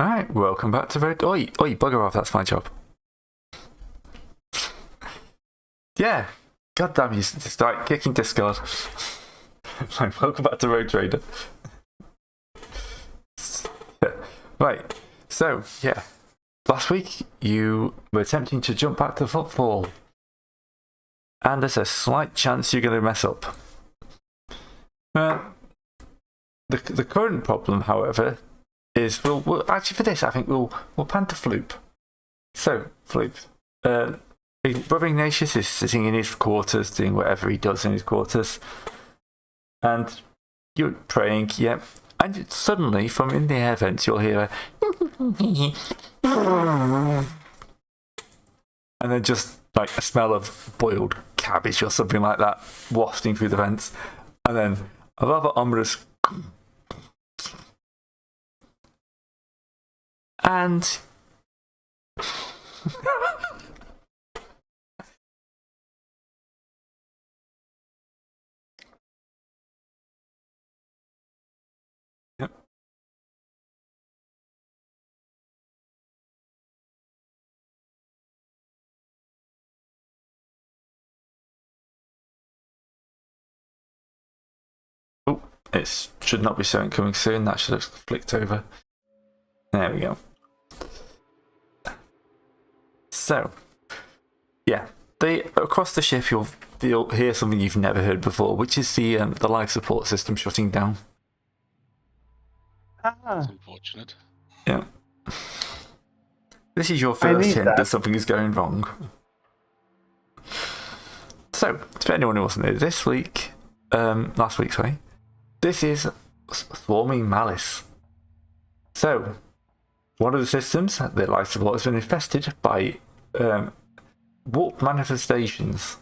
Alright, welcome back to Red. Oi, bugger off, that's my job. Yeah, god damn you, start kicking Discord. Right, welcome back to Road Trader. Right, so, yeah. Last week, you were attempting to jump back to football. And there's a slight chance you're going to mess up. The current problem, however, is we'll actually for this I think we'll pan to Floop. So Floop, Brother Ignatius is sitting in his quarters doing whatever he does in his quarters, and you're praying, yeah. And suddenly, from in the air vents, you'll hear a and then just like a smell of boiled cabbage or something like that wafting through the vents, and then a rather ominous and yep. Oh, it should not be showing coming soon. That should have flicked over. There we go. So, yeah, across the ship you'll hear something you've never heard before, which is the life support system shutting down. That's unfortunate. Yeah. This is your first hint that something is going wrong. So, for anyone who wasn't there last week, sorry, this is Swarming Malice. So, one of the systems, the life support, has been infested by warp manifestations.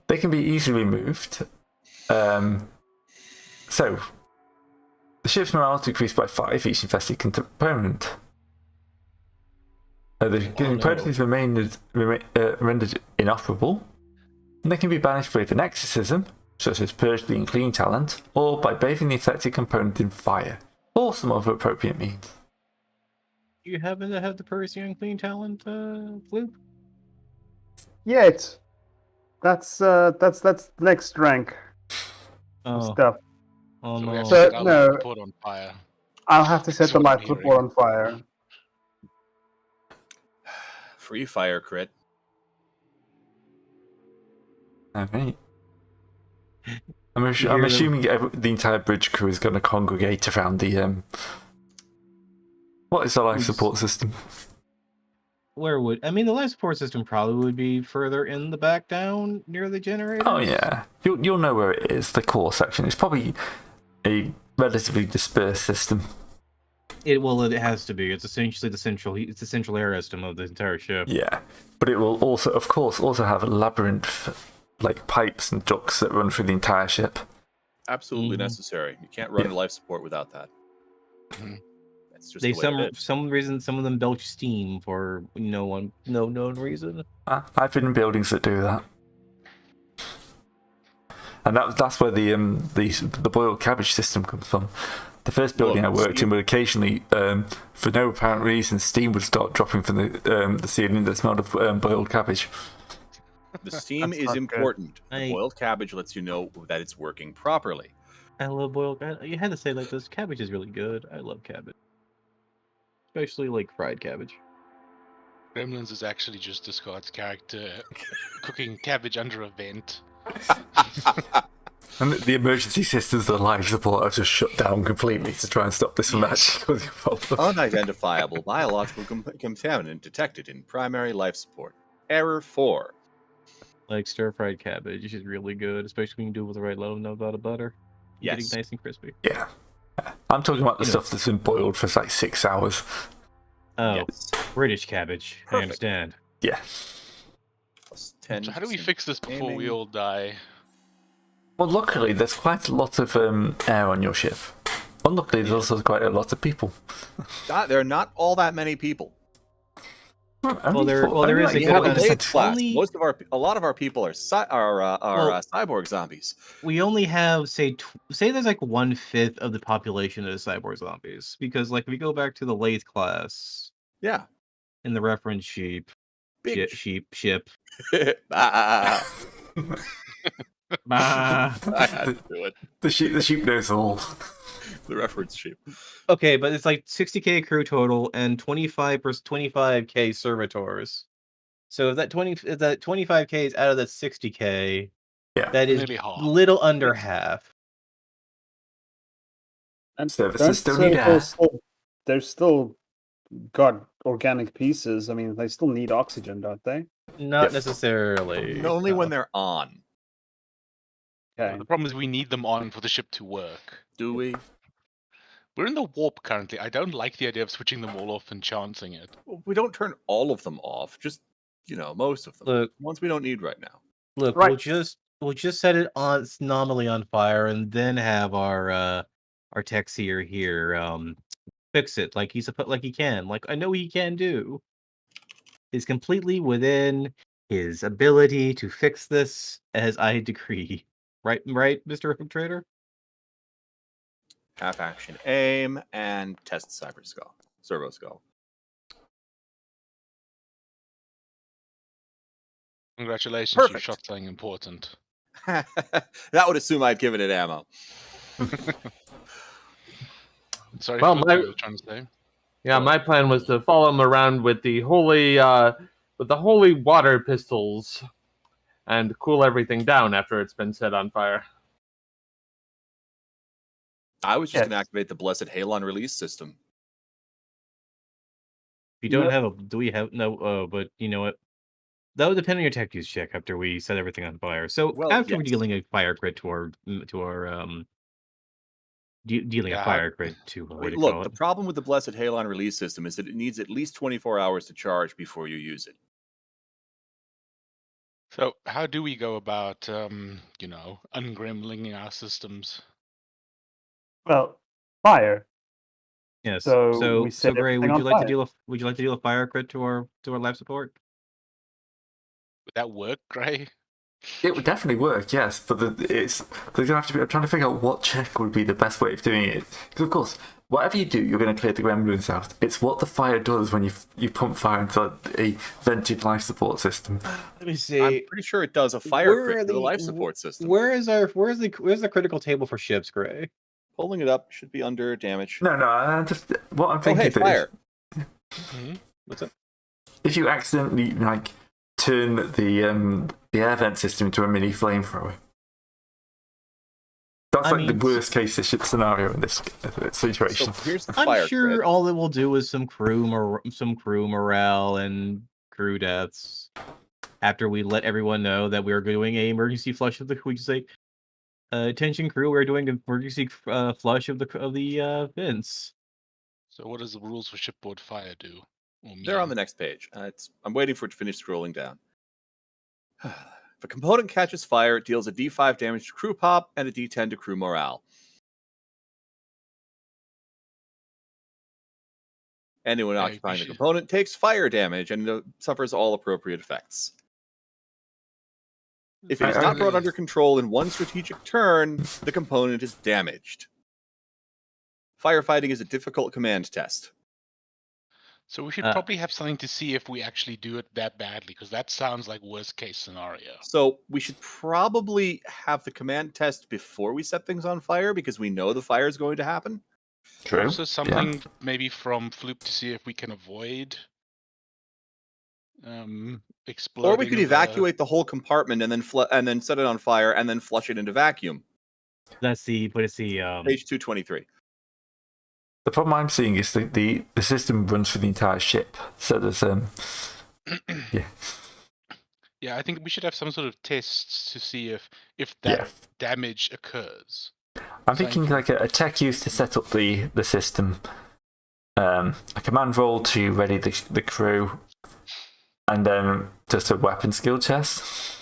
They can be easily removed. So, the ship's morale is decreased by 5 each infested component. The components remain rendered inoperable, and they can be banished with an exorcism, such as Purge the Unclean Talent, or by bathing the affected component in fire, or some other appropriate means. You happen to have the Purge the Unclean Talent, Floop? Yeah, that's next rank stuff. Oh So no. So, no. Put on fire. I'll have to set That's the what I'm life support on fire. Free fire crit. Alright. I'm assuming the entire bridge crew is going to congregate around the what is the life support system? Where would the life support system probably would be further in the back down near the generator? Oh yeah, you'll know where it is. The core section. It's probably a relatively dispersed system. It has to be. It's essentially the central air system of the entire ship. Yeah, but it will also, of course, have a labyrinth like pipes and ducts that run through the entire ship. Absolutely necessary. You can't run life support without that. That's just the way it is. Some reason some of them belch steam for no known reason. I've been in buildings that do that. And that's where the boiled cabbage system comes from. The first building I worked in would occasionally, for no apparent reason, steam would start dropping from the ceiling that smelled of boiled cabbage. The steam is important. Boiled cabbage lets you know that it's working properly. I love boiled cabbage. You had to say like this. Cabbage is really good. I love cabbage. Especially like fried cabbage. Gremlins is actually just Discord's character cooking cabbage under a vent. And the emergency systems of the life support have just shut down completely to try and stop this from actually causing a problem. Unidentifiable biological contaminant detected in primary life support. Error 4. Like stir-fried cabbage is really good, especially when you do it with the right level of butter. Yes. Getting nice and crispy. Yeah. I'm talking about the stuff that's been boiled for like 6 hours. Oh, Yes. British cabbage. Perfect. I understand. Yeah. Plus 10. So how do we fix this before we all die? Well, luckily, there's quite a lot of air on your ship. Unluckily, there's also quite a lot of people. There are not all that many people. Well, there is We a have good a amount of blade class. only- A lot of our people are cyborg zombies. We only have say there's like 1/5 of the population that is cyborg zombies, because like if we go back to the lathe class Yeah. in the reference ship. Ah, Bah. I had to do it. The sheep knows all. The reference sheep. Okay, but it's like 60k crew total and 25k servitors. So if that 25k is out of that 60k, Yeah. that is Nearly half. little under half. And Services still need air. They're still got organic pieces. I mean, they still need oxygen, don't they? Not necessarily. Only when they're on. Okay. The problem is we need them on for the ship to work. Do we? We're in the warp currently. I don't like the idea of switching them all off and chancing it. Well, we don't turn all of them off. Just most of them. Look, Ones we don't need right now. Look, Right. we'll just set it on nominally on fire, and then have our techs here fix it like he can. Like I know he can do. Is completely within his ability to fix this as I decree. Right, Mr. Hook Trader? Half action aim and test servo skull. Congratulations, Perfect. you shot something important. That would assume I'd given it ammo. Sorry, Well, Flip, my- what were you trying to say? Yeah, my plan was to follow him around with the holy water pistols, and cool everything down after it's been set on fire. I was just Yes. going to activate the blessed Halon release system. If you don't Yep. have a, do we have no? But you know what? That would depend on your tech use check after we set everything on fire. So Well, after we're yes. dealing a fire crit dealing a Yeah, fire crit to what do you Look, call the it? problem with the blessed Halon release system is that it needs at least 24 hours to charge before you use it. So, how do we go about, ungrimlinging our systems? Well, fire. Yes. So So we set Gray, everything on fire. would you like to deal a fire crit to our life support? Would that work, Gray? It would definitely work, yes, but there's gonna have to be. I'm trying to figure out what check would be the best way of doing it. Because of course, whatever you do, you're going to clear the gremlins out. It's what the fire does when you pump fire into a vented life support system. Let me see. I'm pretty sure it does a fire Where crit are to the the- life support system. Where's the critical table for ships, Gray? Pulling it up should be under damage. No, what I'm Oh, thinking hey, is fire. What's up? if you accidentally turn the air vent system into a mini flamethrower. That's I like the mean, worst case scenario in this situation. So here's the fire I'm sure crit. all it will do is some crew morale and crew deaths. After we let everyone know that we are doing a emergency flush of the, we just say, attention crew, we're doing an emergency flush of the vents. So, what does the rules for shipboard fire do? Or They're on the mean? next page. I'm waiting for it to finish scrolling down. If a component catches fire, it deals a D5 damage to crew pop and a D10 to crew morale. Anyone Yeah, occupying you the should- component takes fire damage and suffers all appropriate effects. If it is not brought under control in one strategic turn, the component is damaged. Firefighting is a difficult command test. So we should Uh, probably have something to see if we actually do it that badly, because that sounds like worst case scenario. So we should probably have the command test before we set things on fire because we know the fire is going to happen. True. Also, something maybe from Floop to see if we can avoid exploding. Or we could evacuate the whole compartment and then set it on fire and then flush it into vacuum. That's the Page 223. The problem I'm seeing is the system runs for the entire ship. So there's yeah. Yeah, I think we should have some sort of tests to see if that damage occurs. I'm thinking like a tech used to set up the system, a command roll to ready the crew, and then just a weapon skill test.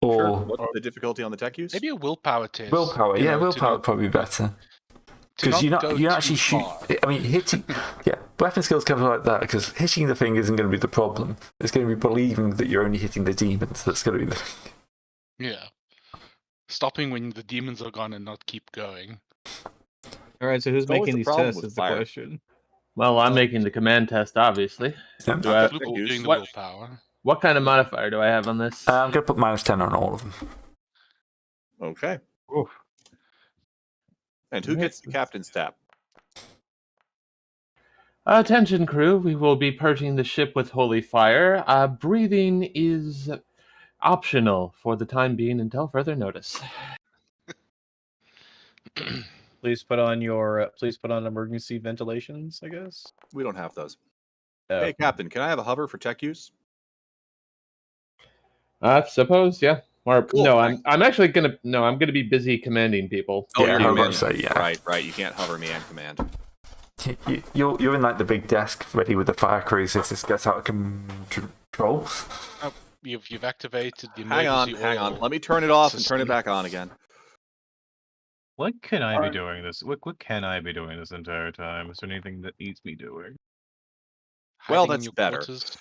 Or Sure. What's the difficulty on the tech use? Maybe a willpower test. willpower. you Yeah, know, willpower would probably be better. to Because not you're go not actually too shoot. far. I mean, hitting. Yeah, weapon skills can be like that, because hitting the thing isn't going to be the problem. It's going to be believing that you're only hitting the demons that's going to be the thing. Yeah. Stopping when the demons are gone and not keep going. All right, so who's It's always making the these problem tests with is the fire. question. Well, I'm making the command test, obviously. Yeah. Do I, Fluke will be doing the what- willpower. What kind of modifier do I have on this? I'm going to put -10 on all of them. Okay. Oof. And who gets the captain's tap? Attention, crew. We will be purging the ship with holy fire. Breathing is optional for the time being until further notice. Please put on your emergency ventilations, I guess. We don't have those. Oh. Hey, Captain, can I have a hover for tech use? I suppose, yeah. Or Cool, no, thanks. I'm actually gonna I'm gonna be busy commanding people. Oh, Yeah, you're I was commanding. about to say, yeah. Right. You can't hover me and command. You're in like the big desk ready with the fire crews if this gets out of control. You've activated the Hang emergency on. oil Let me turn it off and turn it system. back on again. What can I be Alright. doing this? What can I be doing this entire time? Is there anything that needs me doing? Well, Hiding in that's your better. quarters.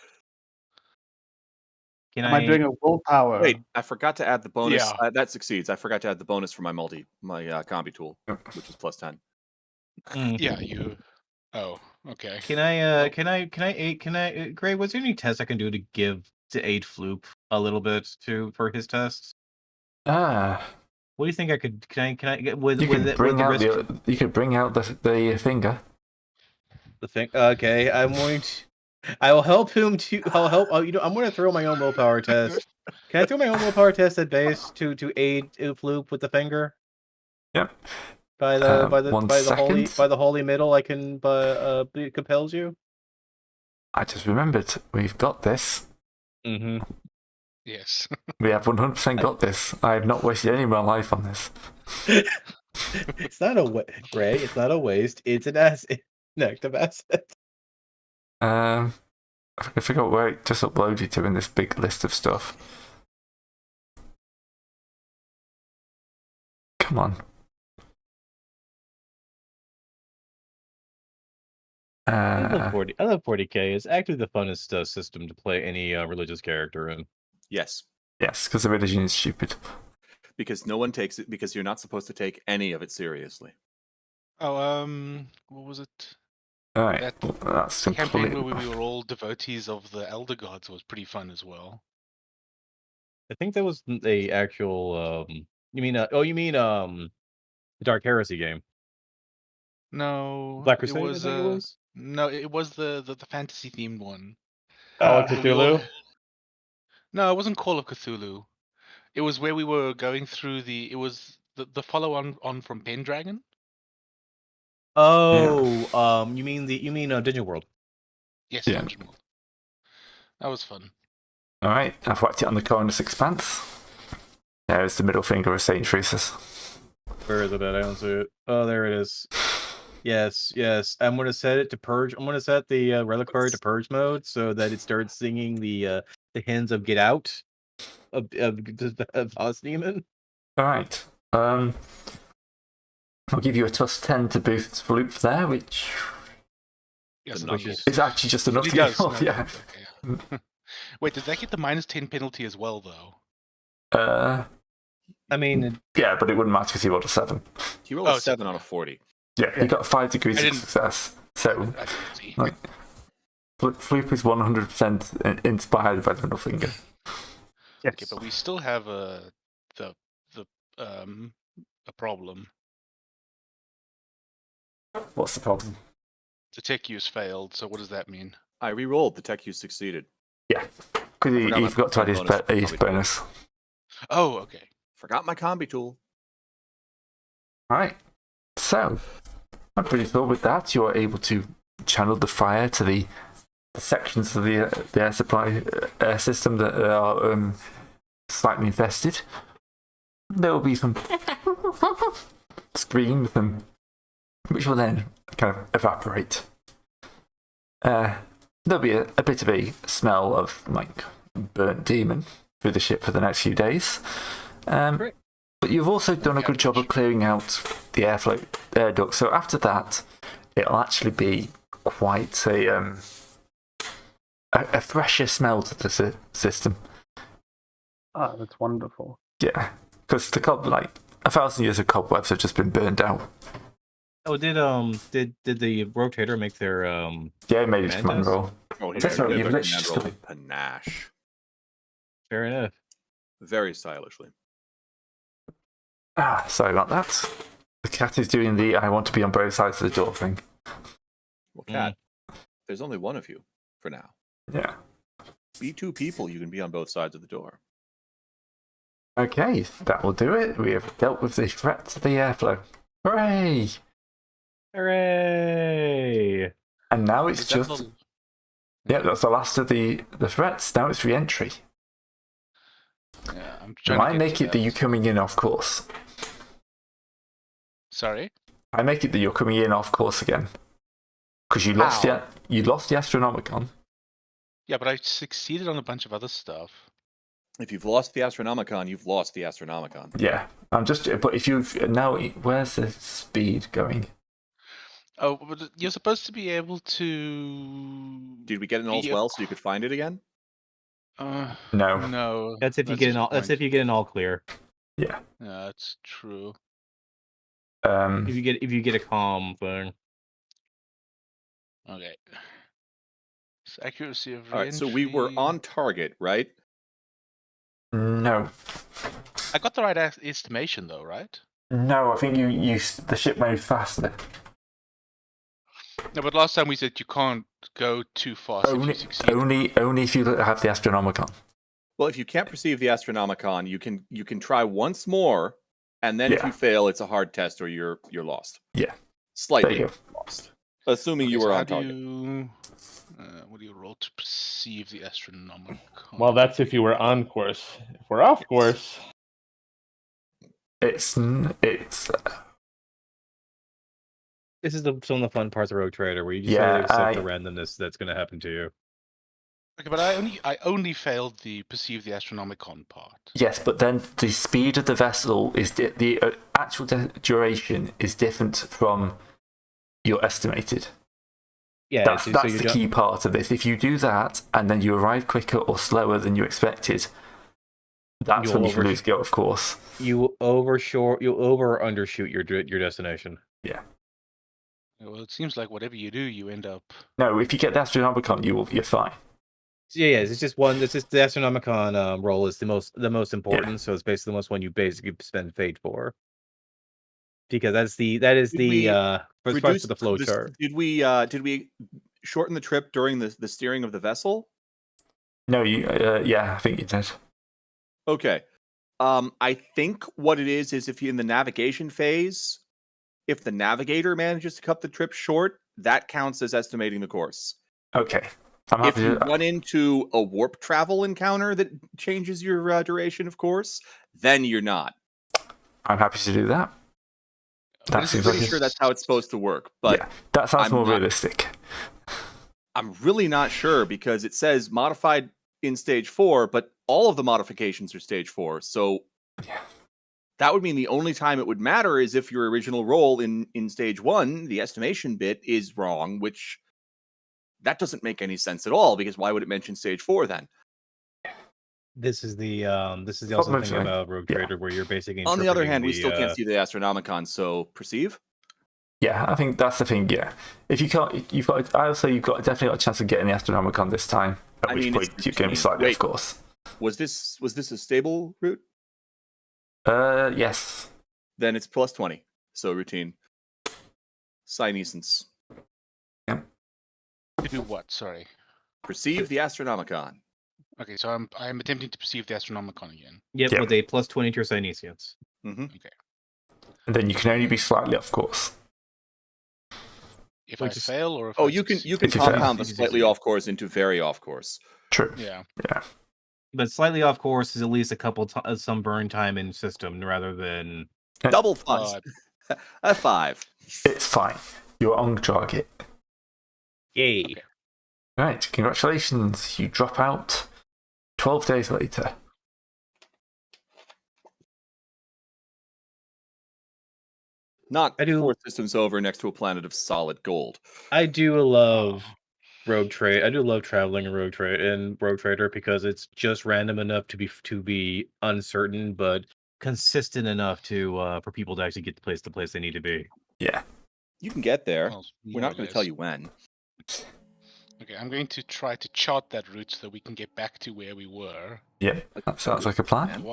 Can Am I doing a willpower? Wait, I forgot to add the bonus. Yeah. That succeeds. I forgot to add the bonus for my combi tool, which is +10. Yeah, you. Oh, okay. Can I? Gray, was there any test I can do to give to aid Floop a little bit for his tests? What do you think I could? Can I get with You could bring the out risk? you could bring out the finger. The thing. Okay, I'm going to. I will help him to. I'll help. I'm going to throw my own willpower test. Can I throw my own willpower test at base to aid Floop with the finger? Yep. By the One second. holy middle, I can. It compels you. I just remembered we've got this. Mm-hmm. Yes. We have 100% got this. I have not wasted any of my life on this. It's not a Gray. It's not a waste. It's an asset. An active asset. I forgot where it just uploaded to in this big list of stuff. Come on. I love 40K. It's actually the funnest system to play any religious character in. Yes, Yes, because the religion is stupid. because no one takes it, because you're not supposed to take any of it seriously. Oh, what was it? Alright, That well, that's Campaign completely... where we were all devotees of the elder gods was pretty fun as well. I think that was a actual. You mean? You mean the Dark Heresy game? No, Black it Crusade. was I think it was. no, it was the fantasy themed one. Call of Where we all- Cthulhu? No, it wasn't Call of Cthulhu. It was where we were going through it was the follow on from Pendragon. Oh, you mean Dungeon World? Yes, Yeah. Dungeon World. That was fun. Alright, I've whacked it on the Cornus Expanse. There's the middle finger of Saint Teresa's. Where is it at? I don't see it. Oh, there it is. Yes. I'm going to set it to purge. I'm going to set the reliquary to purge mode so that it starts singing the hymns of Get Out of Boss Demon. Alright, I'll give you a +10 to boost Floop there, which Yes, The that knuckles. was- is actually just enough He to get does. off, No, yeah. okay. Wait, did that get the -10 penalty as well, though? I mean, Yeah, but it wouldn't matter because he rolled a 7. He rolled Oh, a 7 on a 40. Yeah, he got 5 degrees I of didn't- success. So, I didn't see. like, Floop is 100% inspired by the middle finger. Yes. Okay, but we still have a problem. What's the problem? The tech use failed. So what does that mean? I re-rolled. The tech use succeeded. Yeah, because he forgot my forgot to add his bonus. bonus. Oh, okay. Forgot my combi tool. Alright, so I'm pretty sure with that you are able to channel the fire to the sections of the air supply system that are slightly infested. There will be some screams, which will then kind of evaporate. There'll be a bit of a smell of like burnt demon through the ship for the next few days. Great. But you've also done a good job of clearing out the air duct. So after that, it'll actually be quite a fresher smell to the system. Ah, that's wonderful. Yeah, because the 1,000 years of cobwebs have just been burned out. Oh, did the rotator make their Yeah, it made its Command command test? roll. Oh, he That's made right, a you've command literally roll with panache. Fair enough. Very stylishly. Sorry about that. The cat is doing the I want to be on both sides of the door thing. Well, Cat, there's only one of you for now. Yeah. Be two people, you can be on both sides of the door. Okay, that will do it. We have dealt with the threat to the airflow. Hooray! Hooray! And now it's Is that just... little- Yeah, that's the last of the threats. Now it's re-entry. Yeah, I'm trying I to make get it to that you coming in off course. Sorry? I make it that you're coming in off course again. Because you lost How? the Astronomicon. Yeah, but I succeeded on a bunch of other stuff. If you've lost the Astronomicon, you've lost the Astronomicon. Yeah. But if you've now, where's the speed going? Oh, but you're supposed to be able to. Did we get an all's Yeah. well so you could find it again? No. No. That's if you get an all. That's if you get an all clear. Yeah. Yeah, that's true. If you get a calm thing. Okay. So accuracy of All right, so we were re-entry. on target, right? No. I got the right estimation though, right? No, I think the ship moved faster. No, but last time we said you can't go too fast if you succeed. Only if you have the Astronomicon. Well, if you can't perceive the Astronomicon, you can try once more, and then if Yeah. you fail, it's a hard test or you're lost. Yeah. Slightly There you lost. Assuming you Okay, were so on how do target. you, what do you roll to perceive the Astronomicon? Well, that's if you were on course. If we're off course, It's This is some of the fun parts of Rogue Trader, where you just Yeah, accept the randomness that's going to happen to you. Okay, but I only failed the perceive the Astronomicon part. yes, but then the speed of the vessel is the actual duration is different from your estimated. Yeah, That's so the you key part of this. If you do that and then you arrive quicker or slower than you expected, that's You'll when you can lose go, of course. you over or undershoot your destination. Yeah. Well, it seems like whatever you do, you end up. No, if you get the Astronomicon, you're fine. So yeah, it's just one. It's just the Astronomicon roll is the most important. So it's basically the most one you basically spend fate for, because that is the first part of the flow chart. Did we shorten the trip during the steering of the vessel? No, I think you did. Okay. I think what it is if you in the navigation phase, if the navigator manages to cut the trip short, that counts as estimating the course. Okay. I'm If happy you to run into a warp travel encounter that changes your duration of course, then you're not. I'm happy to do that. That I'm seems pretty like sure that's how it's supposed to work, but yeah, that sounds I'm more not- realistic. I'm really not sure because it says modified in stage 4, but all of the modifications are stage 4. So Yeah. that would mean the only time it would matter is if your original roll in stage 1, the estimation bit, is wrong, which that doesn't make any sense at all because why would it mention stage 4 then? This is the also Problem thing is, about Rogue yeah. Trader where you're basically. On the other hand, we interpreting still can't see the Astronomicon, so perceive? Yeah, I think that's the thing. Yeah, if you can't, I would say you've got definitely got a chance of getting the Astronomicon this time. At I which mean, point it's you're going to be routine. slightly Wait. off course. Was this a stable route? Yes. Then it's plus 20. So routine. Senescence. To do what? Sorry. Perceive the Astronomicon. Okay, so I'm attempting to perceive the Astronomicon again. Yep, Yeah. with a plus 20 to your Senescence. Mm-hmm. And then you can only be slightly off course. If Which I is- fail or if Oh, I you can succeed. If you fail. compound the slightly off course into very off course. True. Yeah. Yeah. But slightly off course is at least a couple some burn time in system rather than. Double fun. A 5. It's fine. You're on target. Yay! Okay. Right. Congratulations. You drop out 12 days later. Not I do- 4 systems over next to a planet of solid gold. I do love Rogue Trade. I do love traveling in Rogue Trader because it's just random enough to be uncertain, but consistent enough to for people to actually get the place they need to be. Yeah. You can get there. Well, We're more not or going to tell less. you when. Okay, I'm going to try to chart that route so that we can get back to where we were. Yep. That sounds like a plan.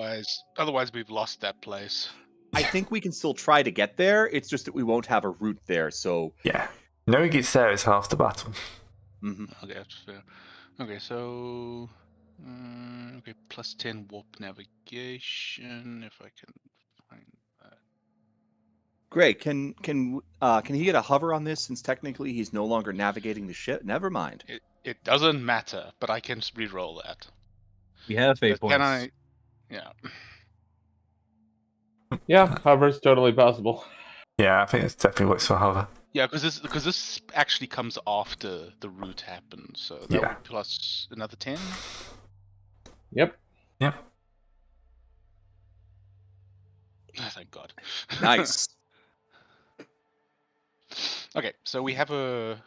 Otherwise we've lost that place. I think we can still try to get there. It's just that we won't have a route there. So Yeah. Knowing it's there is half the battle. Okay, that's fair. Okay, so okay, plus 10 warp navigation if I can find that. Great. Can he get a hover on this since technically he's no longer navigating the ship? Never mind. It doesn't matter, but I can re-roll that. We have fate But points. can I? Yeah. Yeah, hover's totally possible. Yeah, I think it definitely works for hover. Yeah, because this actually comes after the route happens, so that Yeah. would plus another 10. Yep. Yep. Oh, thank God. Nice. Okay, so we have if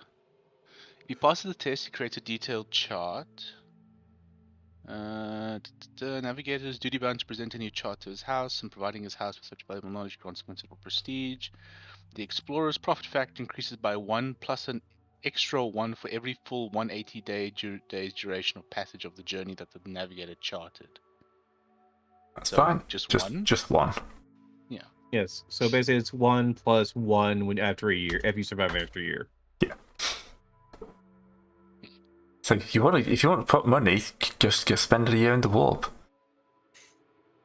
you pass the test, you create a detailed chart. Navigator's duty bound to present a new chart to his house, and providing his house with such valuable knowledge grants considerable prestige. The explorer's profit factor increases by 1 plus an extra 1 for every full 180 days duration of passage of the journey that the navigator charted. That's So, fine. just one? Just one. Yes. So basically, it's 1 plus 1 after a year. If you survive after a year. So if you want to put money, just spend a year in the warp.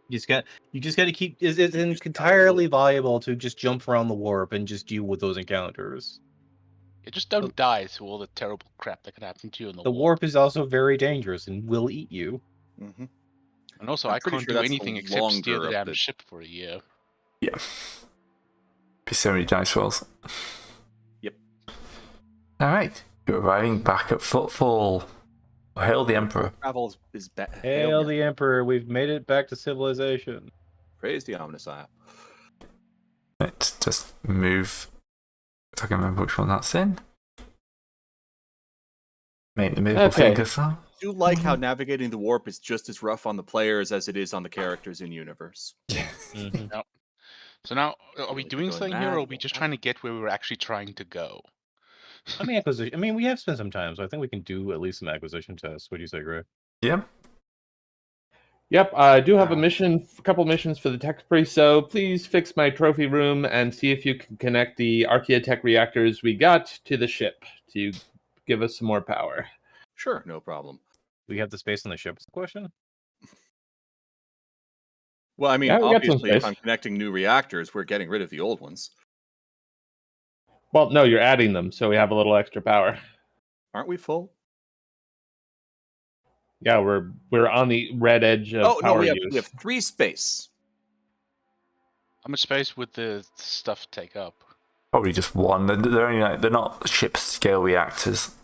You just got to keep. It's entirely viable to just jump around the warp and just deal with those encounters. You just don't die to all the terrible crap that could happen to you in the The warp is also very dangerous and will eat you. Mm-hmm. And also, I'm I pretty can't sure do that's the anything except steer longer the of damn the- ship for a year. Yeah. Be so many dice rolls. Yep. All right. You're arriving back at Footfall. Hail the Emperor. Travel is bad. Hail the Emperor! We've made it back to civilization. Praise the Omnissiah. Let's just move. If I can remember which one that's in. Make the middle Okay. finger song. I do like how navigating the warp is just as rough on the players as it is on the characters in universe. Mhm. So now, are we Really doing going something mad, here, or are we going just mad. trying to get where we were actually trying to go? Acquisition. I mean, we have spent some time, so I think we can do at least some acquisition tests. What do you say, Greg? Yeah. Yep, I do have a couple missions for the tech priest, so please fix my trophy room and see if you can connect the Archaeotech reactors we got to the ship to give us some more power. Sure, no problem. Do we have the space on the ship? Is the question. Well, I mean, Yeah, we got some obviously, if space. I'm connecting new reactors, we're getting rid of the old ones. Well, no, you're adding them, so we have a little extra power. Aren't we full? Yeah, we're on the red edge of Oh, no, power we use. have 3 space. How much space would the stuff take up? Probably just one. They're only they're not ship scale reactors.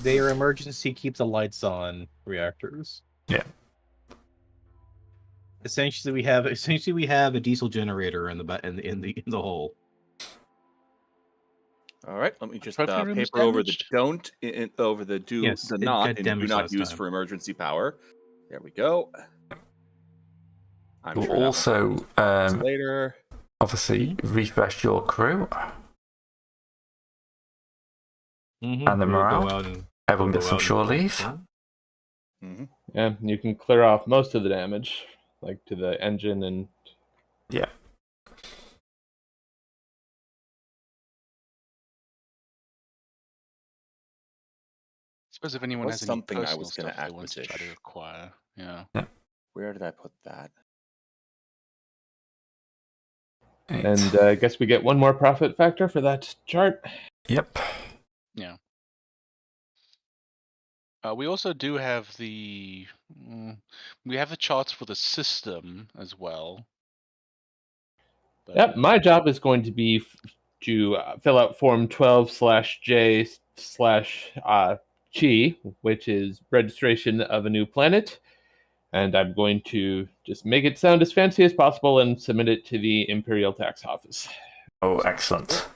They are emergency keep the lights on reactors. Yeah. Essentially, we have a diesel generator in the hole. All right, let me just Trophy room is paper over the damaged? don't over the do Yes, the it not got and do damaged not last use time. for emergency power. There we go. I'm You'll sure that also one later. obviously refresh your crew Mm-hmm. and the morale. Everyone gets some shore leave. Mm-hmm. Yeah, you can clear off most of the damage, like to the engine and Yeah. I suppose if anyone Was has any something I personal was gonna stuff they want to try to acquisition. acquire, yeah. Where did I put that? Right. and I guess we get one more profit factor for that chart. Yep. We also do have we have the charts for the system as well. But, Yep, my job is going to be to fill out form 12/J/Chi, which is registration of a new planet. And I'm going to just make it sound as fancy as possible and submit it to the Imperial Tax Office. Oh, excellent.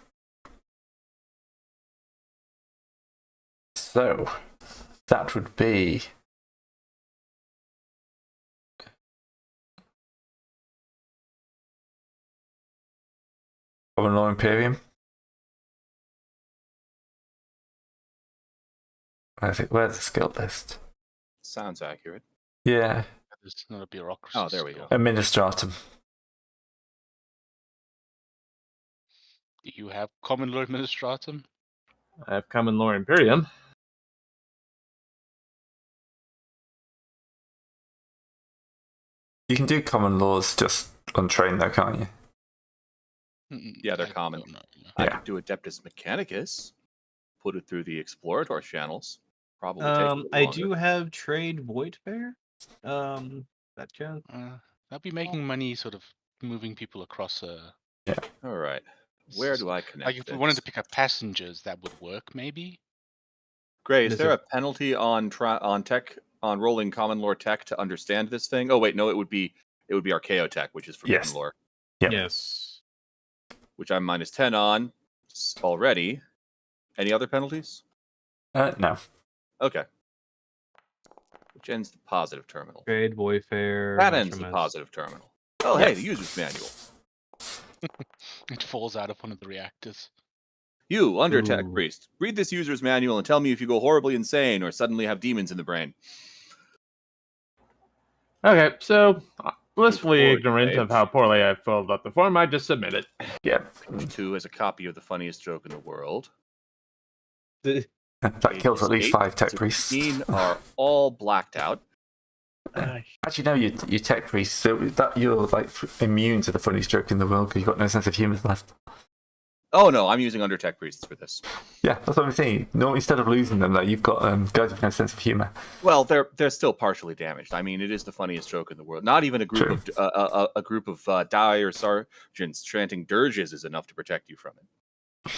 So, that would be... Common Law Imperium. Where's the skill list? Sounds accurate. Yeah, There's not a bureaucracy. Oh, there we skill. go. Administratum. Do you have common law administratum? I have Common Law Imperium. You can do common laws just untrained though, can't you? Yeah, they're I common. don't know, yeah. I Yeah. could do Adeptus Mechanicus, put it through the Explorator channels. Probably take a little I longer. do have trade void fair. That counts. I'll be making money sort of moving people across All right. Where do I connect like if we wanted to pick up passengers, that would work maybe. Great. Is Does there it- a penalty on rolling common lore tech to understand this thing? Oh wait, no, it would be Archaeotech, which is forbidden Yes. lore, Yep. Yes. which I'm -10 on already. Any other penalties? No. Okay. Which ends the positive terminal. Trade void fair. That ends the Measurements. positive terminal. Oh, hey, Yes. the user's manual. It falls out of one of the reactors. You, Undertech Ooh. Priest, read this user's manual and tell me if you go horribly insane or suddenly have demons in the brain. Okay, so blissfully Forward, ignorant of Dave. how poorly I filled out the form, I just submit it. Yeah. Page 2 has a copy of the funniest joke in the world. The- That kills at least 5 tech to priests. 15 are all blacked out. Actually, no, you tech priests, so that you're like immune to the funniest joke in the world because you've got no sense of humour left. Oh no, I'm using Undertech Priests for this. Yeah, that's what I'm saying. No, instead of losing them, though, you've got guys with no sense of humour. Well, they're still partially damaged. I mean, it is the funniest joke in the world. Not even a group True. of a group of dire sergeants chanting dirges is enough to protect you from it.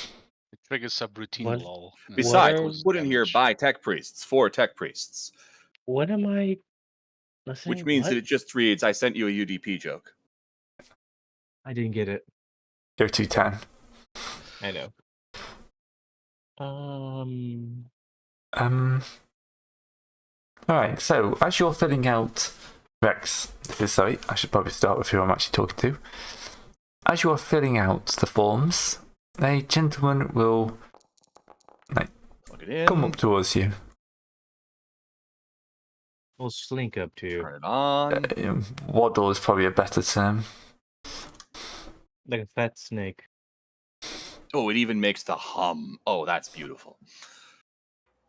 It triggers subroutine What? lol. Yeah. Besides, are- we put in here by tech priests for tech priests, What am I listening? which means what? that it just reads, "I sent you a UDP joke." I didn't get it. Go to 10. I know. Alright, so as you're filling out Rex, sorry, I should probably start with who I'm actually talking to. As you're filling out the forms, a gentleman will Plug it in. come up towards you. We'll slink up to you Turn it on. Waddle is probably a better term. like a fat snake. Oh, it even makes the hum. Oh, that's beautiful.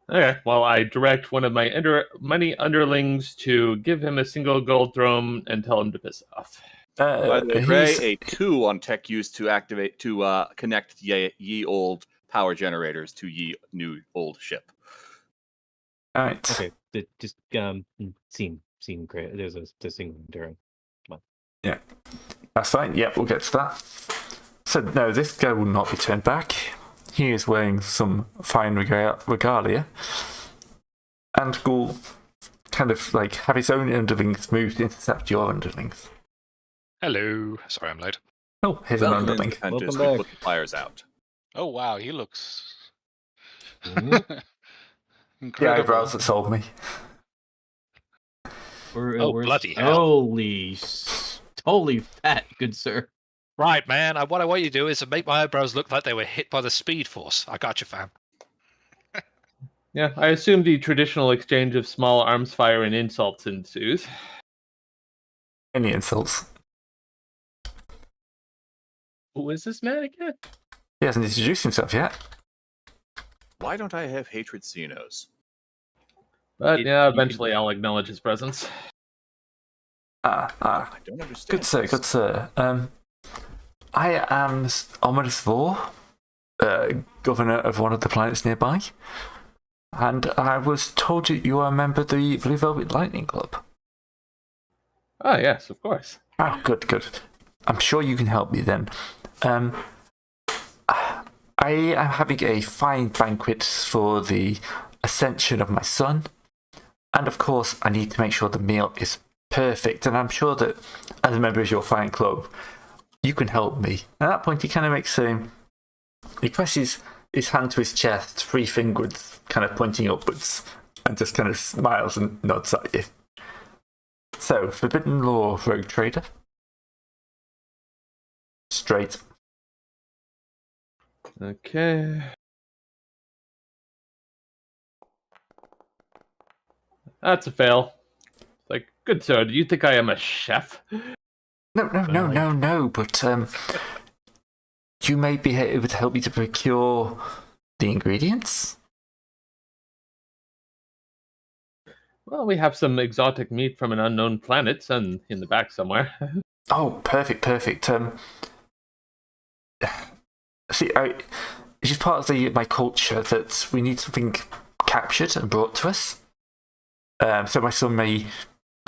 Okay, well, I direct one of my money underlings to give him a single gold throne and tell him to piss off. By the way, Ray, He's- a 2 on tech use to activate to connect ye old power generators to ye new old ship. Alright. Okay, just seem great. There's a single turn. That's fine. Yep, we'll get to that. So, no, this guy will not be turned back. He is wearing some fine regalia and will kind of like have his own underlings move to intercept your underlings. Hello. Sorry, I'm late. Oh, here's an Welcome underling. into Pentis. Welcome We back. put the fires out. Oh wow, he looks Mhm. The incredible. eyebrows that sold me. Oh, bloody hell. Holy fat, good sir. Right, man. What I want you to do is to make my eyebrows look like they were hit by the Speed Force. I got you, fam. Yeah, I assume the traditional exchange of small arms fire and insults ensues. Any insults? Who is this man again? He hasn't introduced himself yet. Why don't I have hatred Xenos? But It- yeah, you can- eventually I'll acknowledge his presence. I don't understand. Good sir, this. good sir. I am Ominous Vor, governor of one of the planets nearby, and I was told that you are a member of the Blue Velvet Lightning Club. Oh, yes, of course. Oh, good, good. I'm sure you can help me then. I am having a fine banquet for the ascension of my son, and of course, I need to make sure the meal is perfect. And I'm sure that as a member of your fine club, you can help me. At that point, he kind of makes he presses his hand to his chest, 3 fingers kind of pointing upwards, and just kind of smiles and nods at you. So, Forbidden Law Rogue Trader. Straight. Okay. That's a fail. Like, good sir, do you think I am a chef? No, but you may be able to help me to procure the ingredients? Well, we have some exotic meat from an unknown planet and in the back somewhere. Oh, perfect. See, it's just part of my culture that we need something captured and brought to us. So my son may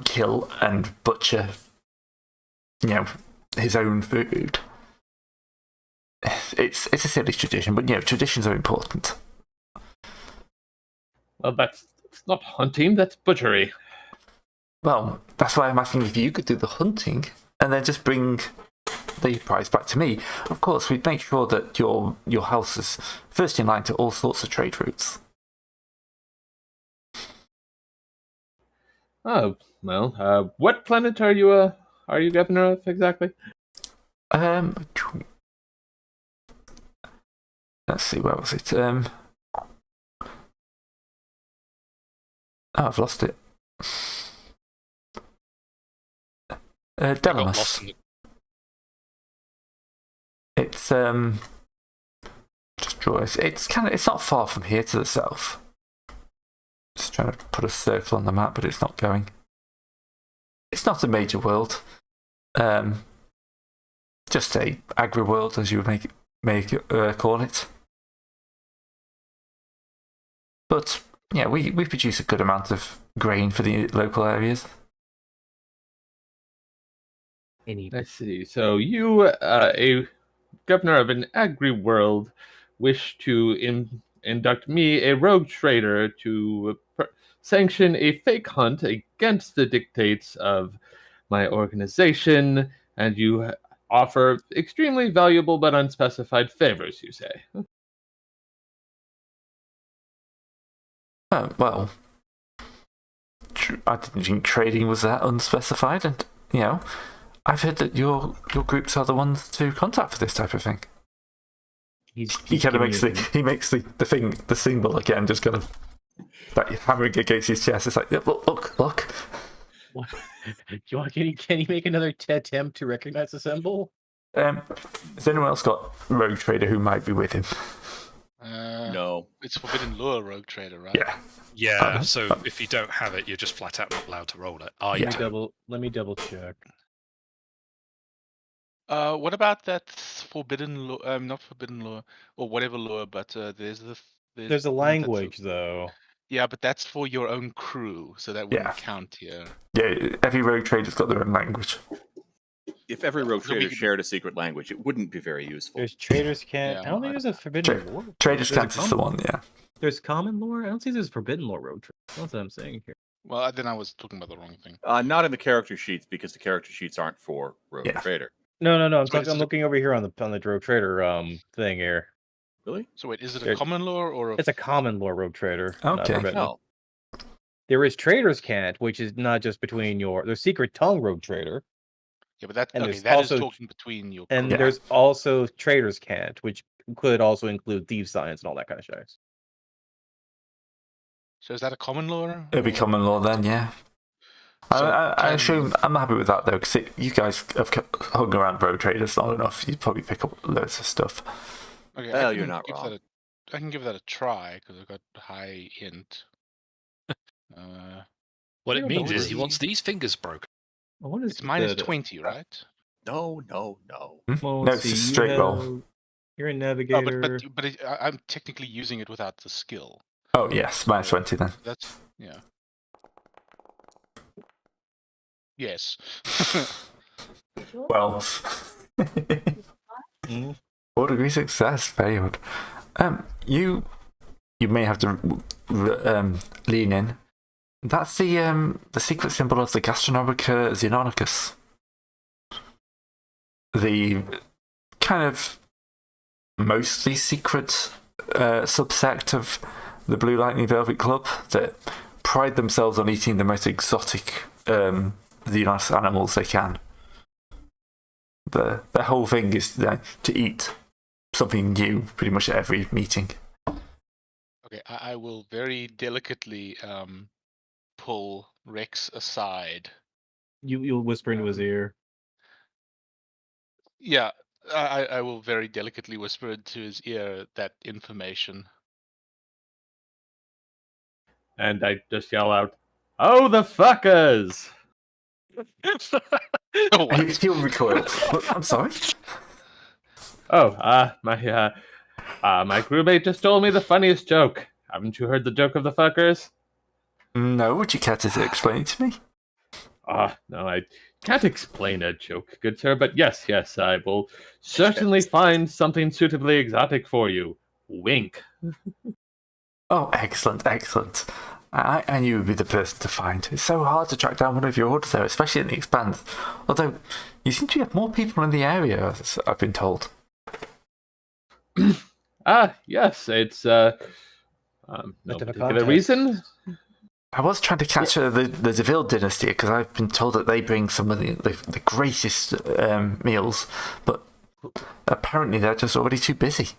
kill and butcher, his own food. It's a silly tradition, but traditions are important. Well, that's not hunting, that's butchery. Well, that's why I'm asking if you could do the hunting and then just bring the prize back to me. Of course, we'd make sure that your house is first in line to all sorts of trade routes. Oh, well, what planet are you governor of exactly? Let's see, where was it? I've lost it. I got lost Delamus. in the- It's just draw it. It's not far from here to the south. Just trying to put a circle on the map, but it's not going. It's not a major world. Just a agri-world, as you would call it. But yeah, we produce a good amount of grain for the local areas. I see. So you, a governor of an agri-world, wish to induct me, a rogue trader, to sanction a fake hunt against the dictates of my organization, and you offer extremely valuable but unspecified favors, you say? Well, I didn't think trading was that unspecified, and I've heard that your groups are the ones to contact for this type of thing. He kind of makes the symbol again, just kind of like hammering against his chest. It's like, look. What? Can he make another attempt to recognize the symbol? Has anyone else got Rogue Trader who might be with him? No. It's Forbidden Lure Rogue Trader, right? Yeah. Yeah, so if you don't have it, you're just flat out not allowed to roll it. Let me double check. What about that Forbidden Lure? Not Forbidden Lure, or whatever lure, but there's There's a one that's language though. Yeah, but that's for your own crew, so that wouldn't count here. Yeah, every Rogue Trader's got their own language. If every rogue So we trader could- shared a secret language, it wouldn't be very useful. There's traders can't. Yeah, I don't think there's a forbidden lore. Traders There's a Camp is the one, yeah. There's common lore. I don't see there's forbidden lore road trip. That's what I'm saying here. Well, then I was talking about the wrong thing. Not in the character sheets, because the character sheets aren't for rogue Yeah. trader. No. I'm, So it's I'm a- looking over here on the road trader thing here. Really? So wait, is it a There's- common lure or a... It's a common lore road trader. not Okay. forbidden. No. There is traders can't, which is not just between there's secret tongue road trader, Yeah, but that and okay. there's That is also- talking between your. and crew. Yeah. there's also traders can't, which could also include thieves' science and all that kind of shit. So is that a common lure? It'll be or- common law then, yeah. So I can- assume I'm happy with that though, because you guys have hung around Rogue Traders long enough. You'd probably pick up loads of stuff. Okay, Well, I you're can not give wrong. that I can give that a try because I've got high int. What Yeah, it means don't is he worry. wants these fingers broken. What is It's minus the- 20, right? No. Well, No, let's it's a see, straight you roll. have- You're a Oh, navigator. but I'm technically using it without the skill. Oh yes, minus 20 then. That's yeah. Yes. Well, Mhm. 4-degree success, very good. You may have to lean in. That's the secret symbol of the gastronomic Xenonicus. the kind of mostly secret subsect of the Blue Lightning Velvet Club that pride themselves on eating the most exotic Xenos animals they can. The whole thing is to eat something new pretty much at every meeting. Okay, I will very delicately pull Rex aside. You'll whisper into his ear. Yeah, I will very delicately whisper into his ear that information. And I just yell out, "Oh, the fuckers!" He'll recoil. I'm sorry? Oh, my crewmate just told me the funniest joke. Haven't you heard the joke of the fuckers? No, would you care to explain it to me? No, I can't explain a joke, good sir, but yes, I will certainly find something suitably exotic for you. Wink. Oh, excellent. I knew you'd be the person to find. It's so hard to track down one of your orders there, especially in the Expanse. Although, you seem to have more people in the area, as I've been told. Yes, it's, no particular reason. I was trying to catch the DeVille dynasty, because I've been told that they bring some of the greatest meals, but apparently they're just already too busy.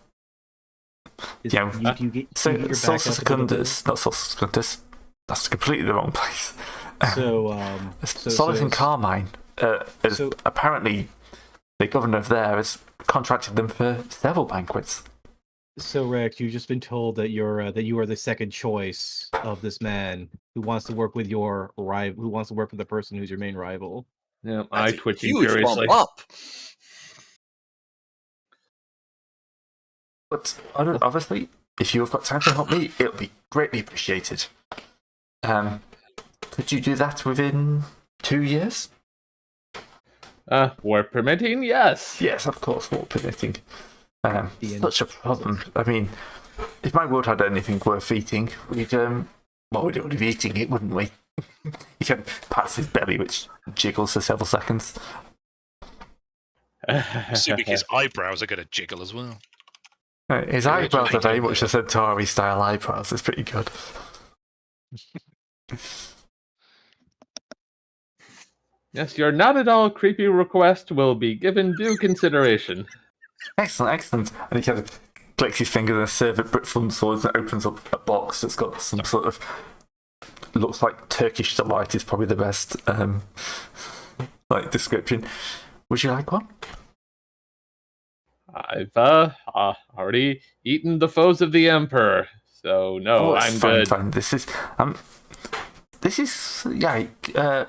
Salsa Secundus, not Salsa Secundus. That's completely the wrong place. Solace and Carmine. Apparently, the governor of there has contracted them for several banquets. So Rex, you've just been told that you are the second choice of this man who wants to work with your rival, who wants to work with the person who's your main rival. Yeah, I twitch furiously. furiously. Up. But obviously, if you've got time to help me, it'll be greatly appreciated. Could you do that within 2 years? War permitting, yes. Yes, of course, war permitting. Such a problem. I mean, if my world had anything worth eating, we'd already be eating it, wouldn't we? He kind of pats his belly, which jiggles for several seconds. Assuming his eyebrows are going to jiggle as well. His eyebrows are very much the Centauri style eyebrows. It's pretty good. Yes, your not at all creepy request will be given due consideration. Excellent. And he kind of clicks his finger and a servant thumbs forwards and opens up a box that's got some sort of, looks like Turkish delight is probably the best description. Would you like one? I've already eaten the foes of the Emperor, so no, I'm good. Fine. This is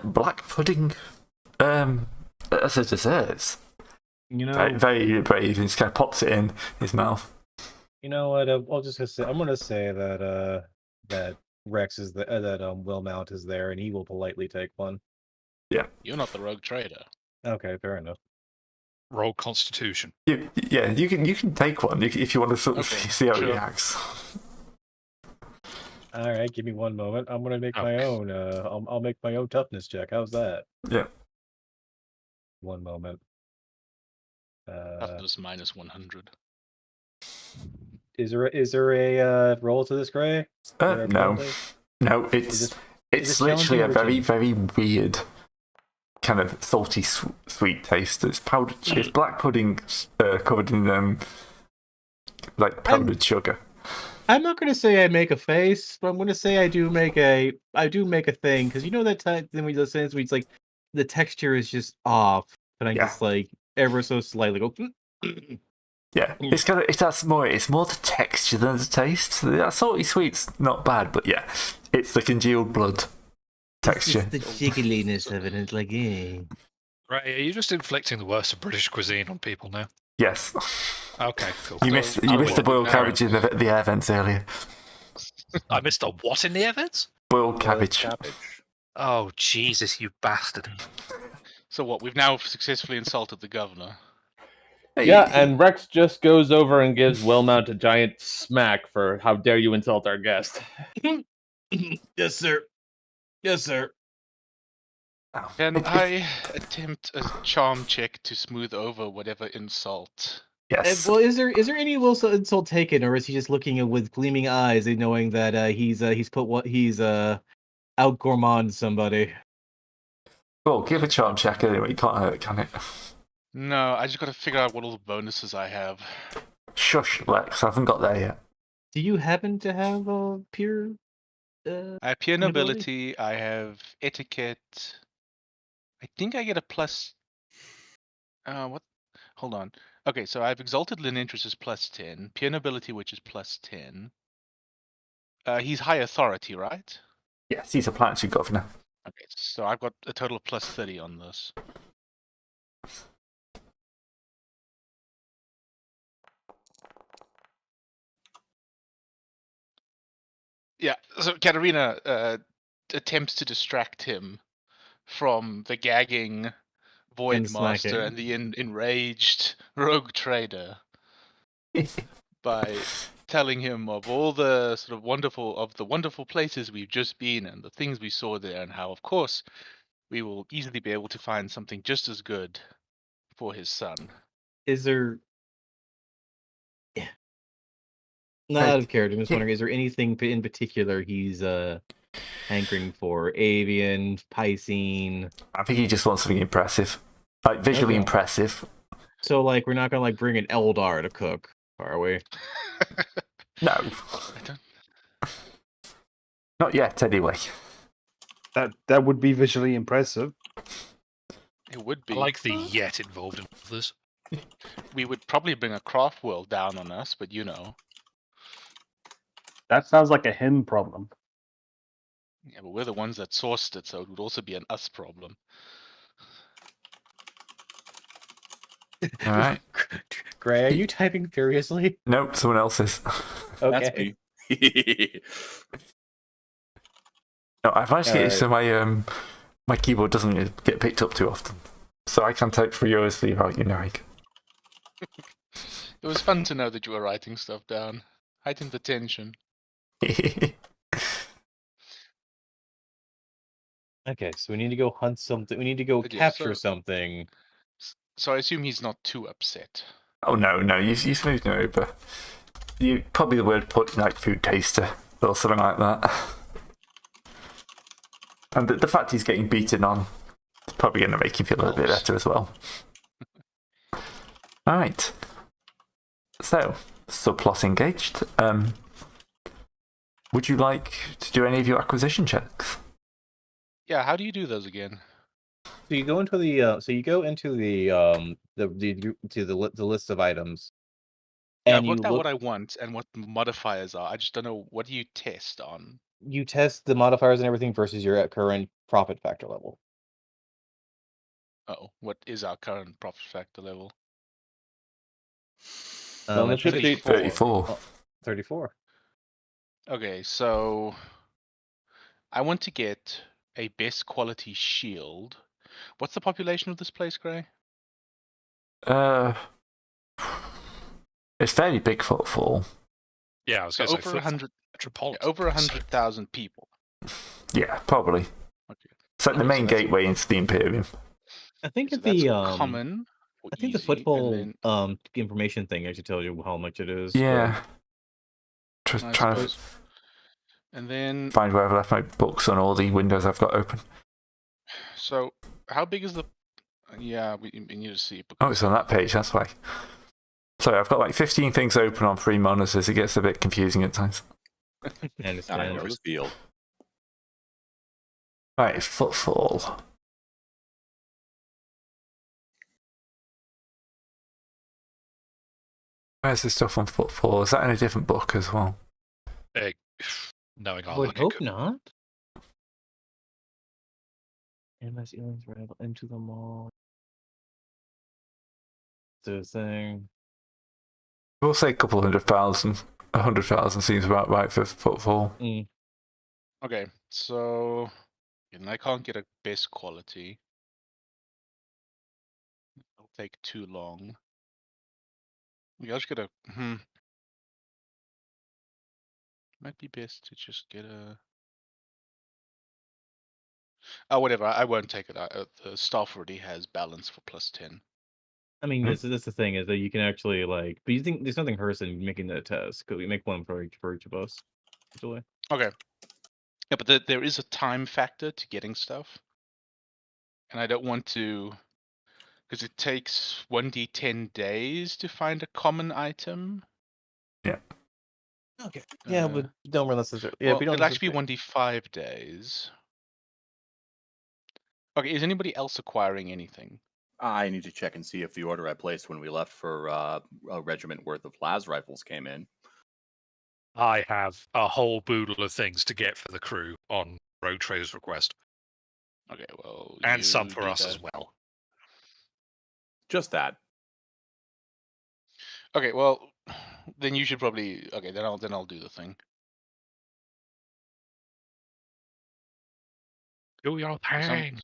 black pudding as a dessert. You know, very, very brave. He just kind of pops it in his mouth. You know what? I'm gonna say that that Rex is that Willmount is there, and he will politely take one. Yeah, you're not the rogue trader. Okay, fair enough. Roll Constitution. Yeah, you can take one if you want to sort of see how it reacts. All right, give me one moment. I'm gonna make my own. I'll make my own toughness check. How's that? Yeah. One moment. Toughness minus 100. Is there a roll to this, Gray? No. It's literally a very, very weird kind of salty sweet taste. It's powdered. It's black pudding covered in powdered sugar. I'm not gonna say I make a face, but I'm gonna say I do make a thing, because you know that time then we listen, it's like the texture is just off, but I just like ever so slightly go. Yeah, it's more the texture than the taste. That salty sweet's not bad, but yeah, it's the congealed blood texture. It's the jiggliness of it. It's like, Right, are you just inflicting the worst of British cuisine on people now? Yes. Okay, cool. You missed the boiled cabbage in the air vents earlier. I missed a what in the air vents? Boiled cabbage. Oh, Jesus, you bastard. So what, we've now successfully insulted the governor. Yeah, and Rex just goes over and gives Willmount a giant smack for how dare you insult our guest. Yes, sir. Yes, sir. Oh, Can it- I attempt a charm check to smooth over whatever insult? yes. Well, is there any insult taken, or is he just looking with gleaming eyes and knowing that he's put what he's out gourmand somebody? Well, give a charm check anyway. It can't hurt, can it? No, I just gotta figure out what all the bonuses I have. Shush, Lex. I haven't got there yet. Do you happen to have a peer? I have peer Nobility? nobility, I have etiquette. I think I get a plus. What? Hold on. Okay, so I have exalted lineage, which is +10. Peer nobility, which is +10. He's high authority, right? Yes, he's a planetary governor. Okay, so I've got a total of +30 on this. Yeah, so Katerina attempts to distract him from the gagging Void And Master smacking. and the enraged rogue trader by telling him of all the sort of wonderful places we've just been and the things we saw there, and how, of course, we will easily be able to find something just as good for his son. Is there? Not out of character. I'm just wondering, is there anything in particular he's hankering for? Avian, Piscine. I think he just wants something impressive, like visually Okay. impressive. So like, we're not gonna bring an Eldar to cook, are we? No, I don't. not yet. Anyway. That would be visually impressive. It would I be. like the yet involved in this. We would probably bring a craft world down on us, but you know. That sounds like a him problem. Yeah, but we're the ones that sourced it, so it would also be an us problem. All right. Gray, are you typing furiously? Nope, someone else is. That's Okay. me. No, I've managed to get it Alright. so my keyboard doesn't get picked up too often, so I can type furiously about you now. It was fun to know that you were writing stuff down. Heightened the tension. Okay, so we need to go hunt something. We need to go But yeah, capture so- something. So I assume he's not too upset. Oh no, you smoothed it over. You probably the word put like food taster or something like that. And the fact he's getting beaten on is probably going to make him feel a little bit Helps. better as well. All right. So, subplot engaged. Would you like to do any of your acquisition checks? Yeah, how do you do those again? So you go into the the list of items, Yeah, and I've you worked out look. what I want and what the modifiers are. I just don't know, what do you test on? You test the modifiers and everything versus your current profit factor level. Oh, what is our current profit factor level? On the I ship think it's sheet. 34. 34. Okay, so I want to get a best quality shield. What's the population of this place, Gray? It's fairly big footfall. Yeah, I was So going to say over 100, metropolitan. over 100,000 people. Yeah, probably. Okay. It's like the Okay, main so that's- gateway into the Imperium. I think So at that's the common. Or I think the easy, and football then information thing actually tells you how much it is. Yeah. Just I trying to suppose. And then, find where I've left my books on all the windows I've got open. so how big is the? Yeah, we need to see. Oh, it's on that page, that's why. Sorry, I've got like 15 things open on 3 monitors. It gets a bit confusing at times. I I understand. know the field. Right, footfall. Where's the stuff on footfall? Is that in a different book as well? Knowing I our would luck, it hope could- not. MS aliens rival into the mall. The thing. We'll say a couple 100,000. 100,000 seems about right for footfall. Okay, so and I can't get a best quality. It'll take too long. We just get a Might be best to just get a. Whatever. I won't take it. The staff already has balance for +10. I mean, Hmm. this the thing is that you can actually like, but you think there's nothing hurts in making that test because we make one for each of us. Usually. Okay. Yeah, but there is a time factor to getting stuff, and I don't want to, because it takes 1d10 days to find a common item. Okay. Yeah, but don't necessarily. Yeah, Well, but don't it'll actually be necessarily. 1d5 days. Okay, is anybody else acquiring anything? I need to check and see if the order I placed when we left for a regiment worth of las rifles came in. I have a whole boodle of things to get for the crew on Road Trader's request, Okay, well, and you some for do us that. as well. Just that. Okay, well, then you should probably. Okay, then I'll do the thing. Do your thing.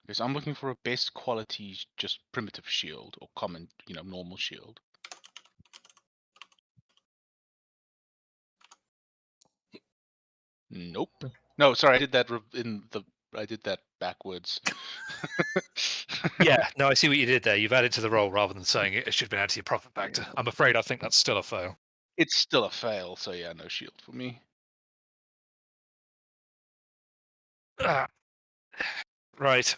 Because I'm looking for a best quality, just primitive shield or common, normal shield. Nope. No, sorry, I did that I did that backwards. Yeah, no, I see what you did there. You've added to the roll rather than saying it should have been added to your profit factor. I'm afraid I think that's still a fail. It's still a fail, so yeah, no shield for me. Ah. Right.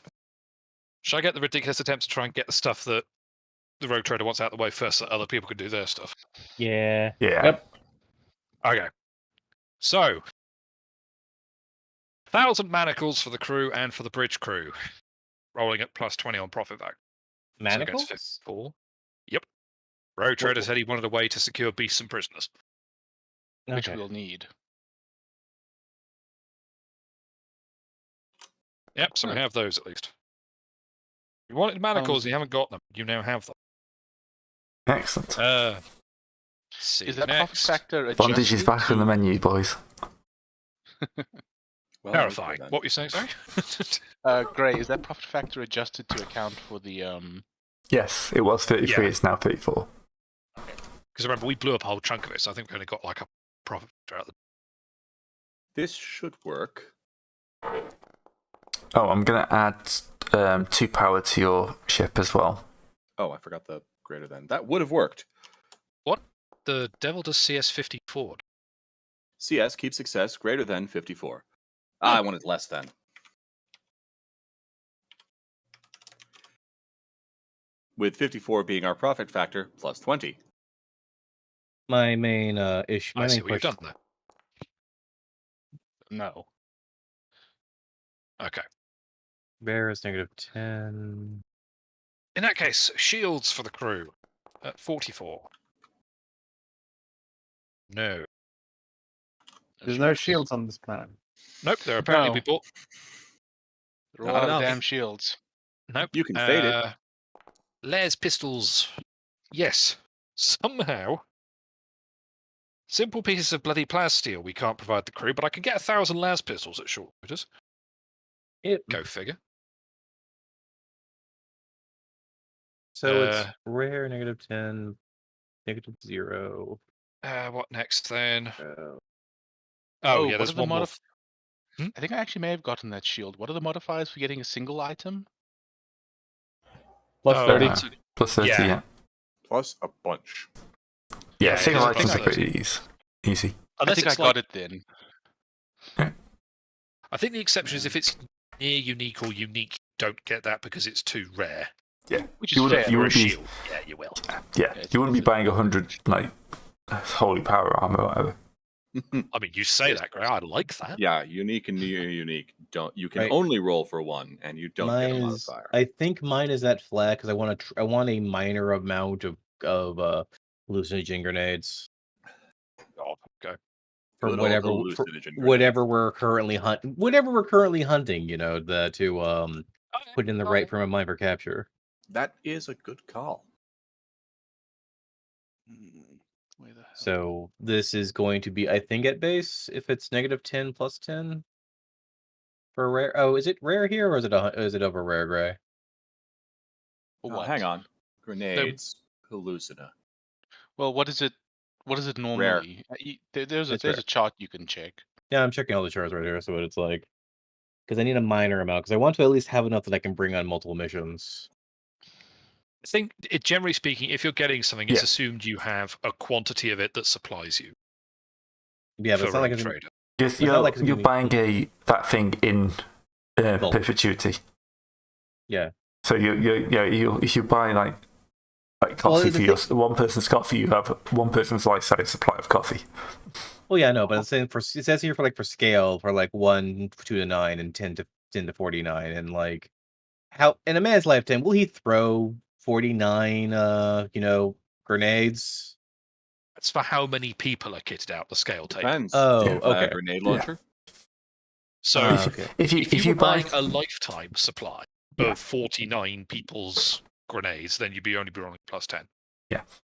Should I get the ridiculous attempt to try and get the stuff that the Road Trader wants out of the way first so that other people can do their stuff? Yeah. Yeah. Yep. Okay. So, 1,000 manacles for the crew and for the bridge crew. Rolling at +20 on profit factor. Manacles? So against 54. Yep. Road Trader said he wanted a way to secure beasts and prisoners. Which Okay. we'll need. Yep, so we have those at least. You wanted manacles, you haven't got them. You now have them. Excellent. See Is that profit next. factor Bondage is adjusted back on the to- menu, boys. Well, Terrifying. okay, then. What were you saying, sorry? Gray, is that profit factor adjusted to account for the Yes, it was 33, Yeah. it's now 34. Because remember, we blew up a whole chunk of it, so I think we only got like a profit factor out of This should work. Oh, I'm going to add 2 power to your ship as well. Oh, I forgot the greater than. That would have worked. the devil does CS 54. CS keep success greater than 54. I wanted less than. With 54 being our profit factor, plus 20. My main issue. My I see main what you've question. done there. no. Okay. Bear is -10. In that case, shields for the crew at 44. No. There's no shields on this planet. Nope, they're apparently No. we bought. They're all Not out of enough. damn shields. Nope. You can fade it. Layers pistols. Yes. Somehow. Simple pieces of bloody plasteel we can't provide the crew, but I can get 1,000 las pistols at short notice. Go figure. So it's rare, -10, -0. What next then? Oh. Oh, Oh, yeah, what there's are the one more. I think I actually may have gotten that shield. What are the modifiers for getting a single item? Plus Oh, 30. that's- Plus 30, Yeah. yeah. Plus a bunch. Yeah, Yeah, single it is items are plus pretty easy. Unless I think I it's got like, it then. I think the exception is if it's near unique or unique, you don't get that because it's too rare. Yeah. Which is You wouldn't- fair. you For a wouldn't be- shield, yeah, you will. Yeah, it's you wouldn't be easy. buying 100, like, holy power armor or whatever. I mean, you say that, Gray. I like that. Yeah, unique and near unique. You can Right. only roll for one, and you don't Mine get a is. modifier. I think mine is that flat because I want I want a minor amount of hallucinogen grenades Oh, okay. for Good old hallucinogen grenade. whatever we're currently hunting. You know, to put in the right frame of mind for capture. That is a good call. Where the hell? So this is going to be, I think, at base if it's -10 plus 10 for rare. Oh, is it rare here or is it over rare, Gray? For Oh, what? hang on. Grenades, hallucina. Well, what is it? What is it normally? There's It's a rare. chart you can check. Yeah, I'm checking all the charts right here. So what it's like. Because I need a minor amount. Because I want to at least have enough that I can bring on multiple missions. I think, generally speaking, if you're getting something, it's Yeah. assumed you have a quantity of it that supplies you. Yeah, but for it's not like Rogue it's Trader. Yes, It's not like it's you're gonna buying that thing in Bulk. perpetuity. yeah. So if you buy like Well, coffee the for one person's coffee, you have one person's life-size supply of coffee. Well, yeah, no, but it's saying it says here for scale for 1, 2 to 9, and 10 to 49, and how in a man's lifetime will he throw 49 grenades? That's for how many people are kitted out the scale table. Depends. Oh, Do you buy a okay. grenade launcher? So Okay. If if you you were buy buying a lifetime supply of 49 people's grenades, then you'd only be rolling plus 10.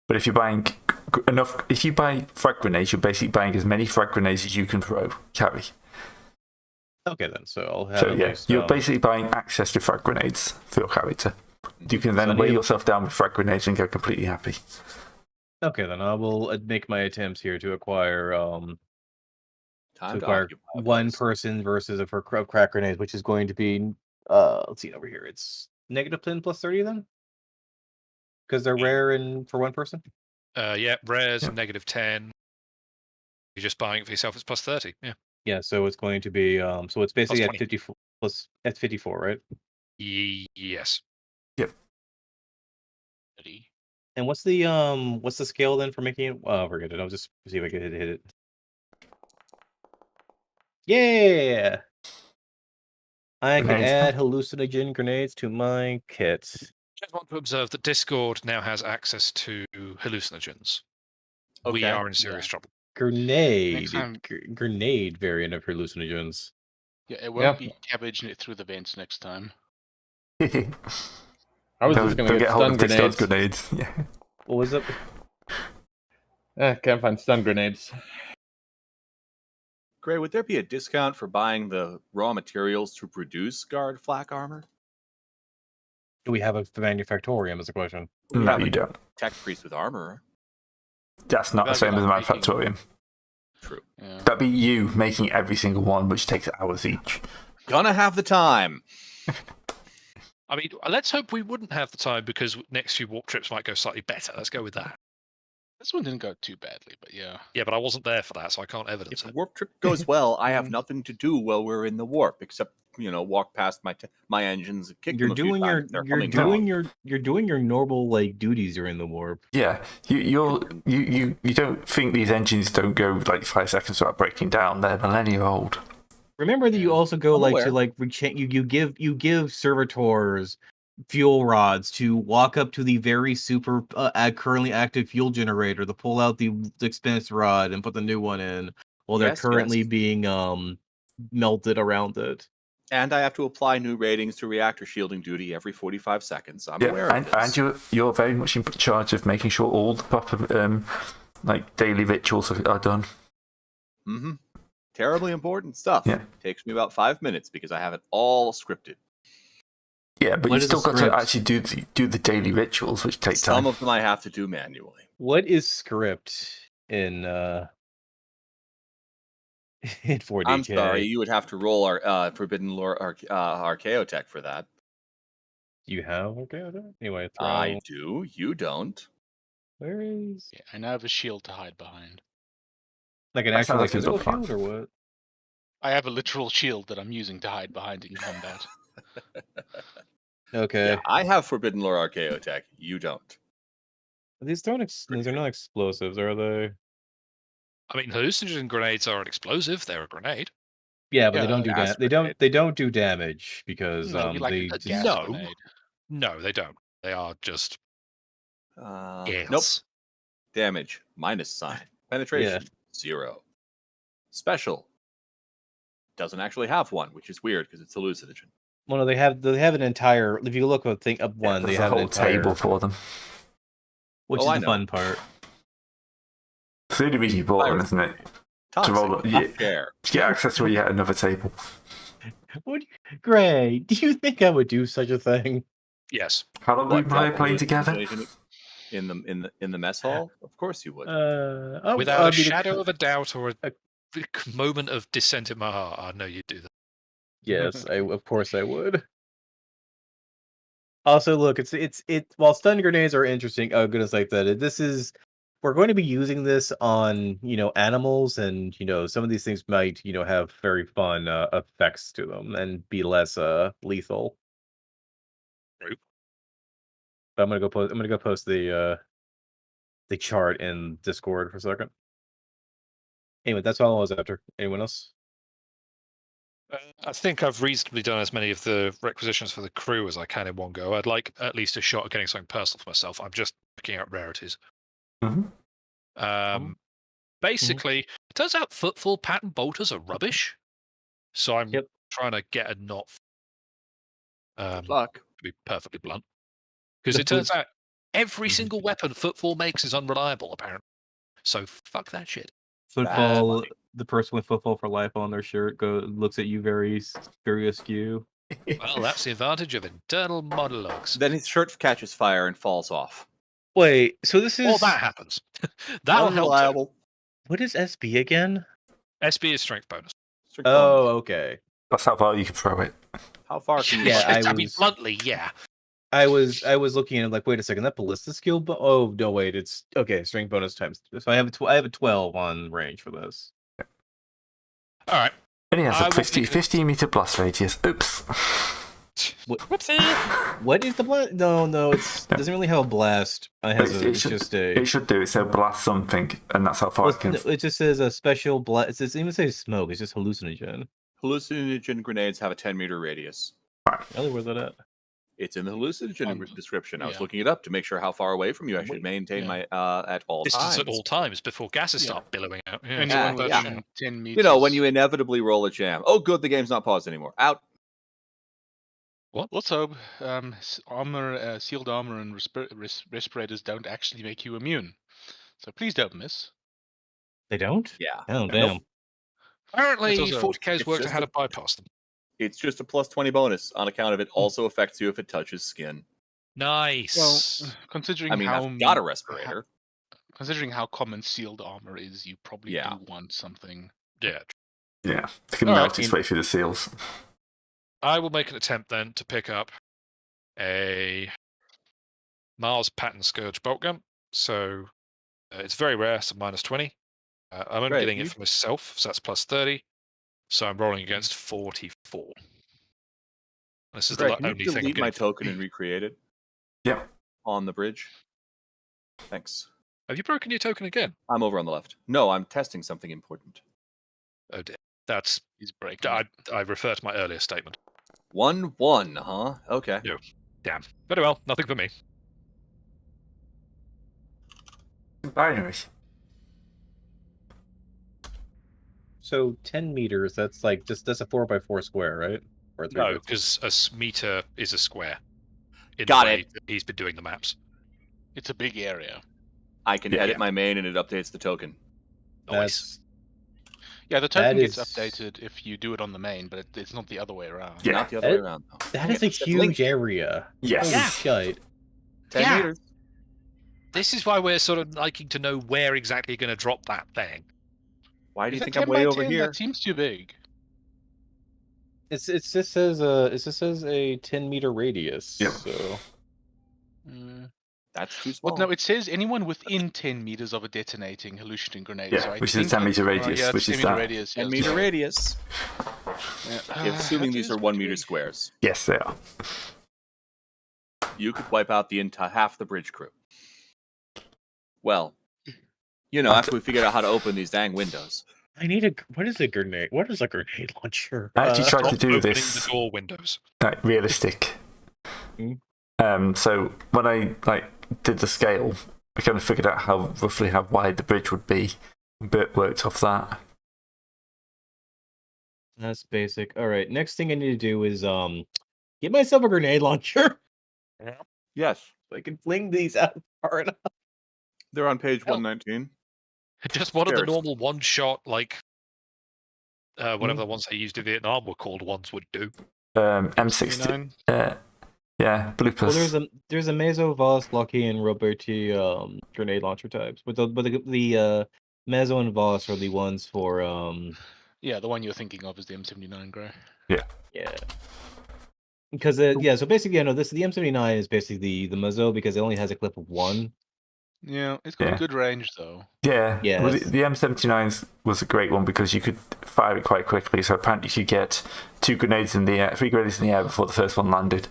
but if you're buying enough, if you buy frag grenades, you're basically buying as many frag grenades as you can carry. Okay, then. So I'll have So at yeah, least, you're basically buying access to frag grenades for your character. You can So I then weigh need- yourself down with frag grenades and go completely happy. Okay, then I will make my attempts here to acquire Time to acquire occupy a one place. person versus for crack grenades, which is going to be let's see over here. It's -10 plus 30 then, because they're rare and for one person. Yeah, rares Yeah. -10. You're just buying it for yourself. It's plus 30. Yeah. Yeah, so it's going to be so it's basically at 20. 54 plus at 54, right? Yes. And what's the scale then for making it? Oh, forget it. I'll just see if I can hit it. Yeah, I can Grenades. add hallucinogen grenades to my kit. Just want to observe that Discord now has access to hallucinogens. We Okay, are in serious trouble. Grenade, time- grenade variant of hallucinogens. Yeah, it won't be cabbaging it through the vents next time. I was Don't just going to get get hold stun of Discord's grenades. grenades. Yeah. What was it? Can't find stun grenades. Gray, would there be a discount for buying the raw materials to produce guard flak armor? Do we have a manufactorium? Is the question. We No, have a you don't. tech priest with armor. That's not the That'd be same as a like making- manufactorium. True. Yeah. That'd be you making every single one, which takes hours each. Gonna have the time. I mean, let's hope we wouldn't have the time because next few warp trips might go slightly better. Let's go with that. This one didn't go too badly, but yeah. Yeah, but I wasn't there for that, so I can't evidence If the it. warp trip goes well, I have nothing to do while we're in the warp except walk past my engines and kick You're them a few doing your times if they're you're humming doing down. your duties your normal duties during the warp. Yeah, you don't think these engines don't go 5 seconds without breaking down? They're millennia old. Remember that you also go I'm to aware. you give servitors fuel rods to walk up to the very super currently active fuel generator to pull out the expense rod and put the new one in while they're Yes, currently yes. being melted around it. And I have to apply new ratings to reactor shielding duty every 45 seconds. I'm aware Yeah, of this. and you're very much in charge of making sure all the proper daily rituals are done. Mm-hmm. Terribly important stuff. Yeah. Takes me about 5 minutes because I have it all scripted. Yeah, but What you've is the still got to script? actually do the daily rituals, which take Some time. of them I have to do manually. What is script in in 40K? I'm sorry, you would have to roll our Forbidden Lore Archaeotech for that. You have anyway. I do. You don't. Where is Yeah, I now have a shield to hide behind. an That actual sounds like physical it's a shield or what? I have a literal shield that I'm using to hide behind in combat. Okay. Yeah, I have Forbidden Lore Archaeotech. You don't. These these are not explosives, are they? I mean, hallucinogen grenades are an explosive. They're a grenade. Yeah, but Yeah, they don't do gas that. They don't do damage because No, you like they a just gas No. grenade. No, they don't. They are just gas. Nope. Damage -sign. Penetration 0. Special doesn't actually have one, which is weird because it's hallucinogen. well, no, they have an entire. If you look at thing up one, There's they a have an whole entire table for them. which Oh, is I the know. fun part. It's the only reason you bought them, isn't it? Toxic. roll it, yeah. Share. To get access to yet another table. Gray, do you think I would do such a thing? Yes. How long What, have we been drop playing together? hallucination in the mess hall? Of course you would. Without I a mean, shadow of a doubt or a- a moment of dissent in my heart, I know you'd do that. Yes, of course I would. Also, look, it's while stun grenades are interesting, goodness like that. We're going to be using this on, animals, and some of these things might, have very fun effects to them and be less lethal. True. But I'm gonna go post the chart in Discord for a second. Anyway, that's all I was after. Anyone else? I think I've reasonably done as many of the requisitions for the crew as I can in one go. I'd like at least a shot at getting something personal for myself. I'm just picking out rarities. Mm-hmm. Basically, it turns out footfall pattern bolters are rubbish. So I'm Yep. trying to get a not. Good luck. To be perfectly blunt, because it turns out every single weapon footfall makes is unreliable, apparently. So fuck that shit. Footfall. The person with footfall for life on their shirt looks at you very askew. Well, that's the advantage of internal monologues. Then his shirt catches fire and falls off. Wait, so this is All that happens. That'll help. Unreliable. What is SB again? SB is strength bonus. Strict bonus. Oh, okay. That's how far you can throw it. How far can you? Yeah, I mean, bluntly, yeah. I was looking at it like, wait a second, that ballista skill. Oh no, wait, it's okay. Strength bonus times. So I have a 12 on range for this. All right. And he has I a will 50 meter blast radius. Oops. Whoopsie. What is the blast? No, it doesn't really have a blast. It's just a. It should do it. So blast something, and that's how far it can. It just says a special blast. It doesn't even say smoke. It's just hallucinogen. Hallucinogen grenades have a 10-meter radius. Really, where's that at? It's in the hallucinogen description. I was yeah. looking it up to make sure how far away from you I should maintain my at all Distance times. at all times before gases start billowing out. Yeah, Anyone Yeah. within 10 meters. You know, when you inevitably roll a jam. Oh, good, the game's not paused anymore. Out. Also, armor, sealed armor, and respirators don't actually make you immune. So please don't miss. They don't? Yeah. Oh, Nope. damn. Apparently, It's also- 40k's it's worked out just how to bypass them. It's just a plus 20 bonus on account of it also affects you if it touches skin. Nice. Well, considering I mean, how I've got a respirator. Considering how common sealed armor is, you probably Yeah. do want something. Yeah. Yeah, it can All melt right. its way through the seals. I will make an attempt then to pick up a Mars pattern Scourge bolt gun. So it's very rare, so minus 20. I'm only Great, getting you- it for myself, so that's plus 30. So I'm rolling against 44. This is Greg, the can you only thing I'm delete my getting. token and recreate it Yeah. on the bridge? Thanks. Have you broken your token again? I'm over on the left. No, I'm testing something important. Oh dear. That's. He's breaking. I refer to my earlier statement. 1-1, huh? Okay. No. Damn. Very well. Nothing for me. Binary. So 10 meters, that's like that's a 4x4 square, right? Or a 3 No, by 4. because a meter is a square. In Got the way it. that he's been doing the maps. It's a big area. I can Yeah, edit yeah. my main and it updates the token. Nice. Yeah, the token gets is- updated if you do it on the main, but it's not the other way around. Yeah. Not the other way around. though. That is a It's linked. huge area. Yes. Holy Yeah. shite. 10 Yeah. meters. This is why we're sort of liking to know where exactly you're going to drop that thing. Why do you Is that think 10 I'm way by over 10? here? That seems too big. It just says a 10-meter radius. Yep. So That's too small. Well, no, it says anyone within 10 meters of a detonating hallucinating grenade. Yeah, so I which is think 10 meter that's- radius, yeah, which it's is 10 meter that. radius. 10 yes. meter radius. Yeah. Assuming That these is are 1 meter pretty- squares. Yes, they are. You could wipe out the entire half the bridge crew. Well, you know, after we figured out how to open these dang windows. I need what is a grenade? What is a grenade launcher? I actually tried to Stop do opening this the door windows. like realistic. Hmm. So when I did the scale, I kind of figured out roughly how wide the bridge would be, but worked off that. That's basic. All right. Next thing I need to do is get myself a grenade launcher. Yes, So I can fling these out far enough. they're on page Hell. 119. Just one of the Cheers. normal one-shot, whatever the ones they used in Vietnam were called ones would do. M60. 29. Yeah, Blue Well, Plus. there's a Meso, Voss, Lucky, and Roberti grenade launcher types. But the Meso and Voss are the ones for Yeah, the one you're thinking of is the M79 Grey. Yeah. Because so basically, the M79 is basically the muzzle because it only has a clip of 1. Yeah, it's got Yeah. good range though. Yeah, Yeah, well, that's- the M79 was a great one because you could fire it quite quickly. So apparently you could get 3 grenades in the air before the first one landed,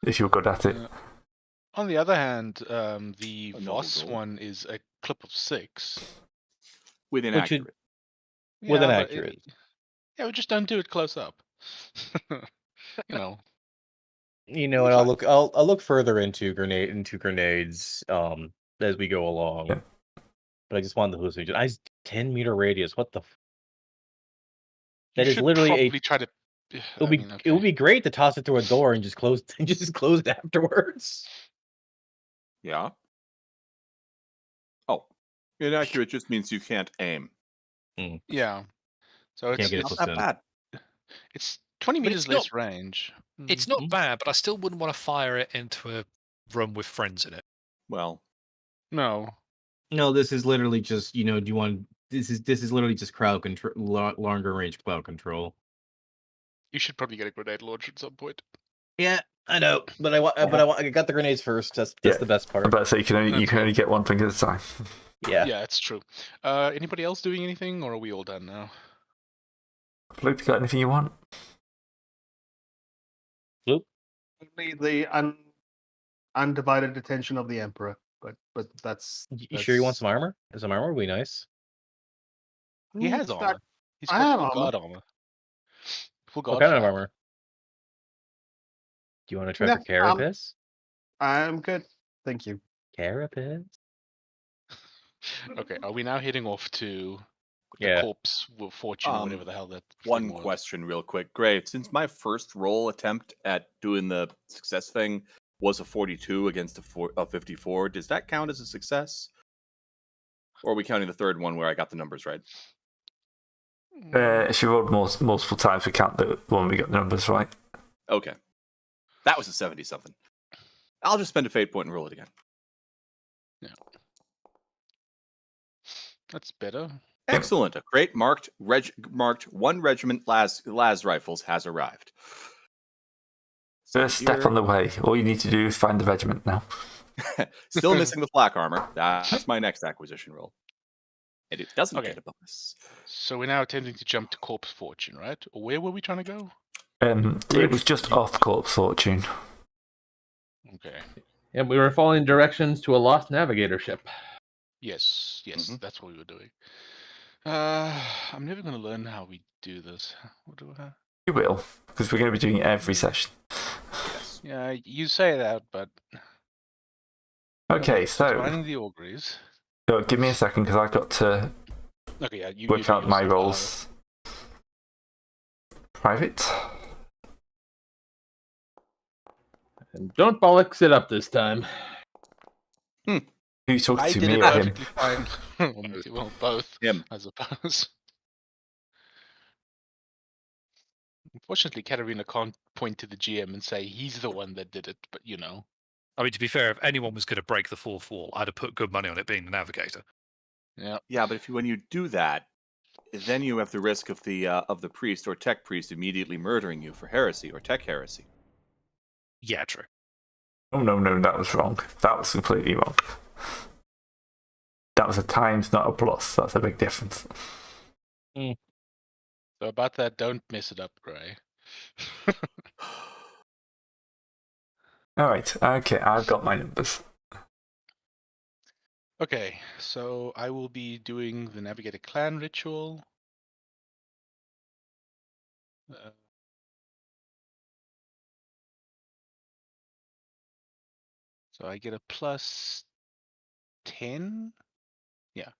if you were good at it. Yeah. On the other hand, the A noble Voss goal. one is a clip of 6. With Which is- inaccurate. With Yeah, an but accurate. yeah, we just don't do it close up. You know. And I'll look further into grenades as we go along. Yeah. But I just wanted to hallucinate. 10-meter radius. What the? You That is should literally probably try to. It would be great to toss it through a door and just close it afterwards. Yeah. Oh, inaccurate just means you can't aim. Yeah. So Can't it's get it Not close that in. bad. it's 20 But meters it's less range. It's not bad, but I still wouldn't want to fire it into a room with friends in it. Well, No. No, this is literally just do you want this is literally just crowd control, longer range crowd control. You should probably get a grenade launcher at some point. Yeah, I know, but I got the grenades first. That's Yeah. the best part. I'm about to say you can That's only get one thing at a time. Yeah. Yeah, it's true. Anybody else doing anything, or are we all done now? Luke, you got anything you want? Only the undivided attention of the Emperor, but that's. You sure you want some armor? Some armor would be nice. He has It's armor. not- He's I got have full armor. guard armor. Full guard. What kind of flag. armor? Do you want to try for Yeah, carapace? I'm good, thank you. Carapace? Okay, are we now heading off to Yeah. the corpse fortune, or whatever the hell that one thing was? question real quick. Great. Since my first roll attempt at doing the success thing was a 42 against a 54, does that count as a success? Or are we counting the third one where I got the numbers right? If you rolled multiple times, we count the one we got the numbers right. Okay. That was a 70-something. I'll just spend a fate point and roll it again. That's better. Excellent. A crate marked 1 regiment las rifles has arrived. First step on the way. All you need to do is find the regiment now. Still missing the flak armor. That's my next acquisition roll. And it doesn't Okay. get a bonus. So we're now attempting to jump to corpse fortune, right? Or where were we trying to go? It was just off Corpse Fortune. Okay. And we were following directions to a lost navigator ship. Yes, Mhm. that's what we were doing. I'm never going to learn how we do this. What do I? You will, because we're going to be doing it every session. Yes. Yeah, you say that, but Okay, so finding the auguries. give me a second because I've got to Okay, yeah, you work do out my yourself, rolls. Private. And don't bollocks it up this time. Who you talking I to, did me it or him? perfectly fine. Well, both, Him. I suppose. Unfortunately, Katerina can't point to the GM and say he's the one that did it, but I mean, to be fair, if anyone was going to break the fourth wall, I'd have put good money on it being the navigator. Yeah. Yeah, but when you do that, then you have the risk of the priest or tech priest immediately murdering you for heresy or tech heresy. Yeah, true. Oh, no, that was wrong. That was completely wrong. That was a times, not a plus. That's a big difference. So about that, don't mess it up, Gray. Alright, okay, I've got my numbers. Okay, so I will be doing the Navigator Clan ritual. So I get a plus 10. Yeah.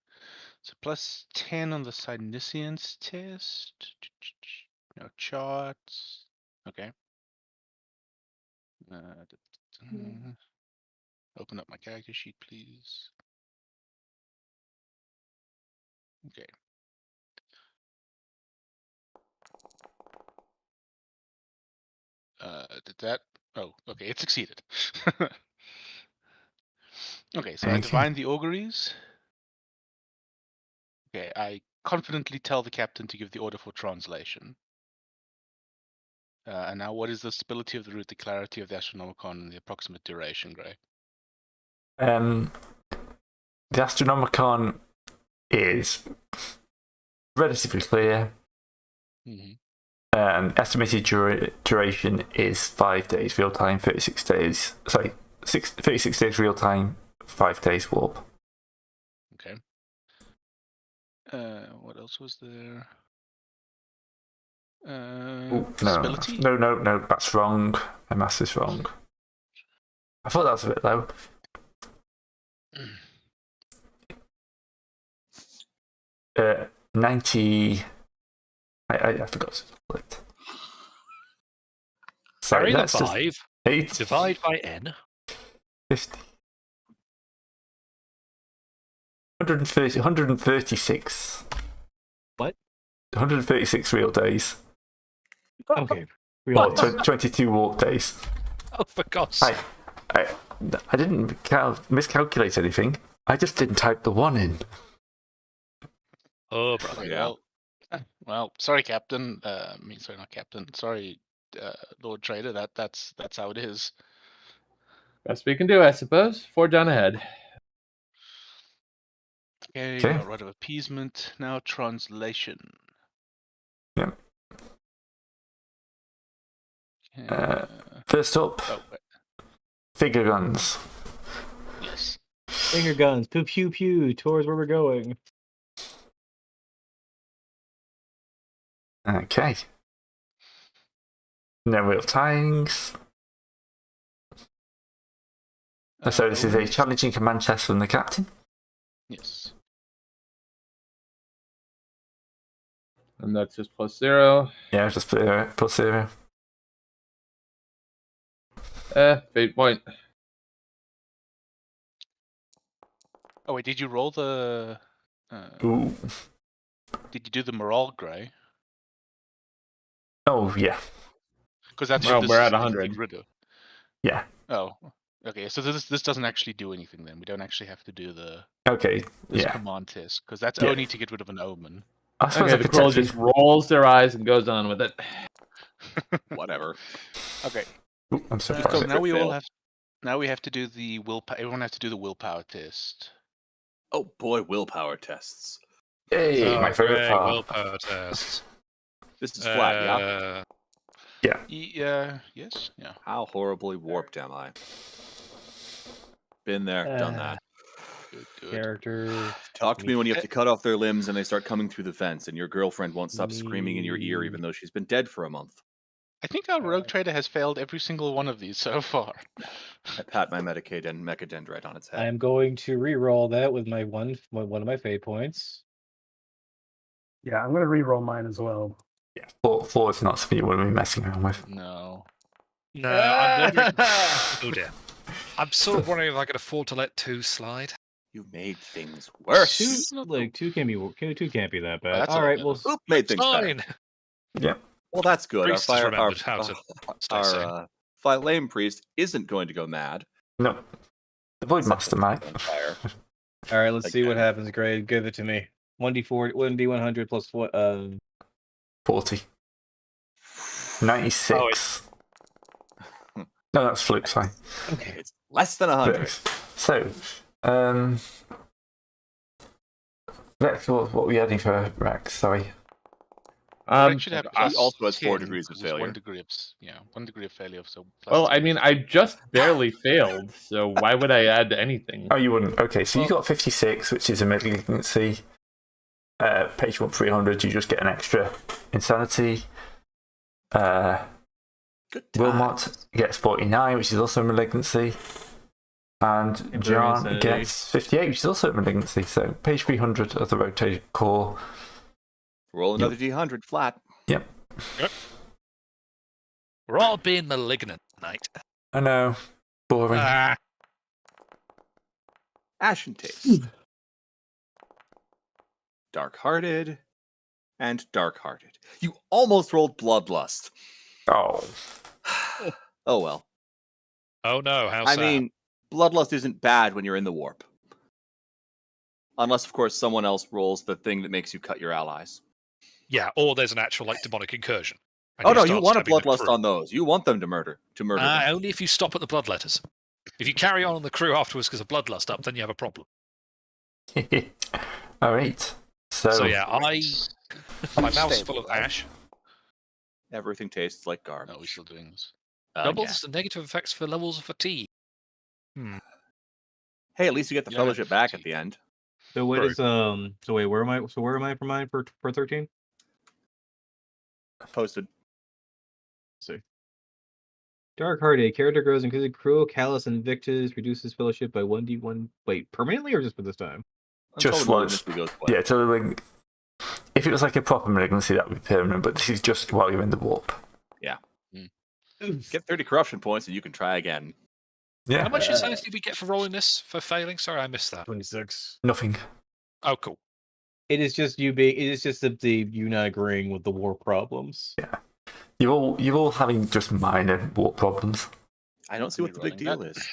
So plus 10 on the Cynicians test. No charts. Okay. Open up my character sheet, please. Okay. Did that? Oh, okay, it succeeded. Okay, so I Okay. divine the auguries. Okay, I confidently tell the captain to give the order for translation. And now, what is the stability of the route, the clarity of the Astronomicon, and the approximate duration, Gray? The Astronomicon is relatively clear. Estimated duration is 5 days real time, 36 days. Sorry, 36 days real time, 5 days warp. Okay. What else was there? Stability? No, that's wrong. My maths is wrong. I thought that was a bit low. 90. I forgot to split. Sorry, Carry the that's just 5. 8. Divide by n. 50. 130, 136. What? 136 real days. Okay. Or 22 warp days. Oh, for God's sake. I didn't miscalculate anything. I just didn't type the 1 in. Oh, brother. Yeah. Well, sorry, Captain. Sorry, not Captain. Sorry, Lord Trader. That's how it is. Best we can do, I suppose. Forge on ahead. Okay. Rite of appeasement. Now translation. Yeah. Okay. First up, figure guns. Yes. Finger guns, pew pew pew, towards where we're going. Okay. No real tyings. So this is a challenging command test from the captain. Yes. And that's just +0. Yeah, just plus 0. Fate point. Oh wait, did you roll the? Ooh. Did you do the morale, Gray? Oh yeah. Because that's Well, what this we're is at being 100. rid of. Yeah. Oh, okay. So this doesn't actually do anything then. We don't actually have to do this Okay. Yeah. command test because that's Yeah. only to get rid of an omen. I suppose Okay, I the could crow technically... just rolls their eyes and goes on with it. Whatever. Okay. Ooh, I'm so Just sorry. don't Now we all fail. have. Now we have to do the willpower. Everyone has to do the willpower test. Oh boy, willpower tests. Hey, my favorite Great, part. willpower test. This is flat, yeah? Yeah. Yes. Yeah. How horribly warped am I? Been there, done that. Good. Character. Talk to me when you have to cut off their limbs and they start coming through the fence and your girlfriend won't stop screaming in your ear even though she's been dead for a month. I think our rogue trader has failed every single one of these so far. I pat my Medicaid and Mechadendrite on its head. I am going to re-roll that with my one of my fate points. Yeah, I'm gonna re-roll mine as well. Yeah. Four is not something you want to be messing around with. No. No, I'm wondering. Oh dear. I'm sort of wondering if I could afford to let 2 slide. You made things worse. Two can't be that bad. that's All a- right, well, Oop, made things better. Fine. Yeah. Well, that's good. Priest has remembered how to stay sane. our flame priest isn't going to go mad. No. The Void Set Master the might. on fire. all right. Let's see what Again. happens. Grade, give it to me. 1d100 plus what? 40. 96. No, that's flip, sorry. Okay. It's less than 100. So, Rex, what were you adding for Rex? Sorry. Rex should have He plus also has 4 10, degrees of 'cause it's failure. 1 degree of 1 degree of failure. So. Plus Well, 10. I mean, I just barely failed, so why would I add anything? Oh, you wouldn't. Okay, so you got 56, which is a malignancy. Page 300, you just get an extra insanity. Good Wilmot times. gets 49, which is also a malignancy. And John insanity. gets 58, which is also a malignancy. So page 300 of the rotated core. Roll another D100 flat. Yep. We're all being malignant tonight. I know. Boring. Ah, Ashen taste. Dark-hearted. And dark-hearted. You almost rolled bloodlust. Oh. Oh well. oh no, how I sad. mean, bloodlust isn't bad when you're in the warp. Unless, of course, someone else rolls the thing that makes you cut your allies. Yeah, or there's an actual like demonic incursion. and Oh no, you start want a stabbing the bloodlust crew. on those. You want them to murder them. Only if you stop at the bloodletters. If you carry on the crew afterwards because of bloodlust up, then you have a problem. All right. So yeah, my mouth's Stable, full of right? ash. Everything tastes like garbage. No, we're still doing this. Doubles the negative effects for levels of fatigue. Hey, at least you get the You don't have fellowship back at fatigue. the end. So what True. is So wait, where am I? So where am I for mine for 13? Posted. See. Dark Hearted. Character grows including cruel, callous, and Invictus. Reduces fellowship by 1d1. Wait, permanently or just for this time? Just Until the once. malignancy goes away. Yeah, so like, if it was like a proper malignancy, that would be permanent, but this is just while you're in the warp. Get 30 corruption points and you can try again. Yeah. How much insanity did we get for rolling this for failing? Sorry, I missed that. 26. Nothing. Oh, cool. It is just you being. It is just the you not agreeing with the war problems. You're all having just minor warp problems. I don't see what the big deal Rerolling is.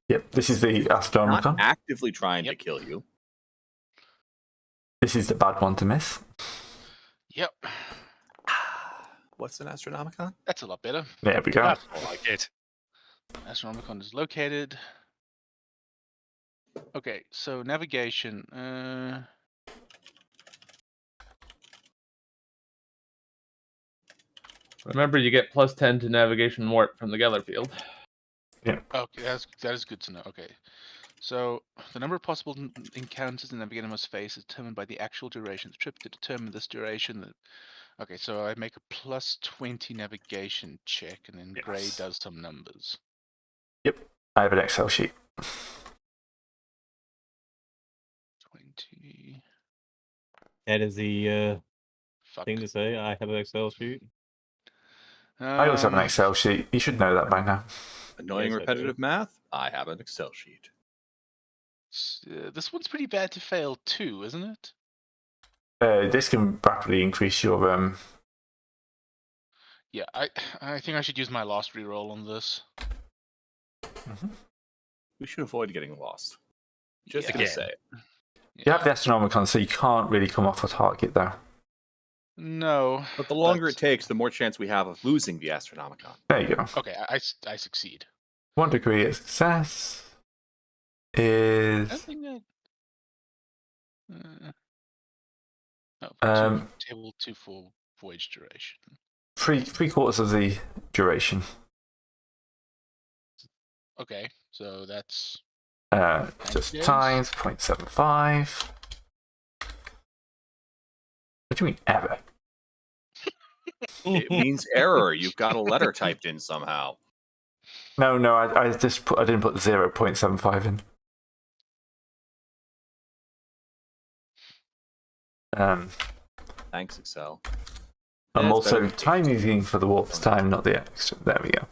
Yep, this is the Not Astronomicon. actively trying to Yep. kill you. This is the bad one to miss. Yep, What's an Astronomicon? that's a lot better. There we go. That's all I get. Astronomicon is located. Okay, so navigation. Remember, you get +10 to navigation warp from the Geller field. Okay, that is good to know. Okay, so the number of possible encounters the navigator must face is determined by the actual duration of the trip. To determine this duration, okay, so I make a +20 navigation check, and then Gray Yes. does some numbers. I have an Excel sheet. 20. That is the Fuck. thing to say. I have an Excel sheet. I also have an Excel sheet. You should know that by now. Annoying Yes, I do. repetitive math? I have an Excel sheet. This one's pretty bad to fail too, isn't it? This can rapidly increase your Yeah, I think I should use my last reroll on this. We should avoid getting lost. Just Yeah. gonna Again. say. You have the Astronomicon, so you can't really come off a target though. No. But the longer but- it takes, the more chance we have of losing the Astronomicon. There you go. Okay, I succeed. 1 degree of success I is don't think that. No, table 2 for voyage duration. three quarters of the duration. Okay, so that's Just Yes. times 0.75. What do you mean error? It means error. You've got a letter typed in somehow. No, I didn't put 0.75 in. Thanks, Excel. I'm That's also better. time using for the warp's time, not the extra. There we go.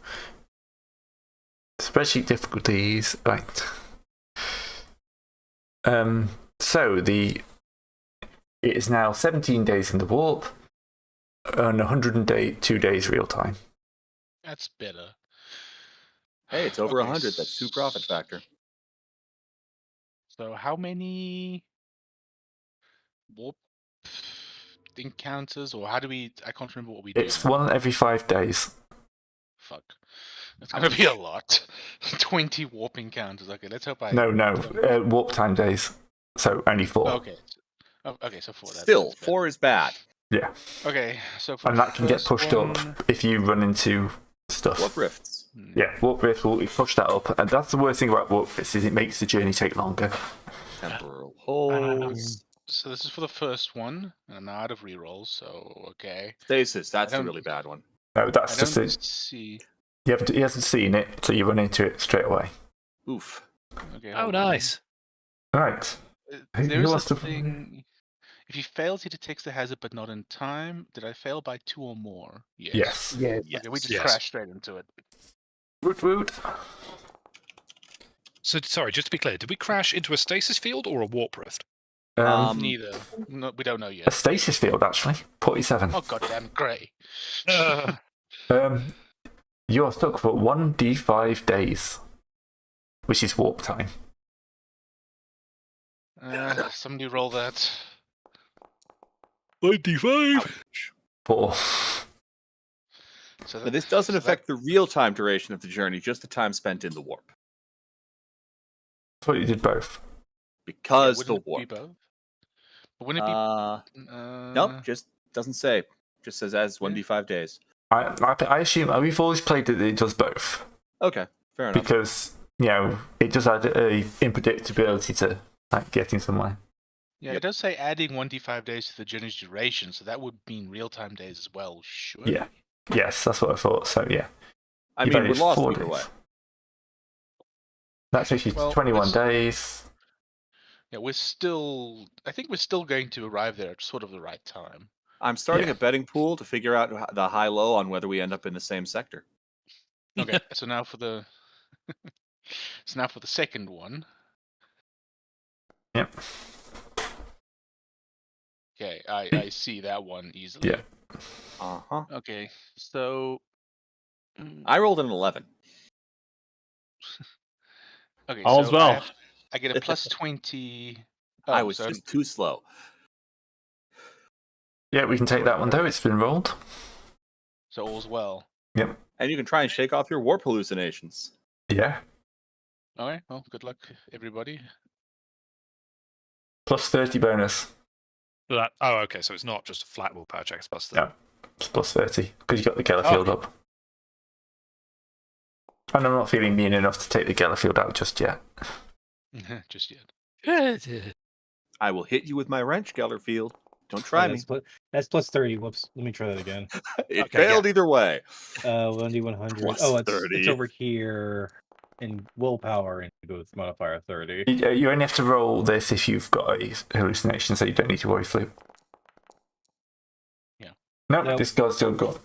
Spreadsheet difficulties, right. So it is now 17 days in the warp and 102 days real time. That's better. Hey, it's over Okay, 100. That's 2 profit factor. So how many warp encounters, or how do we? I can't remember what we do. It's now. one every 5 days. Fuck. It's gonna be a lot. 20 warp encounters. Okay, let's hope I. No, warp time days. So only 4. Okay. Okay, so 4. Still, that's better. 4 is bad. Yeah, Okay, so for and the that can get first pushed one- up if you run into stuff. Warp rifts. Yeah, warp rift will push that up, and that's the worst thing about warp rifts is it makes the journey take longer. Temporal holes. So this is for the first one. And I'm now out of rerolls, so okay. Stasis. That's I the don't- really bad one. No, I that's just don't it. see. He hasn't seen it, so you run into it straight away. Oof. Okay. Oh, hold on. nice. Right. Who There is wants a to- thing. If you fail to detect the hazard but not in time, did I fail by 2 or more? Yes. Yeah. Okay, we just Yes. crashed straight into it. Woot woot. So sorry, just to be clear, did we crash into a stasis field or a warp rift? Neither. No, we don't know A yet. stasis field, actually. 47. Oh goddamn, Grey. You're stuck for 1d5 days, which is warp time. Somebody roll that. 25. 4. So Now, this doesn't affect the real-time duration of the journey, just the time spent in the warp. I thought you did both. Because the wouldn't it be warp. both? But wouldn't it be? Nope, just doesn't say. Just says as 1d5 days. I assume we've always played that it does both. Okay, fair enough. Because, it does add a unpredictability to getting somewhere. Yeah, it does say adding 1d5 days to the journey's duration, so that would mean real-time days as well, sure. Yeah. Yes, that's what I thought. So, yeah. I You've mean, we're added lost 4 either days. way. That's actually Well, 21 it's- days. Yeah, I think we're still going to arrive there at sort of the right time. I'm starting Yeah. a betting pool to figure out the high-low on whether we end up in the same sector. Okay, so now for the second one. Yep. Okay, I see that one easily. Yeah. Uh-huh. Okay, so I rolled an 11. okay, All's so well. I get a plus 20. I Oh, was so just too slow. Yeah, we can take that one, though. It's been rolled. so all's well. Yep. And you can try and shake off your warp hallucinations. Yeah. Okay, well, good luck, everybody. Plus 30 bonus. Okay, so it's not just a flat willpower check, it's plus 30. Yeah. It's plus 30. Because you got the Gellerfield up. And I'm not feeling mean enough to take the Gellerfield out just yet. Just yet. I will hit you with my wrench, Gellerfield. Don't try me. That's plus 30. Whoops. Let me try that again. It Okay, failed either way. 1d100. Plus Oh, it's 30. over here in willpower and it goes modifier 30. You only have to roll this if you've got a hallucination, so you don't need to worry, Flip. Yeah. No, this guy's still got.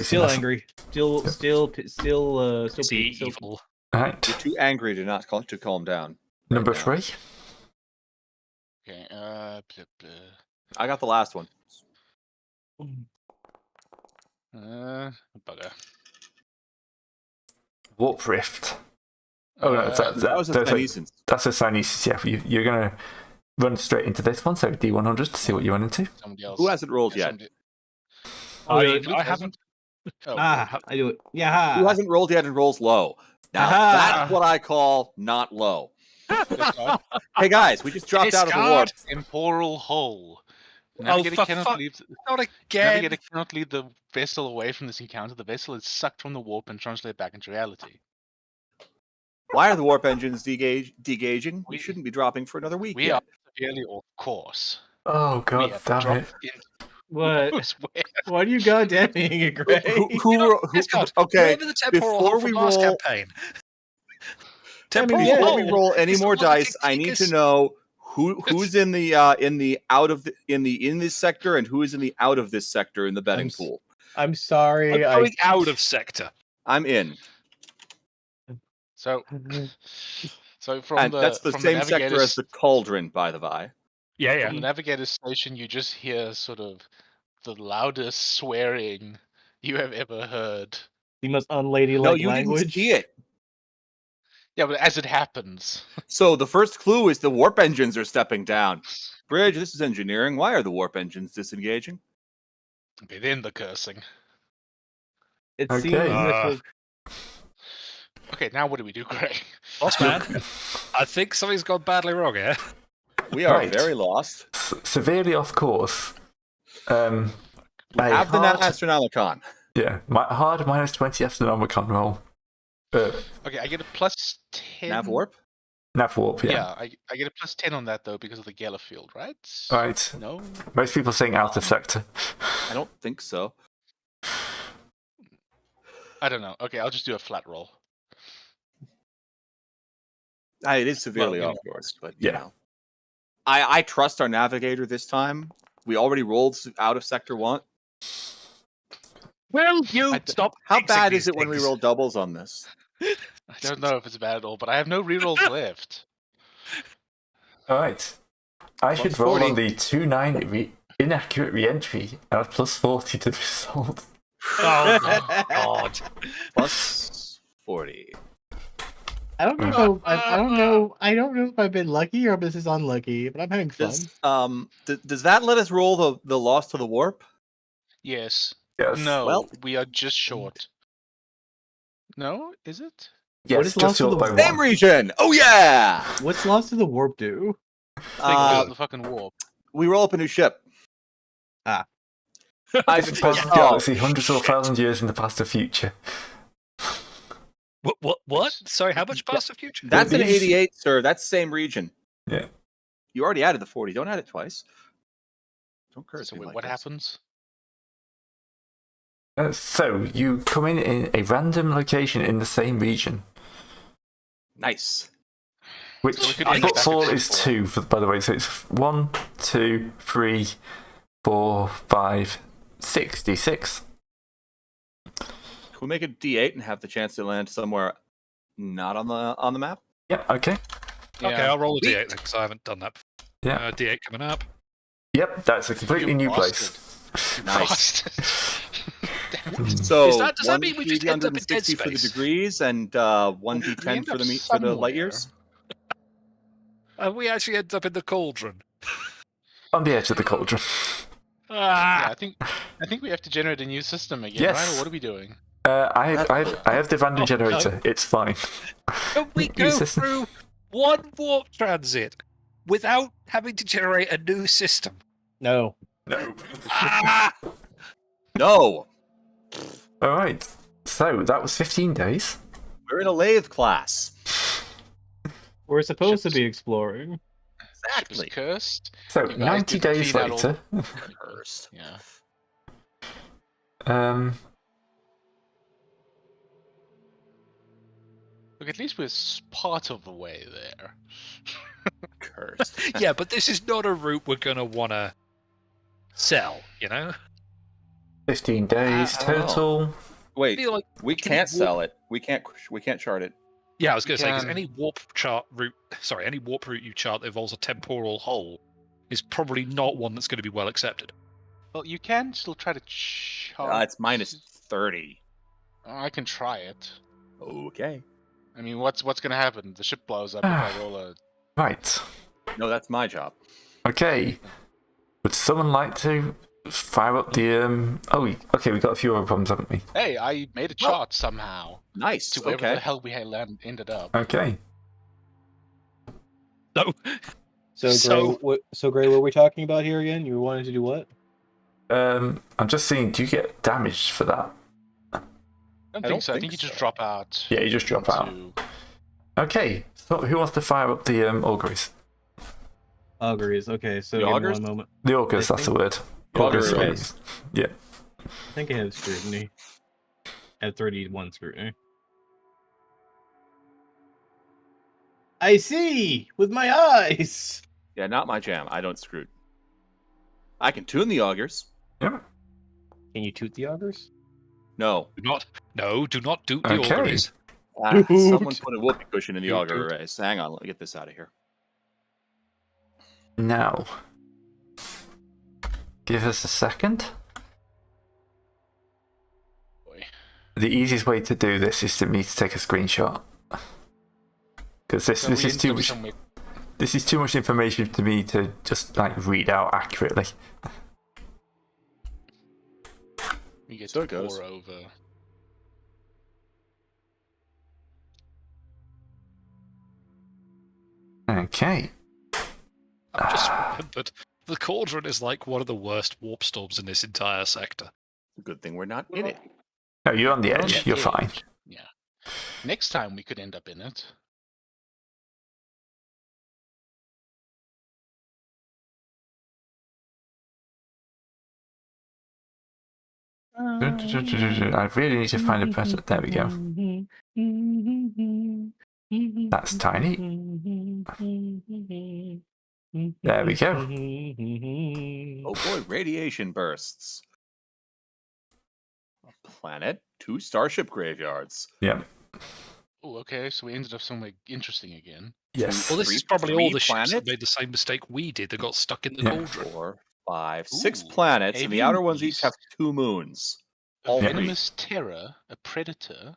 Still angry. Still See evil. Alright. You're too angry to not to calm down. Number now. 3. Okay, blah, blah. I got the last one. Bugger. Warp Rift. Oh, no, That was a nuisance. that's a Cynesis, yeah. You're going to run straight into this one, so D100 to see what you run into. Somebody else. Who hasn't rolled Yeah, yet? somebody- I Luke haven't. Oh, I do it. Yeah. Who hasn't rolled yet and rolls low? Now, Aha. that's what I call not low. this guy. Hey, guys, we just dropped out of the warp. Temporal hole. Oh, Navigator for cannot fuck- leave. Not again. Navigator cannot lead the vessel away from this encounter. The vessel is sucked from the warp and translated back into reality. Why are the warp engines degaging? We shouldn't be dropping for another week We yet. are severely off course. Oh, We god have damn it. dropped into What? who's where. What are you goddamning it, Gray? Okay, Remember the temporal before hole we from last roll- campaign? Temporal Before hole. we roll any It's the more one with dice, the I need to Ticus. know who's in the in this sector and who is in the out of this sector in the betting pool. I'm sorry. I'm going out of sector. I'm in, So, from and that's the from same the sector navigator's, as the cauldron, by the by. Yeah, from the navigator's station, you just hear sort of the loudest swearing you have ever heard. The most unladylike No, you language. didn't see it. Yeah, but as it happens, So the first clue is the warp engines are stepping down. Bridge, this is engineering. Why are the warp engines disengaging? okay, then the cursing. It Okay. seems as if Okay, now what do we do, Greg? Boss man, I think something's gone badly wrong here. We are Right. very lost. Severely off course. We A have the hard- Astronomicon. Yeah, my hard minus 20 Astronomicon roll. Okay, I get a plus 10. Nav warp? Nav warp, yeah. Yeah, I get a plus 10 on that though because of the Gellerfield, right? Right. No. Most people saying out of sector. I don't think so. I don't know. Okay, I'll just do a flat roll. It is severely Well, off course, but Yeah. you know. I trust our navigator this time. We already rolled out of sector 1. Well, you stop. How fixing bad these is it when we things. roll doubles on this? I don't know if it's bad at all, but I have no rerolls left. Alright. I should Plus roll 40. on the 2-9 inaccurate re-entry and add plus 40 to the result. Oh, God. Plus 40. I don't know. I don't know. I don't know if I've been lucky or if this is unlucky, but I'm having fun. Does that let us roll the loss to the warp? Yes. Yes. No, Well- we are just short. No, is it? Yes, is just lost to short the by Same one. region. Oh yeah. What's lost to the warp do? Figure the fucking warp. We roll up a new ship. Ah. Isaac says, Past the "Oh, galaxy, hundreds or shit." thousand years in the past or future. What? Sorry, how much past the future? That's an These- 88, sir. That's the same region. Yeah. You already added the 40. Don't add it twice. Don't curse So me wait, like what this. happens? So you come in a random location in the same region, Nice. which So we could end back at footfall is Shipboard. 2, by the way. So it's 1, 2, 3, 4, 5, 66. Can we make a D8 and have the chance to land somewhere not on the map? Yep. Okay. Okay, I'll roll a Sweet. D8 because I haven't done that before. Yeah. D8 coming up. Yep. That's a completely You new bastard. place. You Nice. bastard. Damn it. So Does that mean we just end up in dead 160 for the space? degrees and We 1d10 end for up the light years. And we actually end up in the cauldron. On the edge of the cauldron. Ah! Yeah, I think we have to generate a new system again, Yes. right? Or what are we doing? I have the random Oh, generator. It's fine. Can we New go system. through one warp transit without having to generate a new system? No. No. Ah! No, All right. So that was 15 days. we're in a lathe class. We're supposed to Ships. be exploring. Ship is Exactly. cursed. So You guys 90 didn't days clean out all- later. Cursed. Yeah. Look, at least we're part of the way there. Cursed. Yeah, but this is not a route we're going to want to sell, you know? 15 days I don't know. total. I Wait, feel like we can can't warp- sell it. We can't chart it. Yeah, I was going to say because can- any warp route you chart that involves a temporal hole is probably not one that's going to be well accepted. Well, you can still try to chart. It's minus 30. I can try it. Okay. I mean, what's gonna happen? The ship blows up if I roll a. Right. No, that's my job. Okay. Would someone like to fire up the okay, we got a few other problems, haven't we? Hey, I made a chart somehow Nice. to wherever Okay. the hell we had ended up. Okay. No. So Gray, what are we talking about here again? You wanted to do what? I'm just seeing, do you get damaged for that? I don't I think don't so. I think think you just so. drop out. Yeah, you just drop out. into- Okay. So who wants to fire up the auguries? Auguries. Okay, so The give me augurs? one moment. The augurs, that's the word. Augurs. Auguries. Yeah. I think I have scrutiny. I have 31 scrutiny. I see with my eyes. Yeah, not my jam. I don't screw. I can tune the augers. Yep. Can you toot the augurs? No. Do not do the Okay. auguries. Someone put a whoopee cushion in the Doot, auger doot. arrays. Hang on, let me get this out of here. Now. Give us a second. Boy. The easiest way to do this is for me to take a screenshot. Because this is too much. This is too much information for me to just like read out accurately. You get So to it goes. pour over. Okay. I've just remembered the cauldron is like one of the worst warp storms in this entire sector. Good thing we're not in it. No, you're on the We're on edge. the You're fine. edge. Yeah. Next time we could end up in it. I really need to find a better. There we go. That's tiny. There we go. Oh boy, radiation bursts. A planet, 2 starship graveyards. Yeah. Oh, okay. So we ended up somewhere interesting again. Yes. Well, this Three- is probably all three the ships that planets? made the same mistake we did that got stuck in the Yeah. cauldron. 4, 5, 6 Ooh, planets, and the avian outer ones each beast. have 2 moons. A All three. venomous terror, a predator.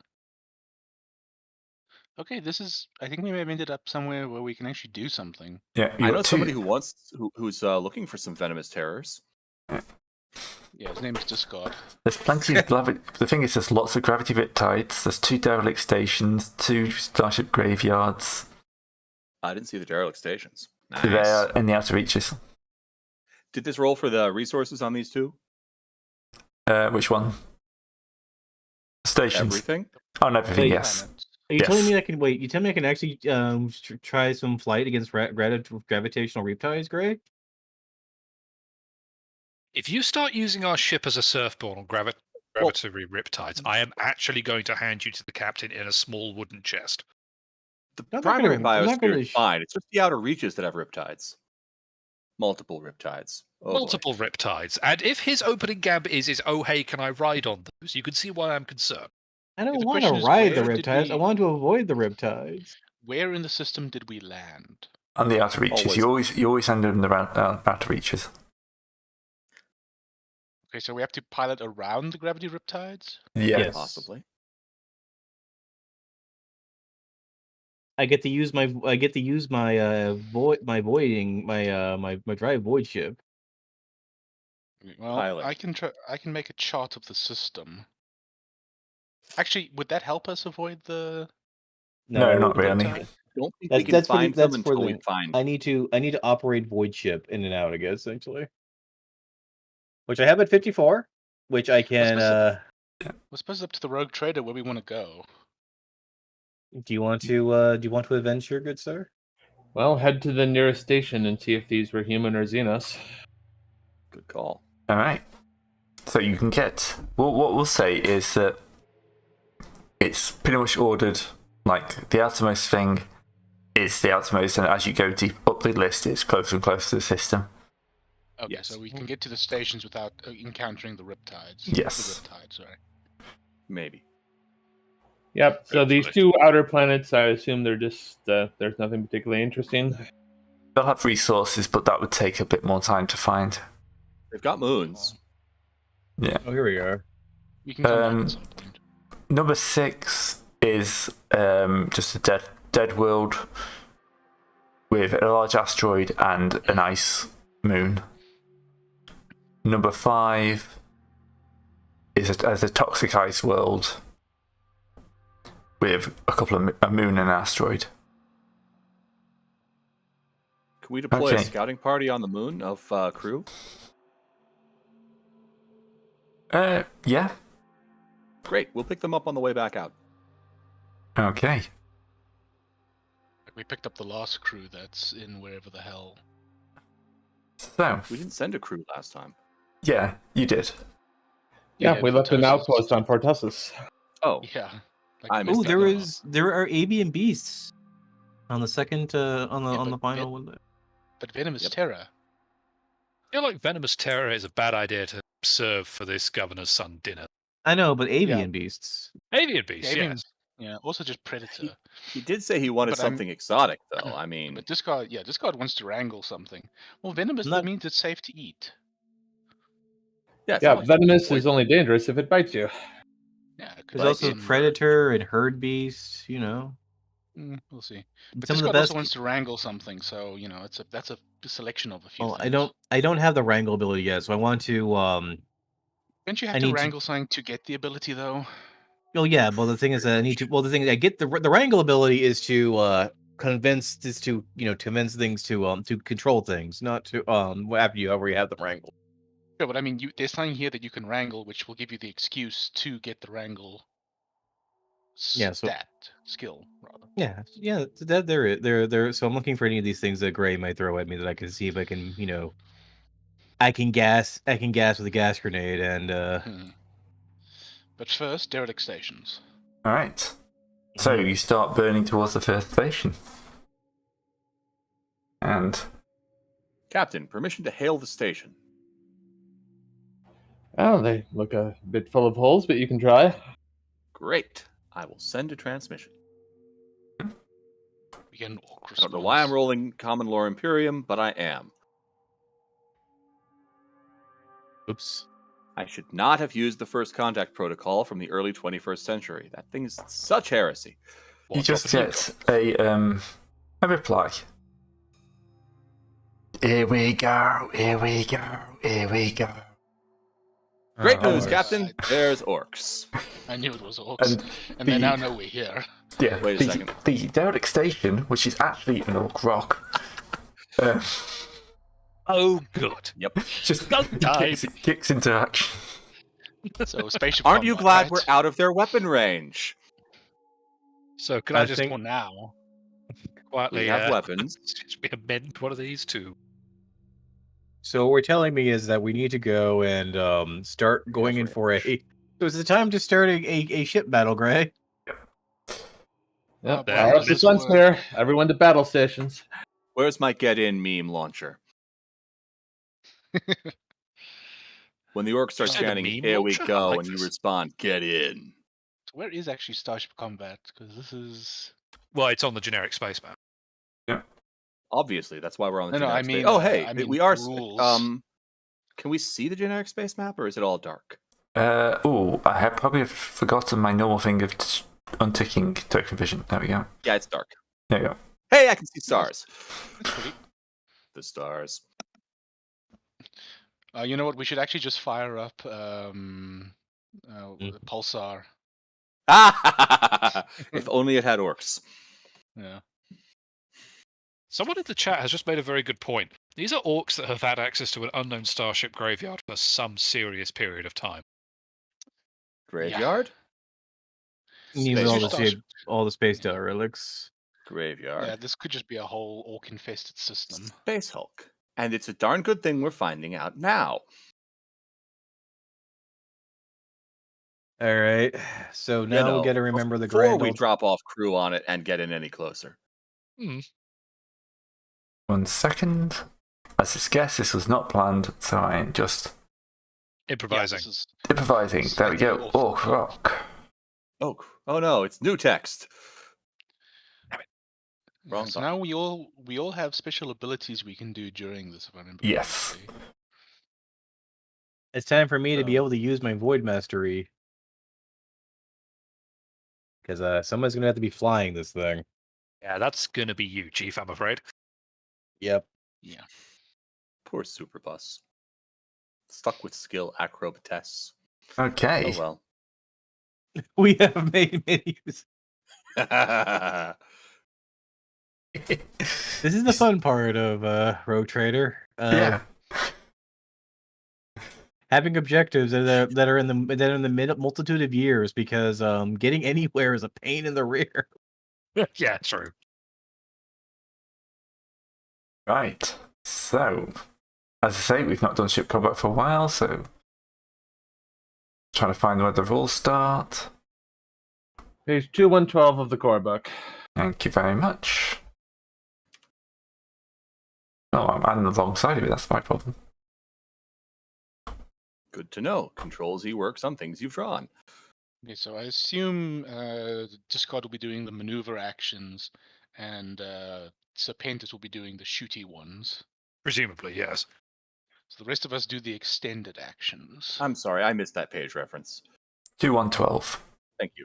Okay, this is. I think we may have ended up somewhere where we can actually do something. Yeah, you I know got somebody two. who's looking for some venomous terrors. Yeah, his name is Discard. There's plenty of gravity. The thing is, there's lots of gravity riptides. There's 2 derelict stations, 2 starship graveyards. I didn't see the derelict stations. Nice. They are in the outer reaches. Did this roll for the resources on these two? Which one? Stations. Everything? Oh, everything. Wait, Yes. Planets. Are you telling Yes. me I can wait? You tell me I can actually try some flight against gravitational riptides, Gray? If you start using our ship as a surfboard on gravitatory riptides, I am actually going to hand you to the captain in a small wooden chest. The I'm not primary gonna- I'm not biosphere gonna is fine. It's just the outer reaches that have riptides. Multiple riptides. Oh, boy. Multiple riptides. And if his opening gambit is, oh, hey, can I ride on those? You can see why I'm concerned. I don't The want to question is, ride the where did riptides. I we- want to avoid the riptides. Where in the system did we land? On the outer reaches. Always. You always end in the outer reaches. Okay, so we have to pilot around the gravity riptides. Yeah. Yes. Possibly. I get to use my voiding my drive void ship. Well, Pilot. I can try. I can make a chart of the system. Actually, would that help us avoid the? No, not the really. riptide. Don't think That's we can that's for the, find that's them for until the. we find. I need to operate void ship in and out, I guess, essentially. Which I have at 54, which I can. Well, suppose it's up to the rogue trader where we want to go. Do you want to adventure, good sir? Well, head to the nearest station and see if these were human or Xenos. Good call. All right. So you can get. Well, what we'll say is that it's pretty much ordered. Like the outermost thing is the outermost, and as you go deep up the list, it's closer and closer to the system. Okay, Yes. so we can get to the stations without encountering the riptides. Yes. The riptides, sorry. Maybe. Yep. So these Hopefully. 2 outer planets, I assume they're just there's nothing particularly interesting. They'll have resources, but that would take a bit more time to find. They've got moons. Yeah. Oh, here we are. We can come back Um, at some point. Number 6 is just a dead world with a large asteroid and an ice moon. Number 5 is a toxic ice world with a couple of a moon and an asteroid. Can we deploy Okay. a scouting party on the moon of crew? Yeah. Great. We'll pick them up on the way back out. Okay. We picked up the last crew that's in wherever the hell. So, We didn't send a crew last time. yeah, you did. Yeah, Yeah, we left an Portosis. outpost on Portussis. Oh, Yeah. I we missed Oh, that picked one. them up. there are avian beasts on the second on the but final one. But Venomous Yep. Terror. I feel like Venomous Terror is a bad idea to serve for this governor's son dinner. I know, but avian beasts. Avian beast, Avian- yes. Yeah, also just Predator. He did say he wanted But I'm- something exotic, though. I mean, But Discard wants to wrangle something. Well, Venomous, that Not- means it's safe to eat. yeah, it's Yeah, not like venomous poison. is only dangerous if it bites you. Yeah, it could There's be also some- predator and herd beast. You know, We'll see. But some of the Discard best. also wants to wrangle something, so that's a selection of a few. Well, things. I don't have the wrangle ability yet, so I want to. Don't you I have to need to- wrangle something to get the ability though? Well, yeah, but the thing is that I need to. Well, the thing I get the wrangle ability is to convince things to control things, not to after you already have the wrangle. Yeah, but I mean, there's something here that you can wrangle, which will give you the excuse to get the wrangle. Yeah, so- Stat skill rather. Yeah, that there. So I'm looking for any of these things that Gray might throw at me that I can see if I can, I can gas with a gas grenade and But first, derelict stations. All right. So you start burning towards the first station. And Captain, permission to hail the station. Oh, they look a bit full of holes, but you can try. Great. I will send a transmission. We get an orc I don't know why I'm response. rolling Common Lore Imperium, but I am. oops. I should not have used the first contact protocol from the early 21st century. That thing is such heresy. You just get a reply. Here we go, here we go, here we go. Great news, Orcs. Captain. There's orcs. I knew it was orcs, and the- they now know we're here. Yeah, Wait a second. The derelict station, which is actually an orc rock, Oh, good. Yep. just Don't die. kicks into action. So spaceship. Aren't you combat, glad right? we're out of their weapon range? So can I, I just think- For now. quietly We have weapons. amend one of these to? So what we're telling me is that we need to go and start going in for a. So is it time to start a ship battle, Gray? Yep. There. All right, this one's here. Everyone to battle stations. Where's my get-in meme launcher? When the orcs start You said a chanting, meme "Here we launcher? I go," like and you this. respond, "Get in." So where is actually Starship Combat? Because this is. Well, it's on the generic space map. Obviously, that's why we're on the No, no, generic I mean, space. Oh, hey, I mean we are. rules. Can we see the generic space map, or is it all dark? I had probably forgotten my normal thing of unticking token vision. There we go. Yeah, it's dark. There we go. Hey, I can see stars. That's pretty. The stars. You know what? We should actually just fire up Pulsar. If only it had orcs. Yeah. Someone in the chat has just made a very good point. These are orcs that have had access to an unknown starship graveyard for some serious period of time. Graveyard? You mean Space all Hulk. all the space dot relics. Graveyard. Yeah, this could just be a whole orc-infested system. Space Hulk. And it's a darn good thing we're finding out now. All right. So now we got to remember the before grand. we drop off crew on it and get in any closer. 1 second. As a guess, this was not planned, so I am just Improvising. Yeah, this is improvising. There we go. Slightly off Orc the rock. Oh no, it's new text. Wrong so now we all have special abilities we can do during this, if I remember Yes. correctly. It's time for me to be So- able to use my void mastery. Because someone's gonna have to be flying this thing. Yeah, that's going to be you, Chief, I'm afraid. Yep. Yeah. Poor Superbus. Stuck with skill acrobat tests. Okay. Oh well. We have made menus. This is the fun part of Rogue Trader. Yeah. Having objectives that are in the multitude of years, because getting anywhere is a pain in the rear. Yeah, true. Right. So, as I say, we've not done ship combat for a while, so trying to find where the rules start. Page 2112 of the core book. Thank you very much. Oh, I'm adding alongside of it. That's my problem. Good to know. Control Z works on things you've drawn. Okay, so I assume Discard will be doing the maneuver actions, and Serpentis will be doing the shooty ones. Presumably, yes. So the rest of us do the extended actions. I'm sorry, I missed that page reference. 2112. Thank you.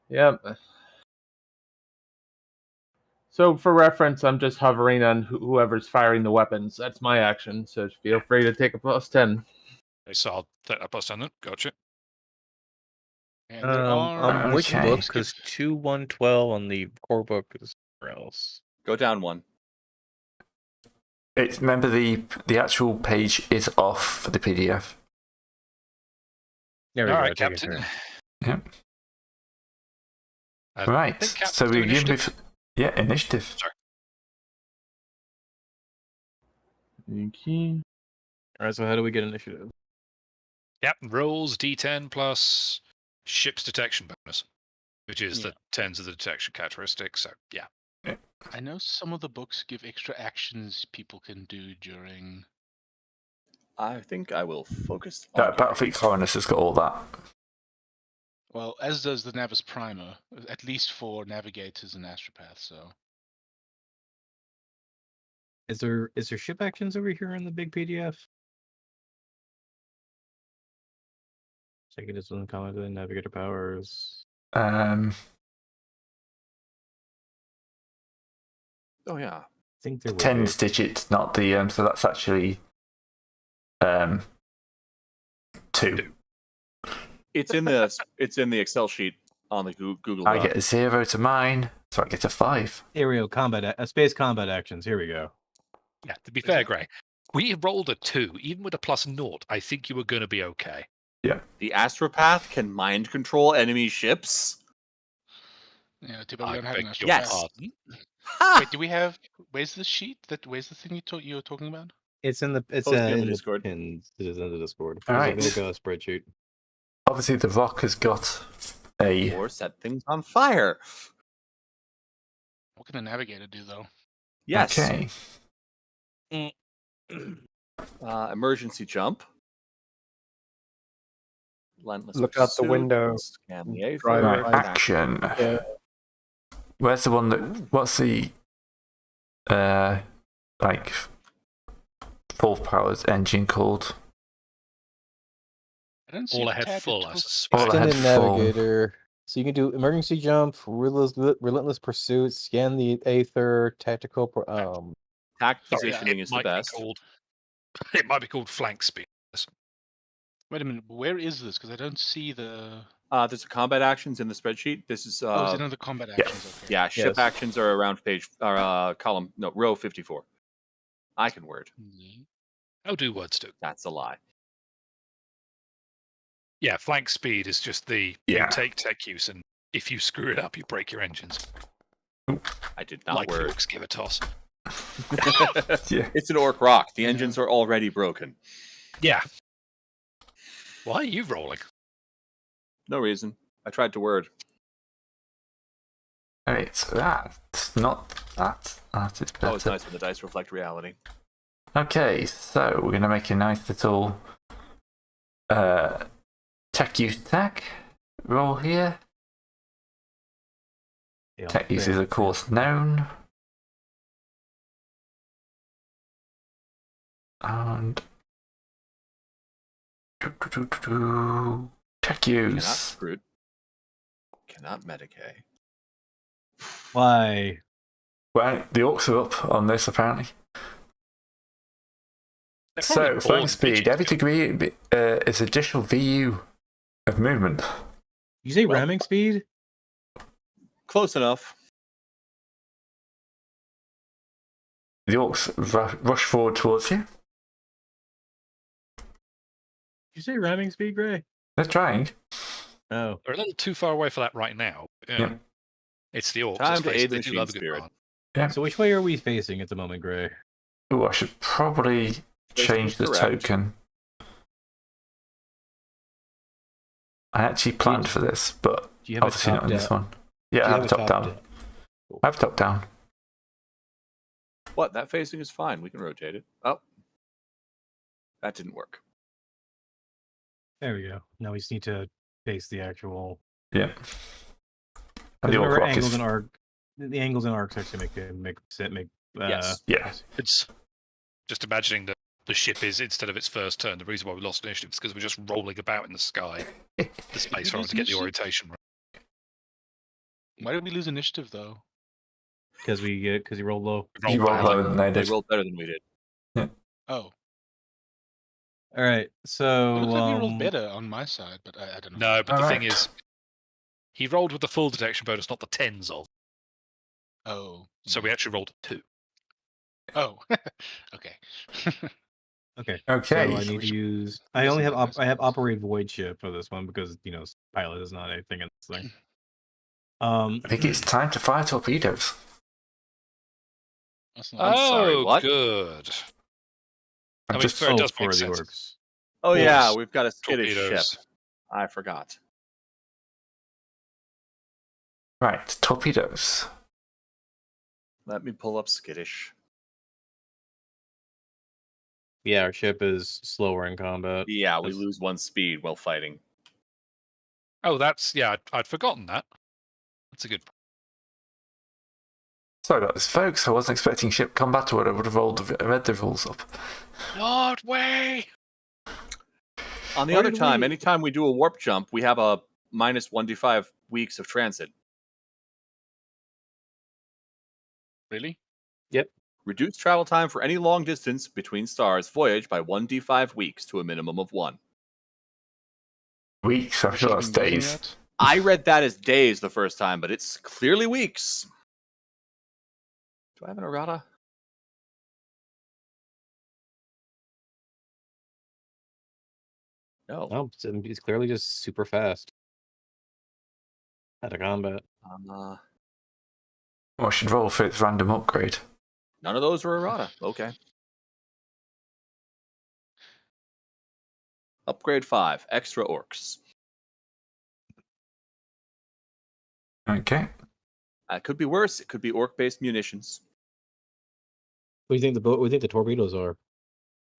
Yep. So for reference, I'm just hovering on whoever's firing the weapons. That's my action, so feel free to take a +10. Okay, so I'll take that plus 10 then. Gotcha. And there are Which Okay. book? Because 2112 on the core book is somewhere else. Go down one. Remember the actual page is off for the PDF. There we All go. right, take a Captain. turn. Yep. I Right. think Captain's So we doing begin initiative. with initiative. Sorry. Okay. All right. So how do we get initiative? Yep, rolls D10 plus ship's detection bonus, which is Yeah. the 10s of the detection characteristic. So, yeah. I know some of the books give extra actions people can do during. I think I will focus on Battlefield Coronus has got all that. Well, as does the Navis Primer, at least for navigators and astropaths. So Is there ship actions over here in the big PDF? Checking this one, comment, navigator powers. Um, Oh yeah. I think there will tens digit, not the so that's actually 2. It's in the Excel sheet on the Google I Doc. get a 0 to mine, so I get a 5. Here we go. Space combat actions. Here we go. Yeah, to be fair, Gray, we rolled a 2, even with a +0. I think you were going to be okay. The astropath can mind control enemy ships. Yeah, too bad we I don't have an beg astro your Yes. pardon. Wait, do we have? Where's the sheet? Where's the thing you were talking about? It's in the Post it in the in Discord. pins. It is in the Discord. All right. There's a spreadsheet. Obviously, the rock has got a. Or set things on fire. What can the navigator do though? Yes. Okay. Emergency jump. Relentless Look out the pursuit, window. Scan the Drive Right, right. action. Yeah. Where's the one that? What's the like full powered engine called? I don't see All a ahead tab full, that I tells- suspect. All ahead Extended full. navigator. So you can do emergency jump, relentless pursuit, scan the aether, tactical. Tact Sorry, positioning it is the might be best. called. It might be called flank speed. Wait a minute, where is this? Because I don't see the. There's a combat actions in the spreadsheet. This is Oh, is it under combat actions? Okay. yeah, ship Yes. actions are around row 54. I can word. Mhm. How do words do? That's a lie. Yeah, flank speed is just the Yeah. you take tech use, and if you screw it up, you break your engines. I did not Like the word. orcs give a toss. Yeah. It's an orc rock. The Yeah. engines are already broken. Yeah. Why are you rolling? No reason. I tried to word. Alright, so that's not that. That is Always better. nice when the dice reflect reality. Okay, so we're gonna make a nice little tech use tag roll here. Tech use is of course known. And tech Cannot use. scroot. Cannot medicate. Why? Well, the orcs are up on this apparently. They're So, probably flying born speed, bitches. every degree is additional VU of movement. You say Well- ramming speed? Close enough. The orcs rush forward towards you. You say ramming speed, Gray? They're trying. Oh. They're a little too far away for that right now. Yeah. Yeah. It's the orcs. Time let's to face it, aid the they do machine love a good spirit. barn. Yeah. So which way are we facing at the moment, Gray? Oh, I should probably change the correct. token. I actually planned for this, but Do you have obviously a not top in this down? one. Yeah, I have a top down. down? I have top down. What? That facing is fine. We can rotate it. Oh. That didn't work. There we go. Now we just need to face the actual. Yeah. And the orc Remember, rock angles is. and arc. The angles and arcs actually make. Yes. Yeah. It's just imagining that the ship is, instead of its first turn, the reason why we lost initiative is because we're just rolling about in the sky. The space for us to get the Initiative? orientation right. Why did we lose initiative though? Because you rolled low. We You rolled roll bad. lower than they They did. rolled better than we did. Oh, All right. So it looks like we rolled better on my side, but I don't know. No, but the thing Alright. is, he rolled with the full detection bonus, not the tens of. Oh. So we actually rolled a 2. Oh. Okay. Okay. Okay. So I need to use. I only have I have operate void ship for this one because pilot is not a thing in this thing. I think it's time to fire torpedoes. That's not I'm sorry, Oh, what? good. I I'm mean, just fair, it does for make the sense. orcs. Oh yeah, Orcs, we've got a skittish torpedoes. ship. I forgot. right. Torpedoes. Let me pull up skittish. Yeah, our ship is slower in combat. Yeah, we That's- lose 1 speed while fighting. Oh, that's, yeah, I'd forgotten that. That's a good. Sorry about this, folks. I wasn't expecting ship combat, or I would have read the rules up. What way? On the Why other did time, we- anytime we do a warp jump, we have a minus 1d5 weeks of transit. Really? Reduce travel time for any long distance between stars voyage by 1d5 weeks to a minimum of 1. Weeks, I We feel should that's have been using days. that. I read that as days the first time, but it's clearly weeks. Do I have an errata? No. No, it's clearly just super fast. Out of combat. Uh, Well, I should roll for its random upgrade. none of those are errata. Okay. Upgrade 5. Extra orcs. Okay. It could be worse. It could be orc-based munitions. What do you think the boat? What do you think the torpedoes are?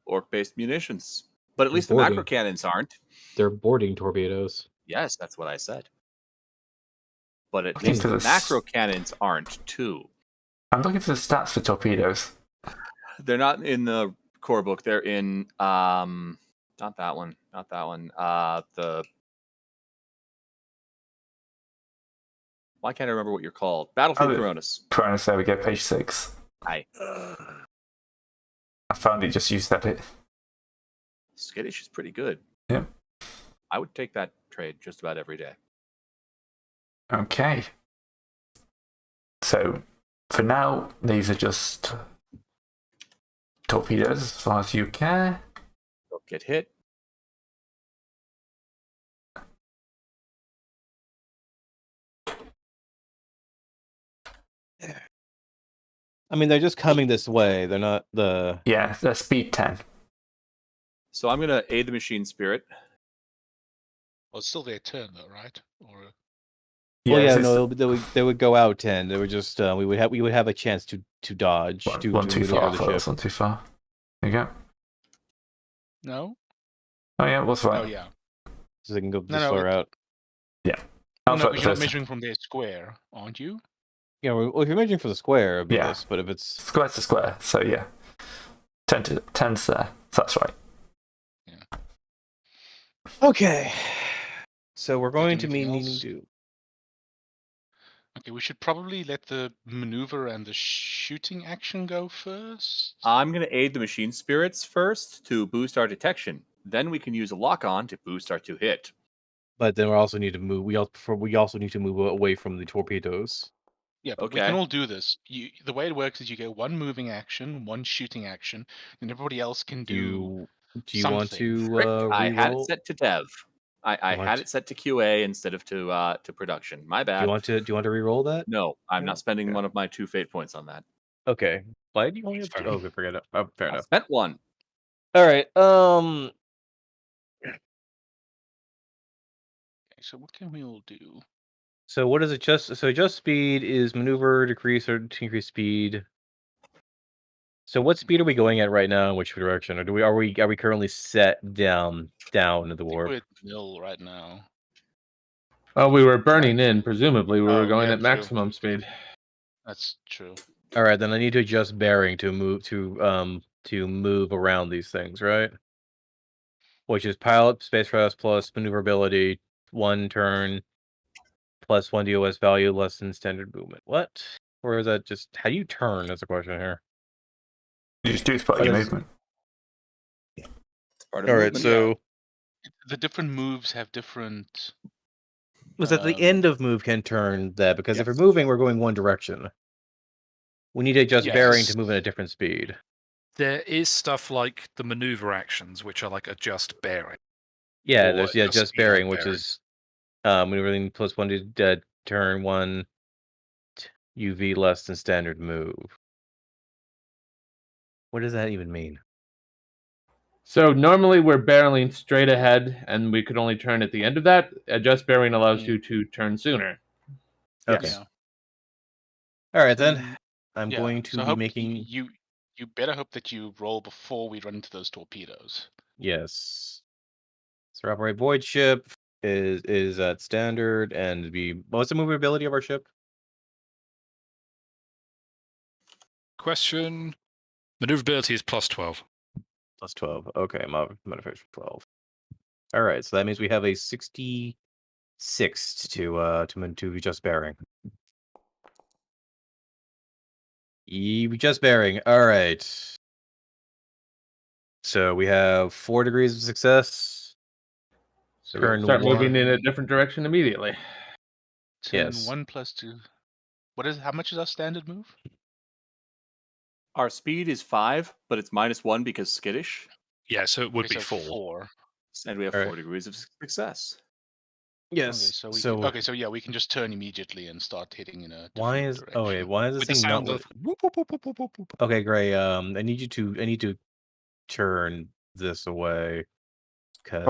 Orc-based munitions. But at least the Boarding. macro cannons aren't. They're boarding torpedoes. Yes, that's what I said. But at Looking least for the the macro cannons aren't too. I'm looking for the stats for torpedoes. They're not in the core book. They're in not that one. Not that one. The why can't I remember what you're called? Battlefield Oh, Coronas. Cronus, there we go, page 6. Hi. I found it, just used that bit. Skittish is pretty good. Yep. I would take that trade just about every day. Okay. So, for now, these are just torpedoes as far as you care. Don't get hit. I mean, they're just coming this way. They're not the. Yeah, they're speed 10. So I'm gonna aid the machine spirit. Well, it's still their turn, though, right? Or Well, yeah, this is no, they would go out 10. They would just we would have a chance to dodge. one too maneuver far. the I thought it was ship. one too far. There you go. no? Oh, yeah, what's right? Oh, yeah. So they can go No, this no, far out. I'll No, try but the you're not first. measuring from their square, aren't you? Yeah, well, if you're measuring for the square, it'd be Yeah. this. But if it's Square to square, so yeah. 10's there. So that's right. okay, so we're going to be anything needing else? to. Okay, we should probably let the maneuver and the shooting action go first. I'm gonna aid the machine spirits first to boost our detection. Then we can use a lock on to boost our 2 hit. But then we also need to move. We also need to move away from the torpedoes. Yeah, but we Okay. can all do this. The way it works is you get one moving action, one shooting action, and everybody else can do. Do you want something. to Frick, I had it re-roll? set to dev. I want had to- it set to QA instead of to production. My Do bad. you want to re-roll that? No, I'm No? not spending Okay. one of my 2 fate points on that. Okay. Why do you only have Fair two? Oh, enough. okay, forget it. Oh, fair I enough. spent 1. All right. Okay, so what can we all do? So what is it? Just speed is maneuver, decrease or increase speed. So what speed are we going at right now? In which direction? Or are we currently set down in the I think warp? we're at nil right now. Well, we were burning in. Presumably, we were Oh, going yeah, at true. maximum speed. That's true. All right, then I need to adjust bearing to move around these things, right? Which is pilot space thrust plus maneuverability, 1 turn plus 1 DOS value less than standard movement. What? Or is that just how do you turn? That's a question here. You just do spot What your is- movement. It's part of All right, movement. so The different moves have different. was at the end of move can turn that because if Yes. we're moving, we're going one direction. We need to adjust bearing Yes. to move at a different speed. There is stuff like the maneuver actions, which are like adjust bearing. Yeah, Or there's adjust just speed on bearing, which bearing. is maneuvering plus 1 to turn 1 UV less than standard move. What does that even mean? So normally we're barreling straight ahead, and we could only turn at the end of that. Adjust bearing allows you to turn sooner. Okay. Yes. Yeah. All right then. I'm Yeah, going to so be hope making you better hope that you roll before we run into those torpedoes. yes. So our operate void ship is at standard and what's the movability of our ship? Question: maneuverability is plus 12. Plus 12. Okay, modification 12. All right, so that means we have a 66 to just bearing. Just bearing. All right. So we have 4 degrees of success. So Turn start moving one. in a different direction immediately. Turn Yes. 1 plus 2. How much is our standard move? Our speed is 5, but it's -1 because skittish, Yeah, so it would Okay, be so 4. 4. and we have Alright. 4 degrees of success. Yes. Okay, so yeah, we can just turn immediately and start heading in a why different is direction. why is this With the thing not sound of whoop, whoop, whoop, whoop, whoop, whoop. Okay, great. I need to turn this away because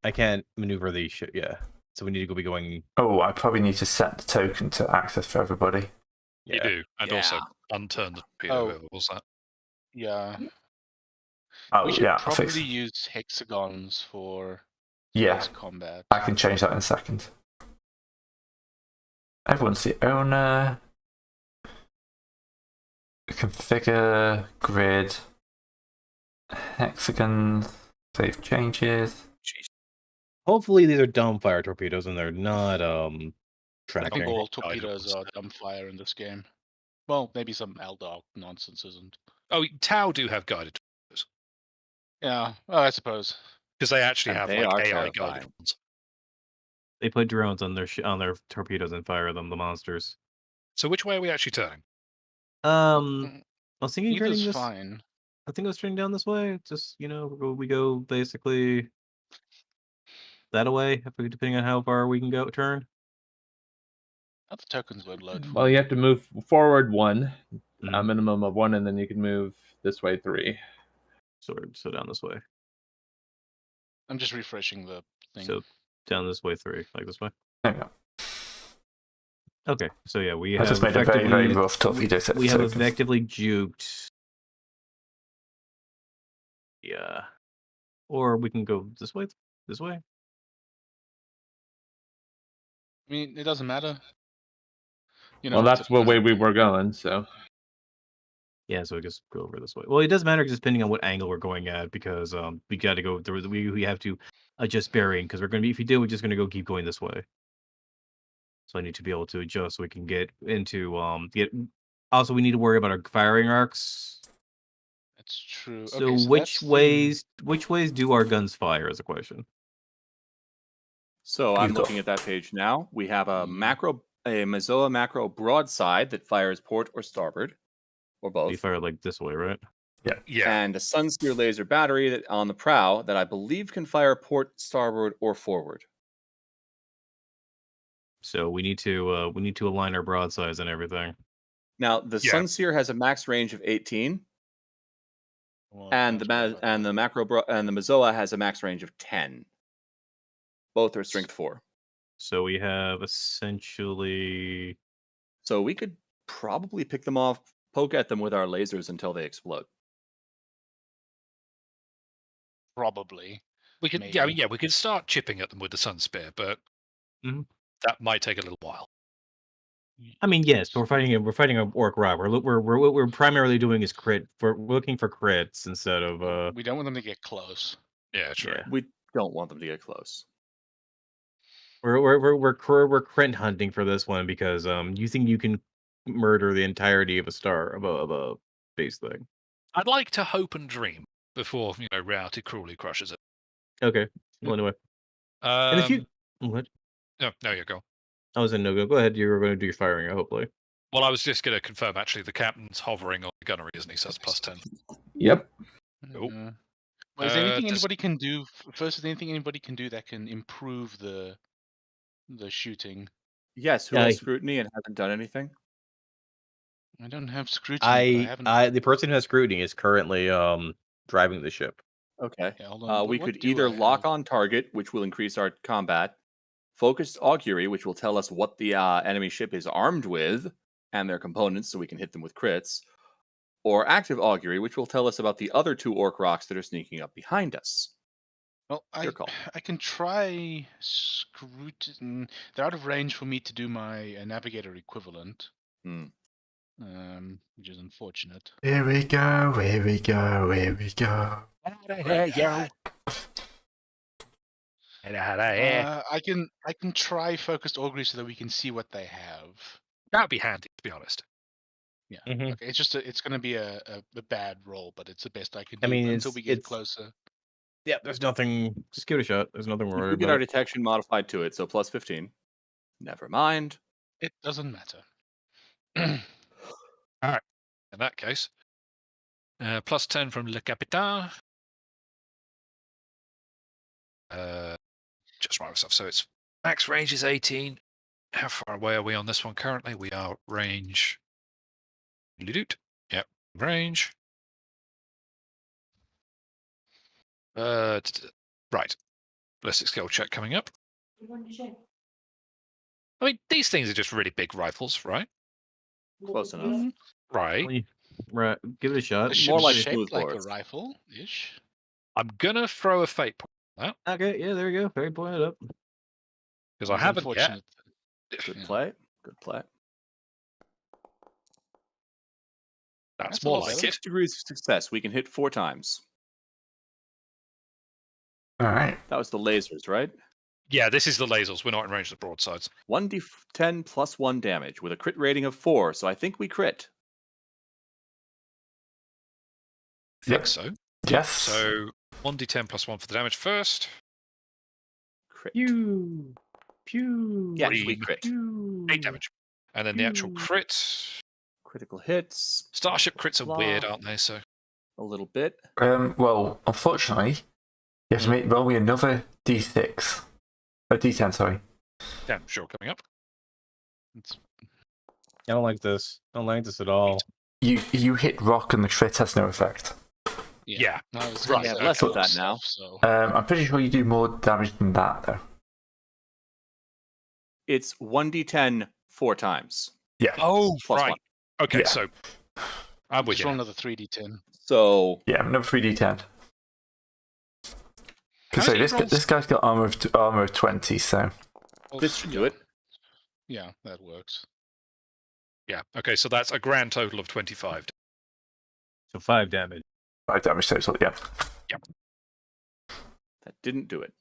I can't maneuver the shit. Yeah, so we need to be going. Oh, I probably need to set the token to access for everybody. Yeah. You do, and also unturn the torpedo. Oh. Whoever was that? Yeah. Oh, We should yeah, I'll probably fix it. use hexagons for Yeah, base combat. I can change that in a second. Everyone's the owner. Configure grid. Hexagon. Save changes. Hopefully these are dumbfire torpedoes and they're not I think tracking. all Guided torpedoes ones. are dumbfire in this game. Well, maybe some Eldar nonsense isn't. Oh, Tau do have guided torpedoes Yeah, well, I suppose. because they actually And have they like are AI terrifying. guided ones. They put drones on their torpedoes and fire them. The monsters. So which way are we actually turning? Mm, I was thinking turning Either's this. fine. I think I was turning down this way. Just we go basically that away, depending on how far we can go turn. The tokens won't load. For Well, me. you have to move forward 1, a Mhm. minimum of 1, and then you can move this way 3. So down this way. I'm just refreshing the thing. So down this way 3, like this way. There we go. Okay, so yeah, we I have just made a very, very effectively rough torpedo set. we have tokens. effectively juked. Yeah, or we can go this way. This way. I mean, it doesn't matter. Well, it's that's a the way physics- we were going, so. Yeah, so we just go over this way. Well, it doesn't matter just depending on what angle we're going at because we got to go through. We have to adjust bearing because we're gonna be. If we do, we're just gonna keep going this way. So I need to be able to adjust so we can get into get. Also, we need to worry about our firing arcs. That's true. So Okay, so which that's which ways do our guns fire? Is a question. So I'm You've got- looking at that page now. We have a Mm. Mazoa macro broadside that fires port or starboard, or You both, fire like this way, right? Yeah, and a Sunseer laser battery that on the prow that I believe can fire port, starboard, or forward. So we need to align our broadsides and everything. Now the Yeah. Sunseer has a max range of 18, Well, and the that's perfect. and the Mazoa has a max range of 10. Both are strength 4. So we have essentially. So we could probably pick them off, poke at them with our lasers until they explode. Probably. we could. Maybe. Yeah, we could start chipping at them with the sun spear, but Mhm. that might take a little while. I mean, yes, but we're fighting a orc rob. What we're primarily doing is crit. We're looking for crits instead of We don't want them to get close. Yeah, true. Yeah. We don't want them to get close. we're crit hunting for this one because you think you can murder the entirety of a star of a base thing. I'd like to hope and dream before reality cruelly crushes it. Okay. Well, anyway, and if you what? No, you go. I was in no go. Go ahead. You were going to do your firing. Hopefully. Well, I was just going to confirm. Actually, the captain's hovering on the gunnery, isn't he? Says +10. Yep. Nope. Well, is there anything does- anybody can do? First, is there anything anybody can do that can improve the shooting? Yes, who Yeah, has scrutiny and hasn't done anything? I don't have scrutiny. But I haven't. The person who has scrutiny is currently driving the ship. Okay. Yeah, hold on. We what could do either I lock have? on target, which will increase our combat, focused augury, which will tell us what the enemy ship is armed with and their components, so we can hit them with crits, or active augury, which will tell us about the other 2 orc rocks that are sneaking up behind us. Well, Your call. I can try scrutiny. They're out of range for me to do my navigator equivalent. Hmm. Which is unfortunate. Here we go, here we go, here we go. I can try focused augury so that we can see what they have. That'd be handy, to be honest. Yeah. Mhm. Okay. It's going to be a bad roll, but it's the best I can I do mean, until we get it's closer. yeah. There's nothing. Just give it a shot. There's nothing You worried could get our about. detection modified to it, so plus 15. Never mind. It doesn't matter. In that case, plus 10 from Le Capitan. Just mark myself. So it's max range is 18. How far away are we on this one currently? We are range. Yep, range. Right. Ballistic skill check coming up. I mean, these things are just really big rifles, right? Close enough. Right. Right. Give it a shot. The ship's More like shaped like a smoothbores. rifle-ish. I'm gonna throw a fate point Okay. Yeah. There you go. Very point it up. because I It's haven't yet. unfortunate. Good Yeah. play. Good play. That's That's a more lot like better. it. 6 degrees of success. We can hit 4 times. All right. That was the lasers, right? Yeah, this is the lasers. We're not in range of the broadsides. 1d10 plus 1 damage with a crit rating of 4, so I think we crit. Think Yep. so. Yes. So 1d10 plus 1 for the damage first. Crit. Pew. Pew. Yes, we Green. crit. 8 damage. And then the actual crit. Critical hits. Starship crits are Blah. weird, aren't they? So A little bit. Well, unfortunately, you have to roll me another d6. D10, sorry. yeah, sure, coming up. It's- I don't like this. I don't like this at all. You hit rock and the crit has no effect. Yeah. No, it's Right, gonna yeah, be less of other that now. stuff, so. I'm pretty sure you do more damage than that, though. It's 1d10 4 times. Yeah. Oh, Plus right. 1. Okay, Yeah. so I'm with Just you. roll now. another 3d10. So Yeah, another 3d10. How So do you roll this guy's got armor of 20, so Well, this should do it. Yeah, that works. Yeah. Okay, so that's a grand total of 25. So 5 damage. 5 damage total. Yeah. That didn't do it.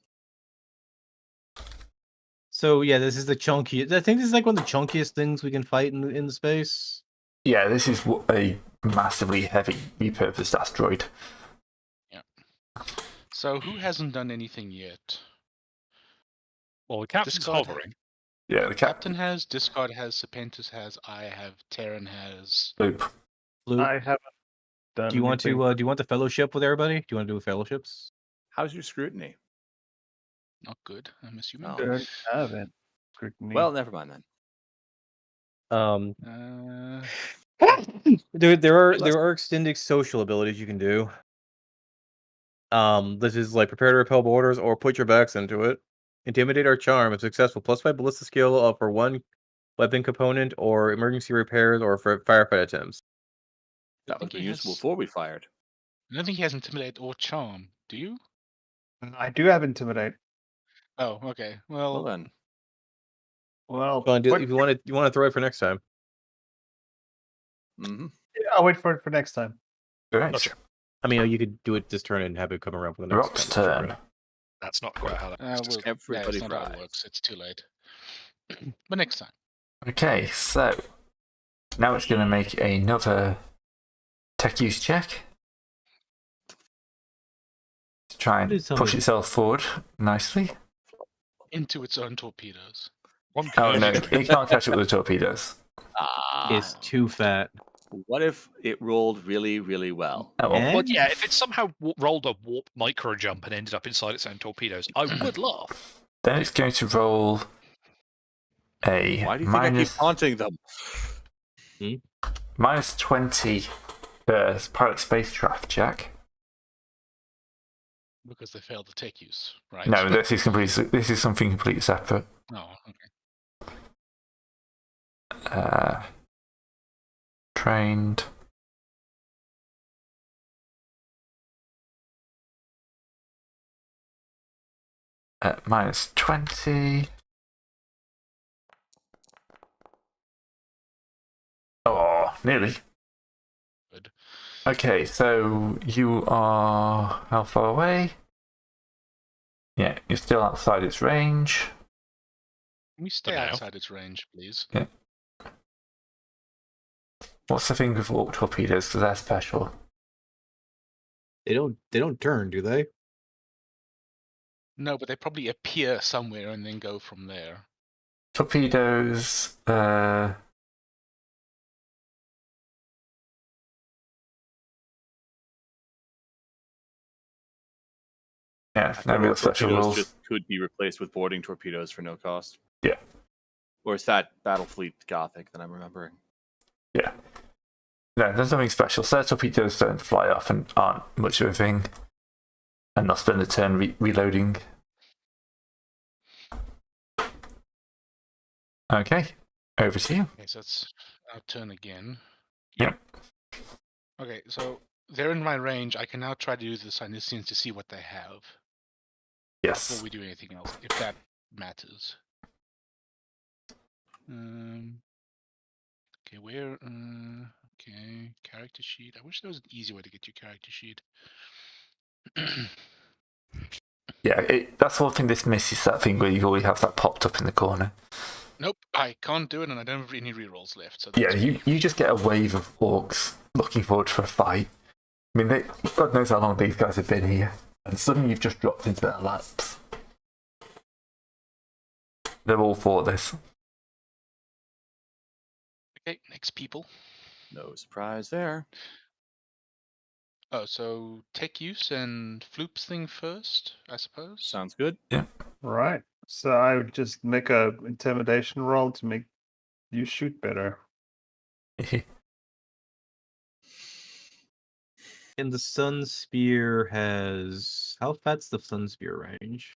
So yeah, this is the chunkiest. I think this is like one of the chunkiest things we can fight in the space. Yeah, this is a massively heavy repurposed asteroid. So who hasn't done anything yet? Well, the captain's Discard- hovering. Yeah, the Captain has, Discard has, Serpentis has, I have, Terran has. loop. Luke, I haven't done. do you want to? anything. Do you want the fellowship with everybody? Do you want to do fellowships? How's your scrutiny? Not good, I'm assuming. Oh. Don't have it. Scrutiny. Well, never mind then. There are extended social abilities you can do. This is like prepare to repel borders or put your backs into it. Intimidate or charm if successful. +5 ballistic skill for 1 weapon component or emergency repairs or for firefight attempts. That would think be he useful has- before we fired. I don't think he has Intimidate or Charm. Do you? I do have intimidate. Oh, okay. Well Well, then. Well, If you want to throw it for next time. Mm-hmm. yeah, I'll wait for it for next time. Right. Gotcha. I mean, you could do it this turn and have it come around for the next Rock's time. turn. That's not quite how that works. well, everybody it's not how it tries. works. It's too late. But next time. Okay, so now it's going to make another tech use check to try and Please tell push me. itself forward nicely. Into its own torpedoes. One Oh no, can it can't catch up with the torpedoes. It's too fat. What if it rolled really, really well? Oh, well, Eh? Well, yeah, if it somehow rolled a warp micro jump and ended up inside its own torpedoes, I would laugh. then it's going to roll a Why do you think I minus, keep haunting them? minus 20 pilot spacecraft check. Because they failed the tech use, right? No, this is something completely separate. Oh, okay. Trained. Minus 20. Oh, nearly. Good. Okay, so you are how far away? Yeah, you're still outside its range. Can we stay now. outside its range, please? What's the thing with warp torpedoes? Because they're special. They don't turn, do they? No, but they probably appear somewhere and then go from there. Torpedoes. Yeah, no real special Torpedoes rules. just could be replaced with boarding torpedoes for no cost. Yeah. Or is that Battlefleet Gothic that I'm remembering? Yeah. No, there's nothing special. So torpedoes don't fly off and aren't much of a thing. And not spend a turn reloading. Okay, over to you. Okay, so it's our turn again. Yep. Okay, so they're in my range. I can now try to use the Cynesians to see what they have Yes. before we do anything else, if that matters. Okay, where? Okay, character sheet. I wish there was an easy way to get your character sheet. Yeah, that's one thing this misses, that thing where you always have that popped up in the corner. Nope, I can't do it, and I don't have any rerolls left. So Yeah, that's you just get a wave of orcs looking forward to a fight. I mean, God knows how long these guys have been here, and suddenly you've just dropped into their laps. They're all for this. okay. Next people. No surprise there. Oh, so tech use and floops thing first, I suppose. Sounds good. Right. So I would just make a intimidation roll to make you shoot better. And the Sun Spear has how fat's the Sun Spear range?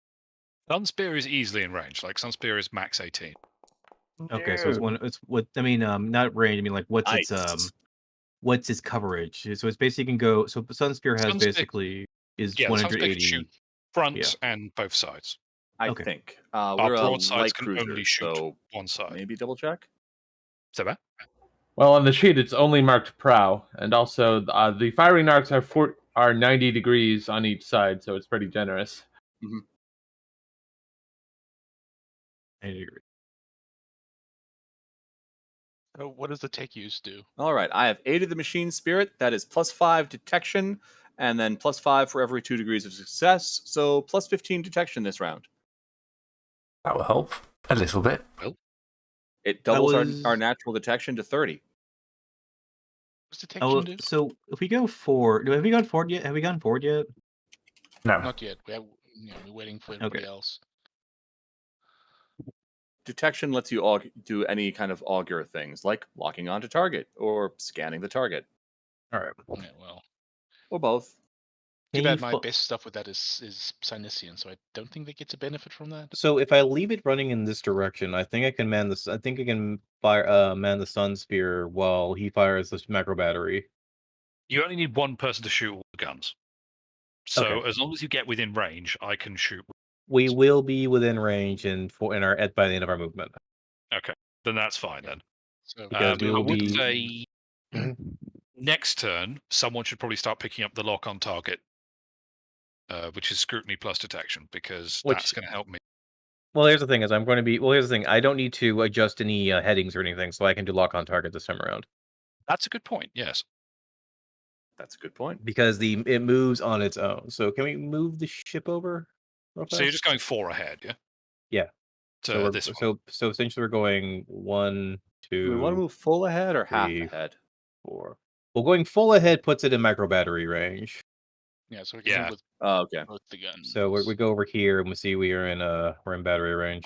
Sunspear is easily in range. Like Sunspear is max 18. Okay, so it's what I mean, not range. I mean, like what's Nice. its coverage? So it's basically can go. So Sun Spear has Sunspear- basically is Yeah, Sunspear can 180. shoot front Yeah. and both sides. I Okay. think. Our We're a broadsides light can cruiser, only shoot so one side. maybe double check. So that? Well, on the sheet, it's only marked prow, and also the firing arcs are 90 degrees on each side, so it's pretty generous. 90 degrees. So what does the tech use do? All right, I have 8 of the machine spirit. That is +5 detection, and then +5 for every 2 degrees of success. So +15 detection this round. That will help a little bit. It doubles was- our natural detection to 30. What's detection do? So if we go forward, have we gone forward yet? Have we gone forward yet? No. Not yet. We're waiting for everybody else. Detection lets you do any kind of augur things, like locking onto target or scanning the target, All right. Yeah, well, or both. too Can bad you my fo- best stuff with that is Cynesian, so I don't think that gets a benefit from that. So if I leave it running in this direction, I think I can man this. I think I can fire man the Sun Spear while he fires this macro battery. You only need one person to shoot all the guns. So Okay. as long as you get within range, I can shoot. We will be within range by the end of our movement. Okay, then that's fine then. So Because we I will would be- say next turn, someone should probably start picking up the lock on target, which is scrutiny plus detection, because Which- that's going to help me. Well, here's the thing: is I'm going to be. Well, here's the thing: I don't need to adjust any headings or anything, so I can do lock on target this time around That's a good point. Yes. That's a good point. because it moves on its own. So can we move the ship over? real So you're fast? just going 4 ahead, yeah? Yeah. To So this one. so essentially we're going 1, Do we want to 2, move full ahead or half 3, ahead? 4. Well, going full ahead puts it in micro battery range. yeah, so we can Yeah. move with Oh, okay. both the guns. So we go over here and we see we're in battery range.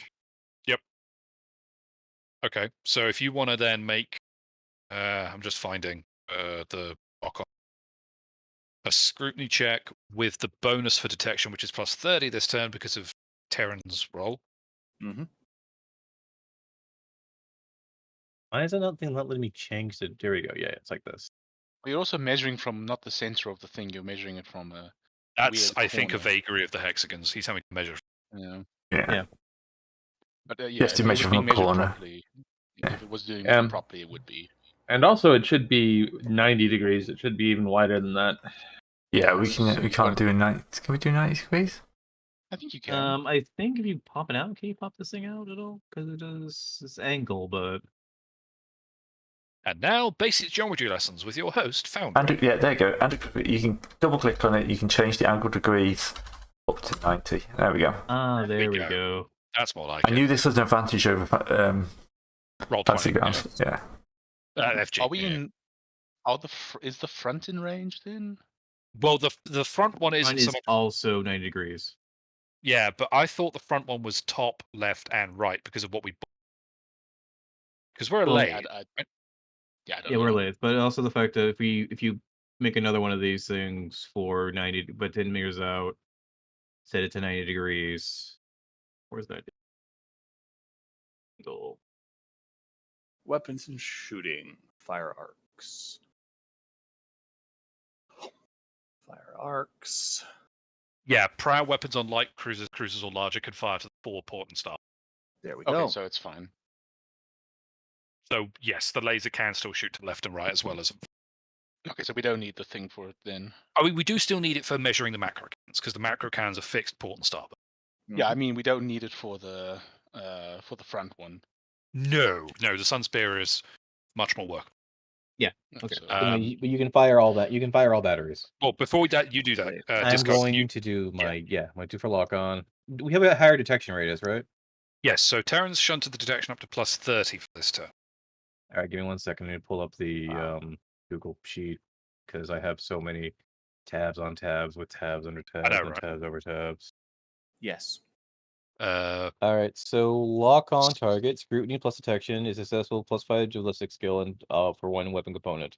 Okay, so if you want to then make, I'm just finding the lock on. A scrutiny check with the bonus for detection, which is plus 30 this turn because of Terran's roll. Mm-hmm. Why is it not letting me change the? There we go. Yeah, it's like this. You're also measuring from not the center of the thing. You're measuring it from a. That's, Weird I think, a corner. vagary of the hexagons. He's having to measure. Yeah. Yeah. But yeah, have to if it measure was from being a corner. properly, if it was doing Um, properly, it would be. And also, it should be 90 degrees. It should be even wider than that. Yeah, Yeah, we so can't do 90. Can we do 90 degrees? I think you can. I think if you pop it out, can you pop this thing out at all? Because it does this angle, but And now, basic geometry lessons with your host, Foundry. And yeah, there you go. And you can double click on it. You can change the angle degrees up to 90. There we go. there we go. go. That's more like I knew this was an advantage over Roll Fantasy 20. Grounds. Yeah. FG. Are we in? Is the front in range then? Well, the front one Mine isn't is so much. also 90 degrees. Yeah, but I thought the front one was top, left, and right because of what we. Because we're a Well, lathe. I don't Yeah, know. we're late, but also the fact that if you make another one of these things for 90, but then mirrors out, set it to 90 degrees. Where's that angle? Weapons and shooting. Fire arcs. Fire arcs. Yeah, prow weapons on light cruisers, cruisers or larger can fire to the foreport and stuff. There we Okay, go. so it's fine. So yes, the laser can still shoot to left and right as well as. Okay, so we don't need the thing for it then. I mean, we do still need it for measuring the macro cannons because the macro cannons are fixed port and starboard. Yeah, I mean we don't need it for the front one. No, the Sun Spear is much more work. Okay. So, But you can fire all that. You can fire all batteries. Well, before you do that, I'm Discard, going you, to do my my 2 for lock on. We have a higher detection radius, right? yes. So Terran's shunted the detection up to plus 30 for this turn. All right, give me 1 second. I need to pull up the Google sheet because I have so many tabs on tabs with tabs under tabs know, and right? tabs over tabs. Yes. All right, so lock on target, scrutiny plus detection is successful, +5 dualistic skill, and for 1 weapon component.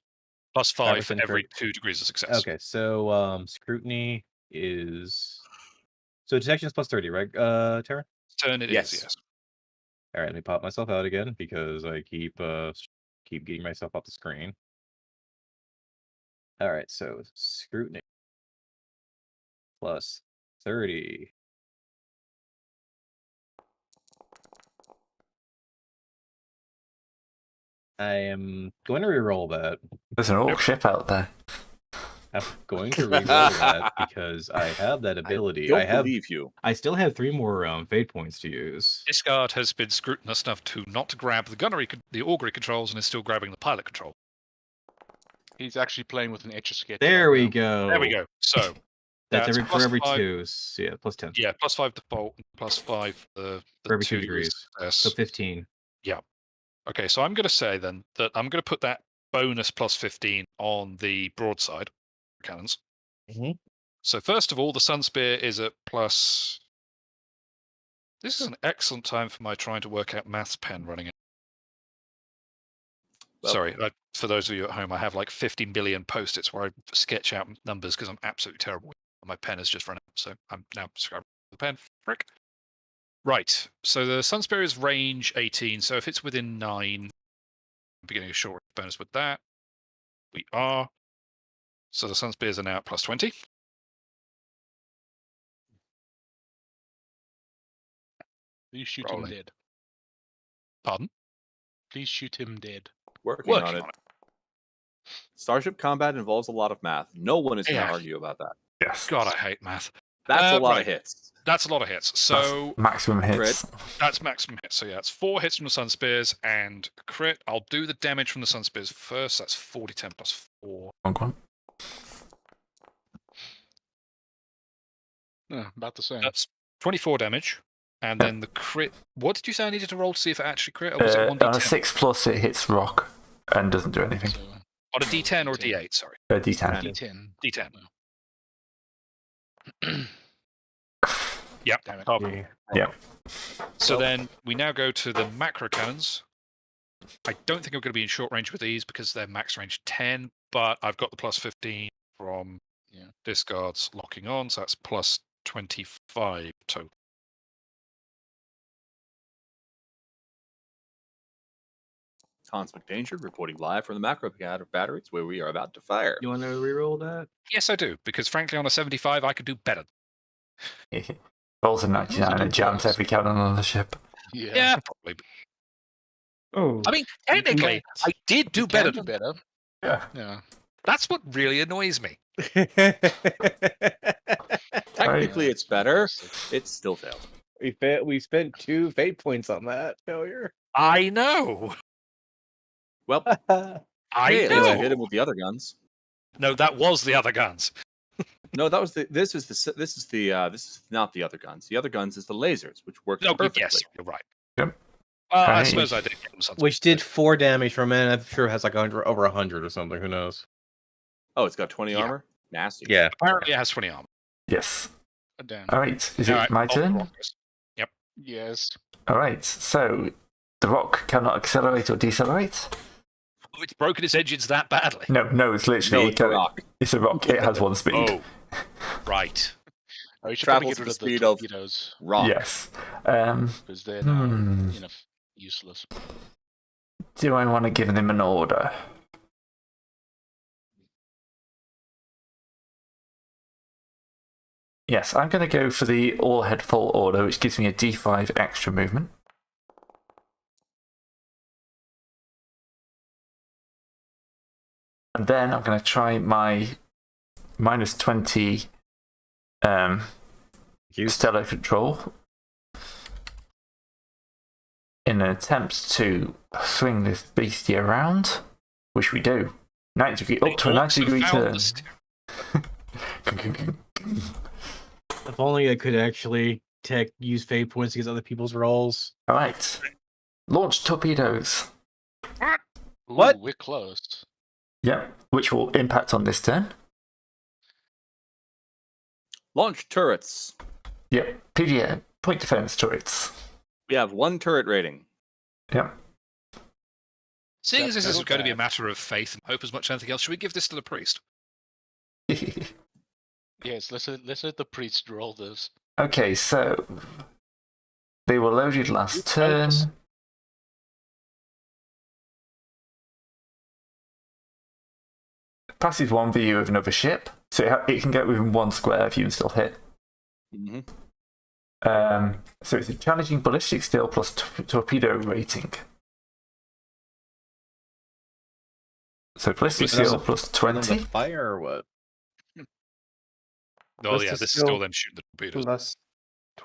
plus 5 for Everything every for- 2 degrees of success. Okay, so scrutiny is detection is plus 30, right, Tara? Turn it is, Yes. yes. All right, let me pop myself out again because I keep getting myself off the screen. All right, so scrutiny plus 30. I am going to reroll that. There's an orc ship out there. I'm going to reroll that because I have that ability. Don't believe you. I still have 3 more fate points to use. Discard has been scrutinous enough to not grab the augury controls and is still grabbing the pilot control. he's actually playing with an etch a sketch. There right we now. go. There we go. So That's plus every 5 2. So yeah, plus 10. Yeah, plus 5 default, plus 5 the For every 2 2 degrees. success. So 15. Okay, so I'm going to say then that I'm going to put that bonus plus 15 on the broadside cannons. Mhm. So first of all, the Sun Spear is at plus. This is an excellent time for my trying to work out maths pen running it. Well- Sorry, for those of you at home, I have like 50 million post-its where I sketch out numbers because I'm absolutely terrible. My pen has just run out, so I'm now subscribing to the pen. Frick. Right, so the Sun Spear is range 18, so if it's within 9, I'm beginning a short bonus with that. We are. So the Sun Spears are now at plus 20. Please shoot Rolling. him dead. Pardon? Please shoot him dead. Working on it. Starship combat involves a lot of math. No one is going to Yeah. argue about that. Yes. God, I hate math. That's a lot right. of hits. That's a lot of hits. So That's maximum hits. that's maximum hits. So yeah, it's 4 hits from the Sun Spears and a crit. I'll do the damage from the Sun Spears first. That's 40, 10 plus 4. Wrong one. About the same. That's 24 damage. And then the crit. What did you say I needed to roll to see if it actually crit? Or was it 1d10? On a 6+, it hits rock and doesn't do anything. So, On a d10 or a d8, sorry. D10. D10. d10. Yep. Damn it. Carbon. Yeah. So then we now go to the macro cannons. I don't think I'm going to be in short range with these because they're max range 10, but I've got the plus 15 from discards locking on, so that's plus 25 total. Constant Danger reporting live from the macro batteries where we are about to fire. You want to reroll that? Yes, I do, because frankly, on a 75, I could do better. Rolls a 99 and jams every cannon on the ship. Yeah, probably. Oh, I mean, technically, I did do better. Do better. Yeah. Yeah. That's what really annoys me. I Technically, Yeah, it's better. fantastic. It still failed. We spent 2 fate points on that failure. I know. Well, I hey, at least know. you hit him with the other guns. No, that was the other guns. No, that was the. This is not the other guns. The other guns is the lasers, which works No, perfectly. yes, you're right. Yep. I Hey. suppose I did get them something. Which did 4 damage from it. I'm sure it has like over 100 or something. Who knows? Oh, it's got 20 Yeah. armor. Nasty. Yeah. Apparently, it has 20 armor. Yes. God damn. All right. Is it Alright, my off the turn? rockers. Yes. All right. So the rock cannot accelerate or decelerate. Oh, it's broken its engines that badly. No, it's literally No, it's a rock. It's a rock. It has one speed. Oh, right. Oh, you should probably Travels get rid the of the speed of torpedoes rock. Yes. because they're now Hmm. useless. Do I want to give them an order? Yes, I'm going to go for the all head full order, which gives me a D5 extra movement. And then I'm going to try my -20 stellar control in an attempt to swing this beastie around, which we do. 90 degree, up to a 90 degree turn. If only I could actually use fate points against other people's rolls. All right, launch torpedoes. Ooh, What? We're close. Yep, which will impact on this turn. Launch turrets. Yep, PDA, point defense turrets. We have 1 turret rating. Yep. Seeing as this That's is going to be a bad. matter of faith and hope as much as anything else, should we give this to the priest? Yes, let's let the priest roll this. Okay, so they were loaded last turn. Passes one view of another ship, so it can get within 1 square if you can still hit. Mm-hmm. So it's a challenging ballistic steel plus torpedo rating. So ballistic So that's steel plus 20. Fire or what? Oh, This yeah, is this is still still them shooting the torpedoes. Plus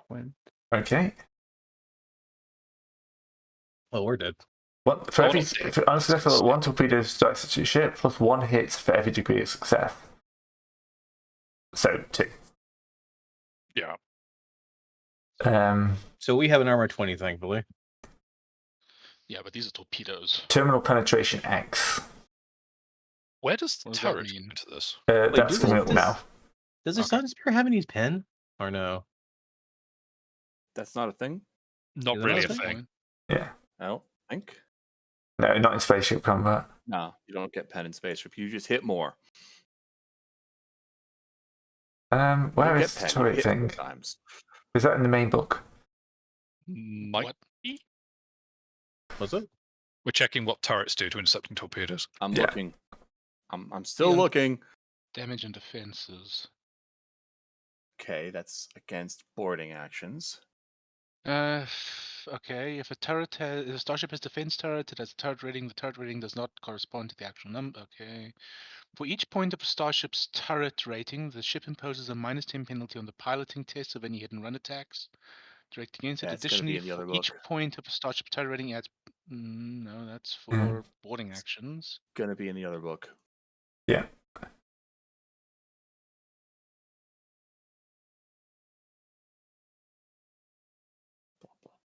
20. Okay. Oh, we're dead. For Hold every on. for unsuccessful, 1 torpedo strikes at your ship plus 1 hit for every degree of success. So 2. Yeah. So we have an armor 20, thankfully. Yeah, but these are torpedoes. Terminal penetration X. Where does the What does that turret mean? come into this? That's do coming they up have now. Does the Okay. Sun Spear have any pen? Or no? That's not a thing? Not Is it really not a a thing? thing. Yeah. I don't think. No, not in spaceship combat. No, you don't get pen in space. You just hit more. Where You is get the pen, you turret hit thing? 4 times. Is that in the main book? Might What? be? Was it? We're checking what turrets do to intercepting torpedoes. I'm Yeah. looking. I'm still Yeah. looking. Damage and defenses. Okay, that's against boarding actions. Okay. If a starship has defense turret, it has a turret rating. The turret rating does not correspond to the actual number. Okay. For each point of a starship's turret rating, the ship imposes a -10 penalty on the piloting test of any hit and run attacks direct against it. That's gonna Additionally, be in the for other each book. point of a starship turret rating, adds. No, that's for boarding actions. Gonna be in the other book. Yeah.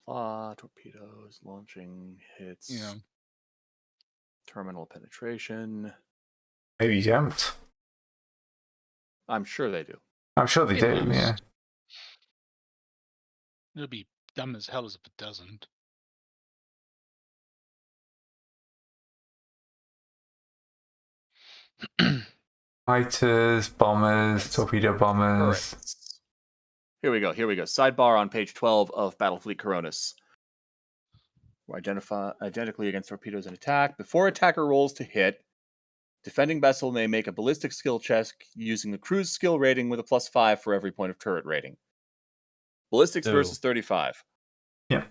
Torpedoes, launching, hits, Yeah. terminal penetration. Maybe you don't. I'm sure they do. I'm sure they It do, must. yeah. It'll be dumb as hell as if it doesn't. Fighters, bombers, torpedo bombers. Turrets. Here we go. Sidebar on page 12 of Battlefleet Coronis. Identically against torpedoes and attack. Before attacker rolls to hit, defending vessel may make a ballistic skill check using the cruise skill rating with a +5 for every point of turret rating. Ballistics So- versus 35. Yeah.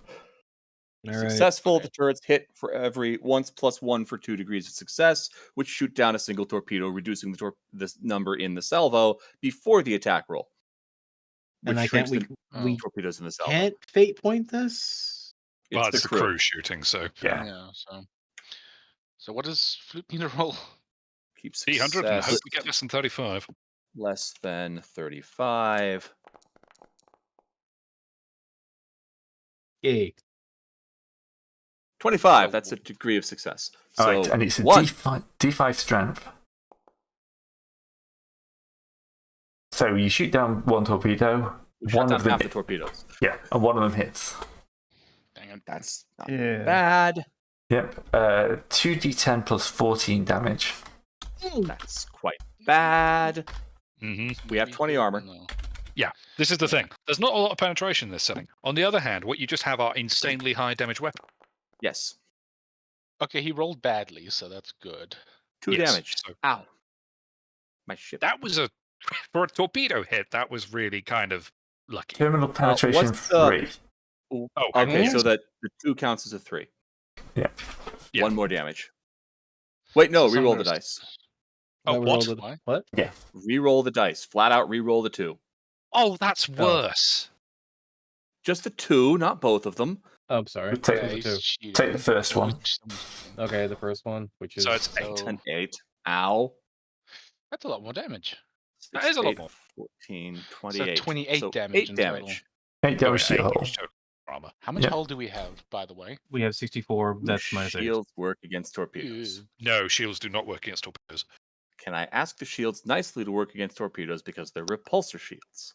All right. Successful, the turrets hit for every once +1 for 2 degrees of success, which shoot down a single torpedo, reducing this number in the salvo before the attack roll. And Which I can't. shrinks We torpedoes in the cell. can't fate point this. Well, It's it's the the crew shooting, so Yeah. Yeah. So what does Flute need to roll? Keep 300 and success hope we get less than 35. less than 35. Yay. 25. That's a degree of success. All So right, and it's a one. D5 strength. So you shoot down one torpedo. We shot One down of them, half the torpedoes. yeah, and one of them hits. Dang it. That's not Yeah. bad. Yep. 2d10 plus 14 damage. That's quite bad. Hmm. We have 20 armor. No. This is the thing. There's not a lot of penetration in this setting. On the other hand, what you just have are insanely high damage weapons. Yes. Okay, he rolled badly, so that's good. 2 Yes, damage. so- Ow. My ship. That was for a torpedo hit, that was really kind of lucky. Terminal penetration what's the- 3. Oh, Okay, so that the 2 counts as a 3. Yeah. Yeah. 1 more damage. Wait, no, So reroll the there's- dice. Oh, No, we what? rolled it- Why? What? Reroll the dice. Flat out reroll the 2. Oh, that's worse. Just the 2, not both of them. Oh, I'm sorry. Take- It was a he's two. cheating. Take the first one. Okay, the first one, which is So it's 8 So- and 8. Ow. That's a lot more damage. That is a lot 8, more. 14, 28. 28 So damage 8 in damage. 8 damage to your hull. Armor. How much Yeah. hull do we have, by the way? we have 64. That's minus 8. Shields work against torpedoes. No, shields do not work against torpedoes. Can I ask the shields nicely to work against torpedoes because they're repulsor shields?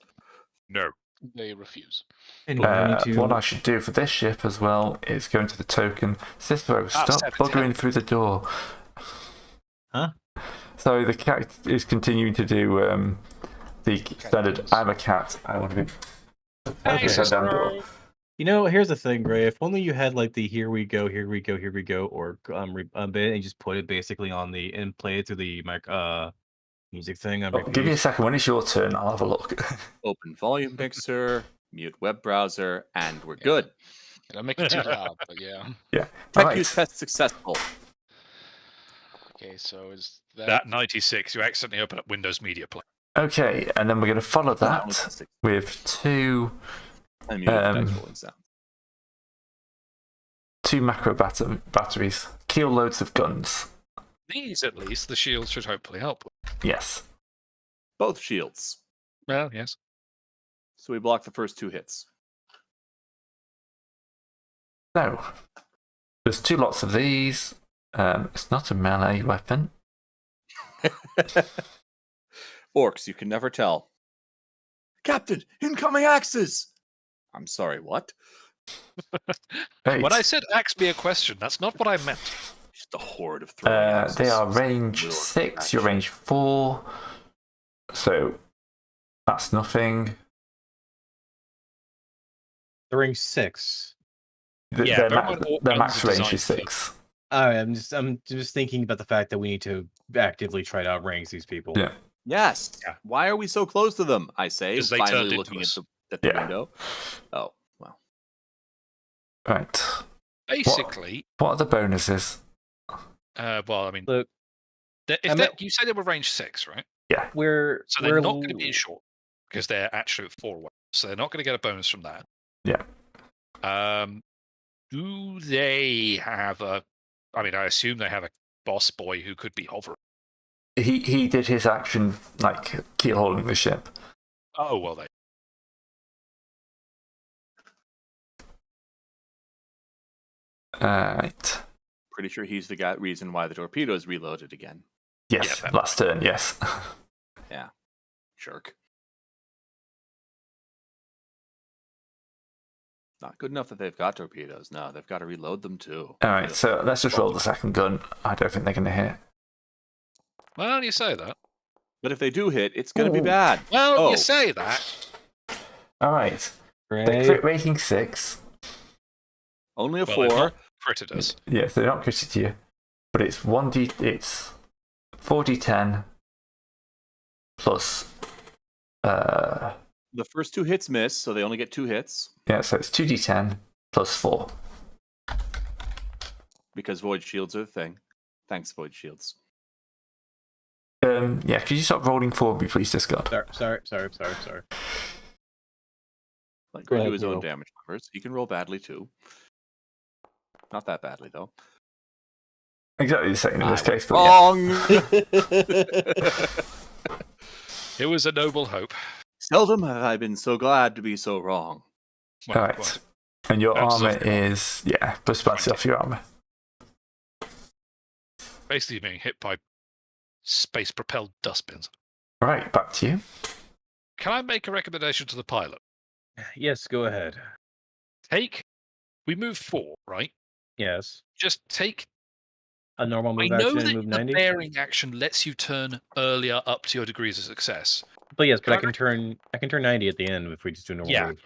No. They refuse. Anyway, I need to. What I should do for this ship as well is go into the token. Cicero, stop Seven, buggering 10. through the door. Huh? So the cat is continuing to do the standard. sounds. I'm a cat. I want to be. Hey, Okay, down door. You know, here's the thing, Gray. If only you had like the here we go, here we go, here we go, or bit, and just put it basically on the and play it through the music thing on Oh, repeat. give me a second. When it's your turn, I'll have a look. Open volume mixer, mute web browser, and we're good. It'll make it too loud, but yeah. Yeah. Tech Alright. use test successful. Okay, so is that... That 96, you accidentally open up Windows Media Player. Okay, and then we're going to follow that with two macro batteries, keel loads of guns. These, at least, the shields should hopefully help. Yes. Both shields. Well, yes. So we block the first 2 hits. So there's 2 lots of these. It's not a melee weapon. Orcs, you can never tell. Captain, incoming axes! I'm sorry, what? Right. When I said axe be a question, that's not what I meant. Just a horde of throwing axes. They are range Little 6, you're action. range 4. So that's nothing. The ring 6. Yeah, Their, but when orc their guns max are range designed is for- 6. I'm just thinking about the fact that we need to actively try to outrank these people. Yeah. Yes. Yeah. Why are we so close to them? I say, 'Cause they finally turned into looking at us. the Yeah. window. Oh, well. Right. Basically, What are the bonuses? well, I mean, Look, you say they were range 6, right? we're So they're we're not going to be in short because they're actually at 4 away. So they're not going to get a bonus from that. Yeah. Do they have a? I mean, I assume they have a boss boy who could be hovering. He did his action like keel holding the ship. Oh well, they. Right. Pretty sure he's the reason why the torpedoes reloaded again. Yes. Yeah, Last turn. Yes. Jerk. Not good enough that they've got torpedoes. No, they've got to reload them too. All right. So let's just roll the second gun. I don't think they're going to hit. Well, you say that. But if they do hit, it's going to be Ooh. bad. Well, Oh. you say that. All right. The Gray. crit rating 6. Only a Well, 4. they've not critted us. Yes, they're not critted to you, but it's 1d. It's 4d10 plus. The first 2 hits miss, so they only get 2 hits Yeah, so it's 2d10 plus 4. because void shields are the thing. Thanks, void shields. Yeah, could you stop rolling for me, please, Discard? Sorry. Let Go Grid do ahead, his own roll. damage numbers. He can roll badly too. Not that badly though. Exactly the same in this I case, was but yeah. wrong. It was a noble hope. Seldom have I been so glad to be so wrong. Well, Alright. well, And your Bounces armor off your armor. is, yeah, plus bounces off your armor. basically being hit by space-propelled dustbins. Right, back to you. Can I make a recommendation to the pilot? Yes, go ahead. We move 4, right? Yes. Just take. A normal I move know action and that move the 90. bearing action lets you turn earlier up to your degrees of success. But yes, but Can I can turn 90 at the end if we just do a normal Yeah. move.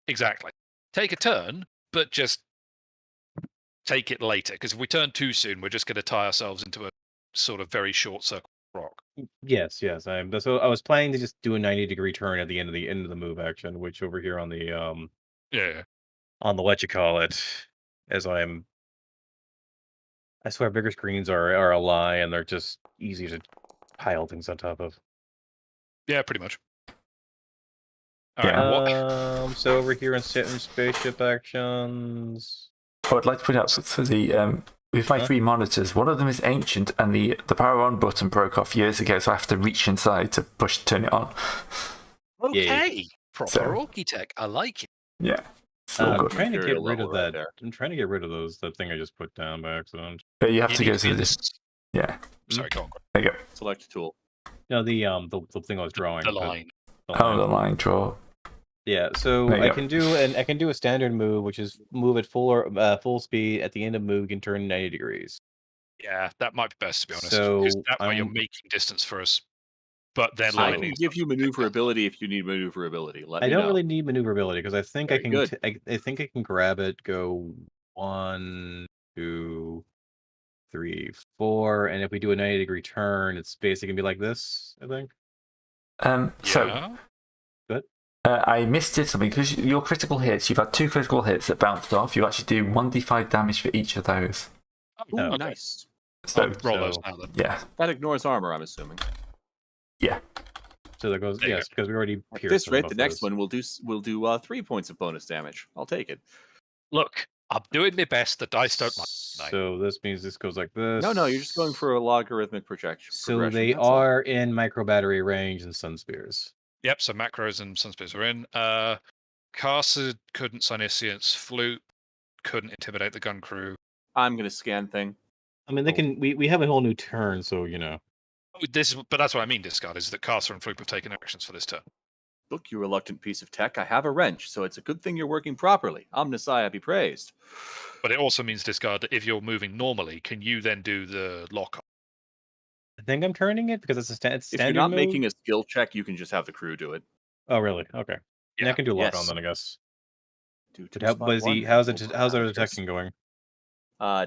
Exactly. Take a turn, but just take it later. Because if we turn too soon, we're just going to tie ourselves into a sort of very short circle rock. Yes. So I was planning to just do a 90-degree turn at the end of the move action, which over here on the Yeah. on the what you call it, as I swear bigger screens are a lie and they're just easy to pile things on top of. Yeah, pretty much. Yeah. Alright, what? So over here in spaceship actions. I would like to point out for the with my 3 monitors, one of them is ancient, and the power on button broke off years ago, so I have to reach inside to turn it on. Okay. Proper So- architect. I like it. Yeah, it's all I'm good. trying to get Imperial rid level of right that. there. I'm trying to get rid of that thing I just put down by accident. But you have You to need go to do the this. yeah. Sorry, go on. There you go. Select a tool. No, the thing I was drawing. The line. the Oh, line. the line draw. Yeah, so There you I go. can do a standard move, which is move at full speed. At the end of move, you can turn 90 degrees. Yeah, that might be best, to be honest. So, Because that way you're I'm- making distance for us. But then I lightning. can give you maneuverability if you need maneuverability. Let I me don't know. really need maneuverability because I think I Very can. good. I think I can grab it. Go 1, 2, 3, 4, and if we do a 90-degree turn, it's basically gonna be like this. I think. So Yeah. I misdid something because your critical hits. You've had 2 critical hits that bounced off. You actually do 1d5 damage for each of those. Ooh, Oh, okay. nice. So I'll roll those so- now then. yeah, That ignores armor, I'm assuming. So that goes. There you Yes, because we already At pierced. this some rate, of the next those. one we'll do 3 points of bonus damage. I'll take it. Look, I'm doing my best. The dice don't mind. So this means this goes like this. No, you're just going for a logarithmic projection. So they that's all. are in micro battery range and sun spears. Yep, so macros and sunspears are in. Carcer couldn't Suniscience. Flute couldn't intimidate the gun crew. I'm gonna scan thing. I mean, they can. We have a whole new turn, so you know. But that's what I mean, discard, is that Carcer and Flute have taken actions for this turn. Look, you reluctant piece of tech. I have a wrench, so it's a good thing you're working properly. Omnissiah be praised. But it also means, discard, that if you're moving normally, can you then do the lock? I think I'm turning it because it's a If standard you're not move. making a skill check, you can just have the crew do it. Oh, really? Okay. Yeah, I Yeah. can do lock on Yes. then, I guess. Do But 2 how, spot but is one, he? How's angle it? worm How's our rabbit ears. detection going?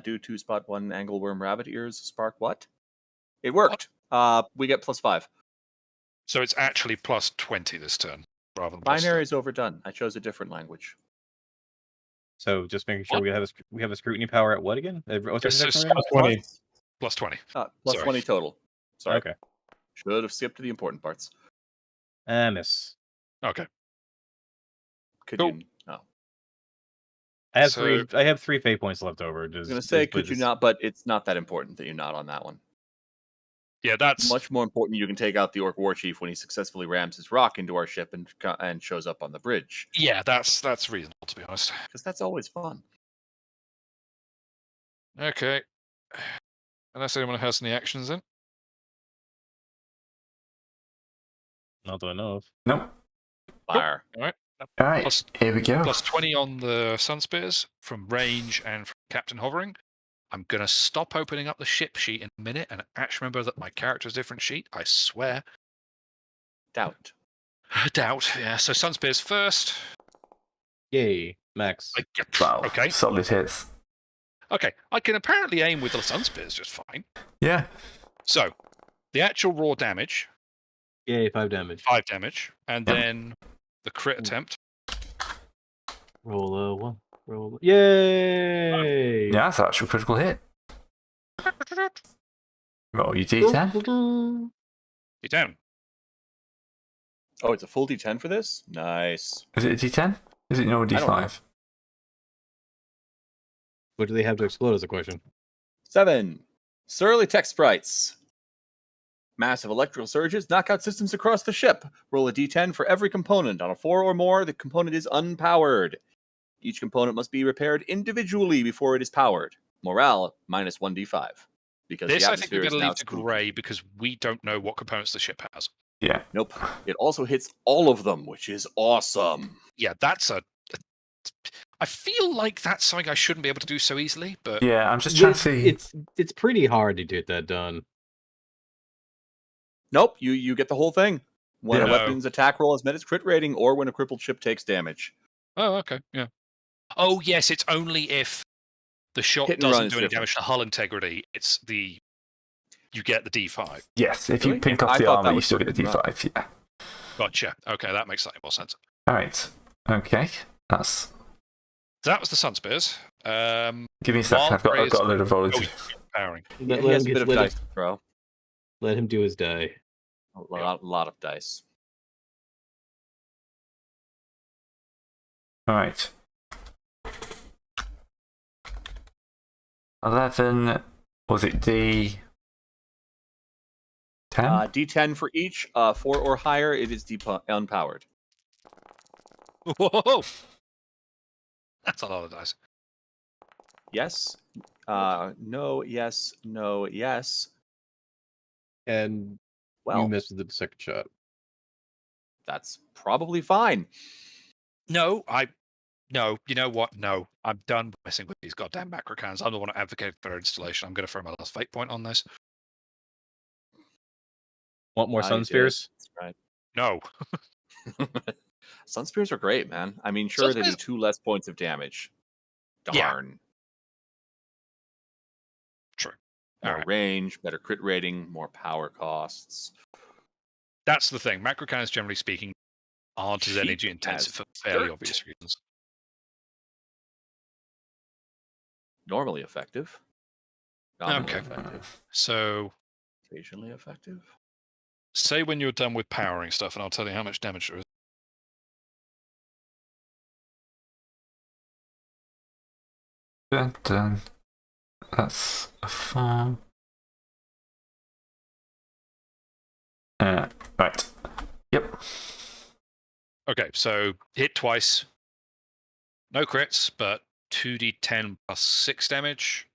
Do 2 spot 1 angle worm rabbit ears spark what? It worked. We get +5. So it's actually plus 20 this turn, rather than plus Binary is overdone. I chose a different language. So just making sure What? we have a scrutiny power at what again? What's our Just- detection just- rating? 20. plus 20. Plus Sorry. 20 total. Sorry. Okay. Should have skipped to the important parts. Miss. Okay. Could Cool. you? No. I have So- three. I have 3 fate points left over. I was gonna say, could you not? But it's not that important that you're not on that one. Yeah, that's Much more important, you can take out the Orc War Chief when he successfully rams his rock into our ship and shows up on the bridge. that's reasonable, to be honest. Because that's always fun. Okay. Unless anyone has any actions in. Not that I know of. Nope. Fire. All right, Plus- here we go. Plus 20 on the Sunspears from range and from Captain Hovering. I'm going to stop opening up the ship sheet in a minute and actually remember that my character's different sheet. I swear. Doubt. Doubt, yeah. So Sunspears first. Yay, Max. Wow, Okay. solid hits. Okay. I can apparently aim with the Sunspears just fine. Yeah, So, the actual raw damage, Yay, 5 damage. 5 damage. And Yep. then the crit attempt. Roll a 1. Roll. Yay! yeah, that's an actual critical hit. Roll your d10. You're down. Oh, it's a full D10 for this? Nice. Is it a d10? Is it normal I don't know. D5? What do they have to explode is a question. 7. Surly tech sprites. Massive electrical surges knock out systems across the ship. Roll a d10 for every component. On a 4 or more, the component is unpowered. Each component must be repaired individually before it is powered. Morale, minus 1d5. Because This the I think we atmosphere is better now leave to spooky. grey because we don't know what components the ship has. Yeah. Nope. It also hits all of them, which is awesome. Yeah, that's a. I feel like that's something I shouldn't be able to do so easily, but Yeah, I'm just trying to see. It's pretty hard to get that done. Nope, you get the whole thing. When Yeah. a weapon's attack roll has met its crit rating, or when a crippled ship takes damage. oh, okay, yeah. Oh, yes, it's only if the shot Hit and run doesn't is do any different. damage to hull integrity. It's the you get the D5. Yes, if Really? you pink I off the thought that armor, you was still for get a hit and run. D5. Yeah. Gotcha. Okay, that makes slightly more sense. All right. Okay. That's. So that was the Sun Spears. Give me a second. Wild I've got a load of Oh, volunteers. powering. He has a bit of dice to throw. Let him do his die. A lot of dice. All right. 11. Was it D? 10? D10 for each. 4 or higher, it is unpowered. Whoa! That's a lot of dice. Yes. No. Yes. No. Yes. And you Well, missed with the second shot. that's probably fine. No, you know what? No, I'm done messing with these goddamn macro cannons. I'm the one who advocated for their installation. I'm going to throw my last fate point on this. Want more You sun did. spears? That's right. No. Sun spears are great, man. I mean, sure, Sun they do spears- 2 less points of damage. Yeah. Darn. True. More All right. range, better crit rating, more power costs. That's the thing. Macro cannons, generally speaking, aren't as Cheap energy intensive as for fairly dirt. obvious reasons. Normally effective. Nominally Okay. effective. So, Occasionally effective. say when you're done with powering stuff, and I'll tell you how much damage there is. Dun. That's a 4. Right. Yep. Okay, so hit twice. No crits, but 2d10 plus 6 damage.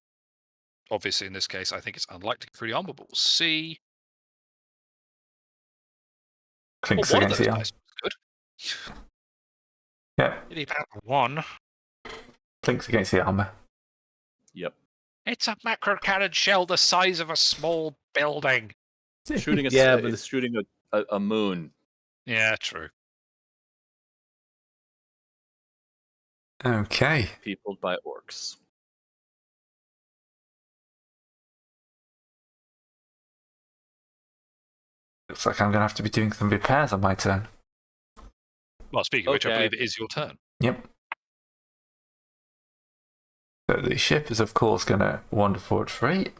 Obviously, in this case, I think it's unlikely for the armor, but we'll see. Clinks Well, one of against those the arm. dice was good. Yeah. Did he have one? Clinks against the armor. Yep. It's a macro cannon shell the size of a small building. Shooting a Yeah, but but it's shooting a moon. Yeah, true. Okay. Peopled by orcs. Looks like I'm going to have to be doing some repairs on my turn. Well, speaking of which, I Okay. believe it is your turn. Yep. So the ship is, of course, going to wander forward for 8.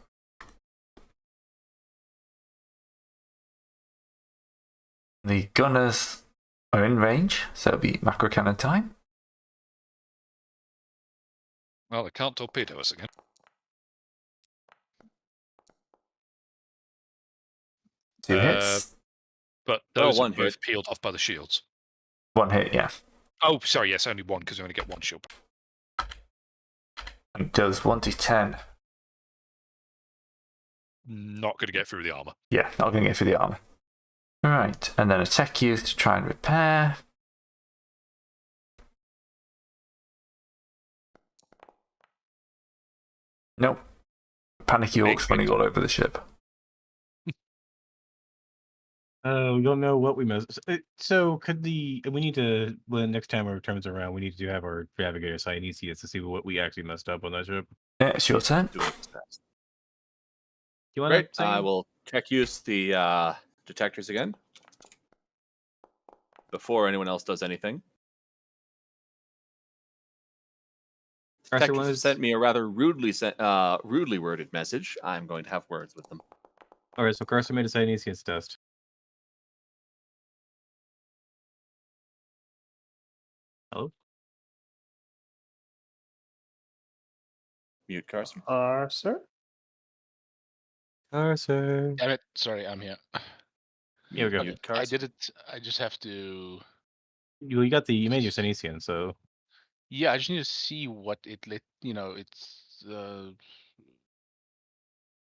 The gunners are in range, so it'll be macro cannon time. Well, they can't torpedo us again. Two hits. But Well, those are one both hit. peeled off by the shields. 1 hit, yeah. Oh, sorry, yes, only one, because we only get one shield. And does 1d10. Not going to get through the armor. Yeah, not going to get through the armor. Alright, and then a tech use to try and repair. Nope. Panicky orcs running all over the ship. We don't know what we missed. So could we need to, when next time our turns around, we need to have our navigator Cyanesius to see what we actually messed up on that ship. Yeah, it's your turn. Doing its best. You want Great. to I will tech use the detectors again. Before anyone else does anything. Detectives have sent me a rather rudely worded message. I'm going to have words with them. All right, so Carson made a Cyanesius test. Hello? Mute Carson. Sir? Arthur. Damn it! Sorry, I'm here. Here we go. Mute I Carson. did it. I just have to. You got the you made your Senesian, so Yeah, I just need to see what it let. It's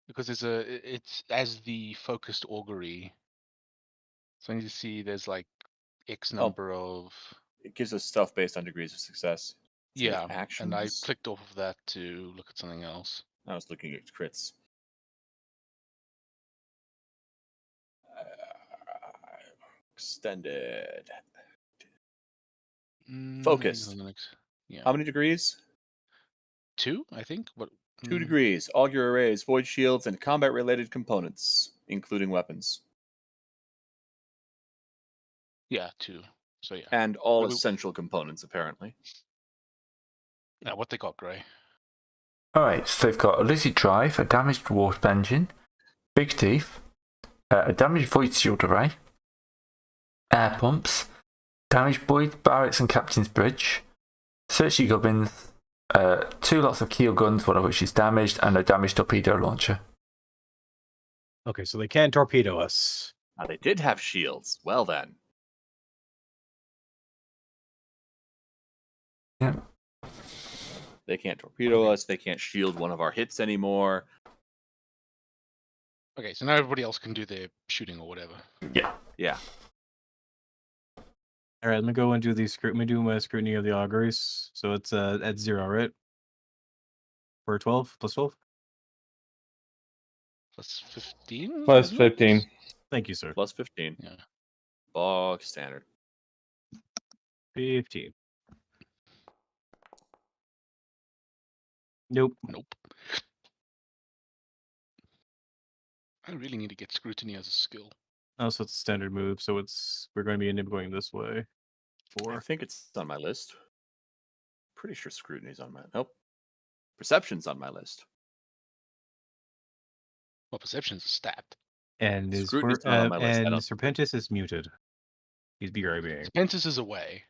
because it's as the focused augury. So I need to see there's like X number of. It gives us stuff based on degrees of success. To make Yeah, and I actions. clicked off of that to look at something else. I was looking at crits. Extended. Focused. Hang on, yeah, How many degrees? 2, I think. What? 2 degrees. Augur arrays, void shields, and combat-related components, including weapons, Yeah, 2. So yeah. and all Wait, wait. essential components. Apparently, Now what they got, Gray? Alright, so they've got a Lizard Drive, a damaged warp engine, Big Teeth, a damaged void shield array, air pumps, damaged void barracks and captain's bridge, searchy gubbins, 2 lots of keel guns, one of which is damaged, and a damaged torpedo launcher. okay, so they can torpedo us. now they did have shields. Well then, Yeah. they can't torpedo us. They can't shield one of our hits anymore. Okay, so now everybody else can do their shooting or whatever. Yeah. Yeah. All right, let me go and do let me do my scrutiny of the auguries. So it's at 0, right? For 12 plus 12. Plus 15. Plus isn't it? 15. Thank you, sir. Plus 15. Yeah. Bog standard. 15. Nope. Nope. I really need to get scrutiny as a skill. Oh, so it's a standard move. So we're going to be going this way. I 4. think it's on my list. Pretty sure scrutiny's on my. Nope. Perception's on my list. Well, perception's a stat. And Scrutiny's not on my list, I and don't- Serpentis is muted. He's BRBing. Pentis is away,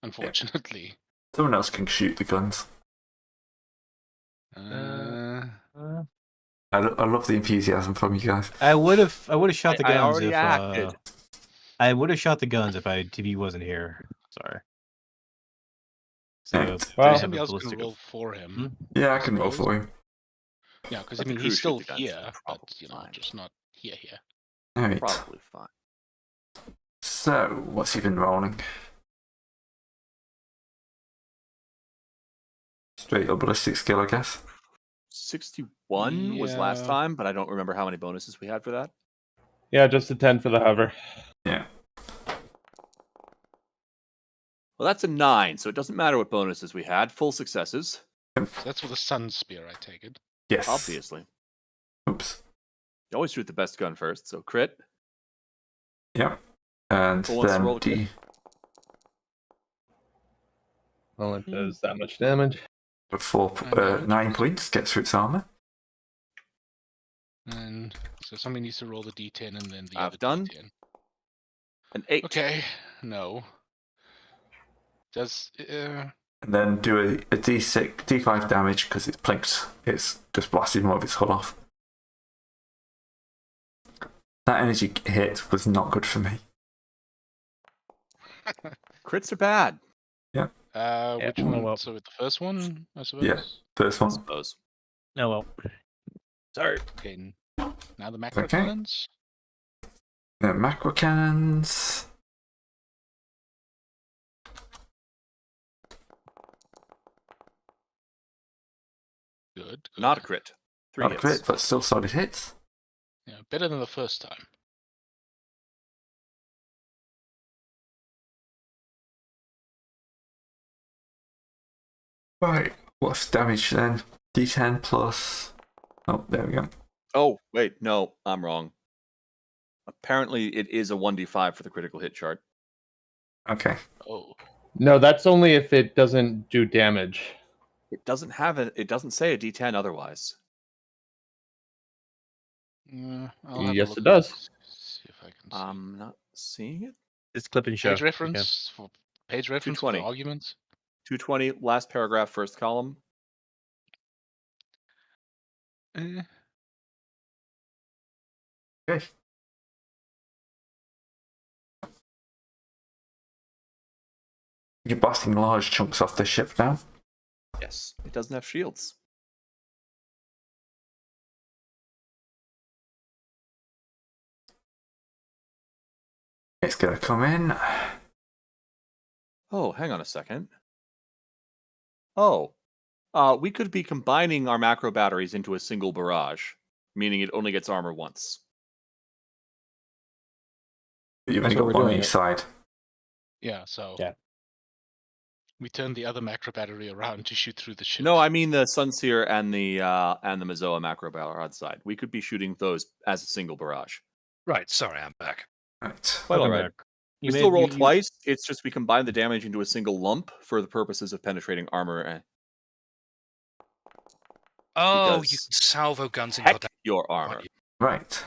unfortunately. Someone else can shoot the guns. I love the enthusiasm from you guys. I would have shot the I guns already if acted. I would have shot the guns if TV wasn't here. Sorry. So Right. I Well- have Somebody a else can ballistic roll of- for him. Hmm? Yeah, I can roll Suppose. for him. Yeah, because Let the crew he's shoot still the guns, here, they're but probably fine. just not here. Alright. Probably fine. So, what's he been rolling? Straight up ballistic skill, I guess. 61 was last Yeah. time, but I don't remember how many bonuses we had for that. Yeah, just a 10 for the hover. Yeah. Well, that's a 9, so it doesn't matter what bonuses we had. Full successes, So that's with a sun spear, I take it. Yes. obviously. Oops. You always shoot the best gun first, so crit. Yep. And Who wants to then roll a crit? Well, it does that much damage. 9 points, gets through its armor. And so somebody needs to roll the d10 and then the I've other done. d10. An 8. Okay, no. Does And then do a D5 damage because it's plinked. It's just blasted more of its hull off. That energy hit was not good for me. Crits are bad, which oh, one? well. So with the first one, I suppose. Yeah. First I one. suppose. Oh well. Sorry. Okay. Now the macro Okay. cannons. Macro cannons. Good. Not a crit. 3 Not a hits. crit, but still solid hits. Yeah, better than the first time. Right. What's damage then? D10 plus. Oh, there we go. Oh, wait, no, I'm wrong. Apparently, it is a 1d5 for the critical hit chart. Okay. Oh. No, that's only if it doesn't do damage. It doesn't have a. It doesn't say a d10 otherwise. I'll have a Yes, look it does. and See if I can see. I'm not seeing it. It's clip and show. Page reference for 220. arguments. 220, last paragraph, first column. Eh, Okay. You're blasting large chunks off the ship now. Yes, it doesn't have shields. It's gonna come in. Oh, hang on a second. Oh, we could be combining our macro batteries into a single barrage, meaning it only gets armor once. You've That's only what got we're one on doing each it. side. yeah, so Yeah. we turn the other macro battery around to shoot through the ship. No, I mean the Sunseer and the Mazoa macro barrage side. We could be shooting those as a single barrage. Right, sorry, I'm back. Right. Quite all Welcome right. back. We You still made- roll you- twice. It's just we combine the damage into a single lump for the purposes of penetrating armor. Oh, you Because can salvo guns in your Heck your armor. Right. Right.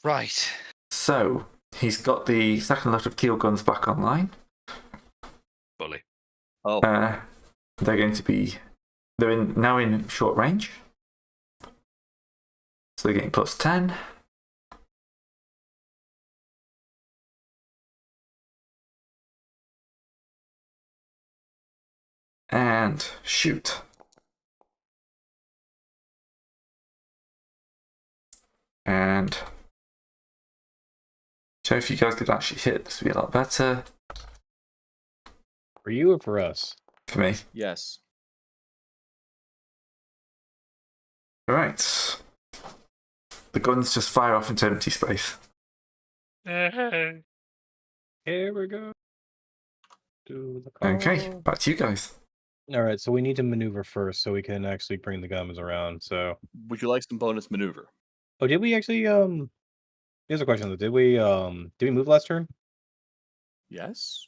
Right. So he's got the second lot of keel guns back online. Bully. Oh, They're going to be. They're now in short range. So they're getting +10. And shoot. And so if you guys could actually hit, this would be a lot better For you or for us? for me. yes. Alright. The guns just fire off into empty space. Here we go. To the Okay, call. back to you guys. All right, so we need to maneuver first so we can actually bring the guns around. So, Would you like some bonus maneuver? oh, did we actually? Here's a question though. Did we move last turn? Yes.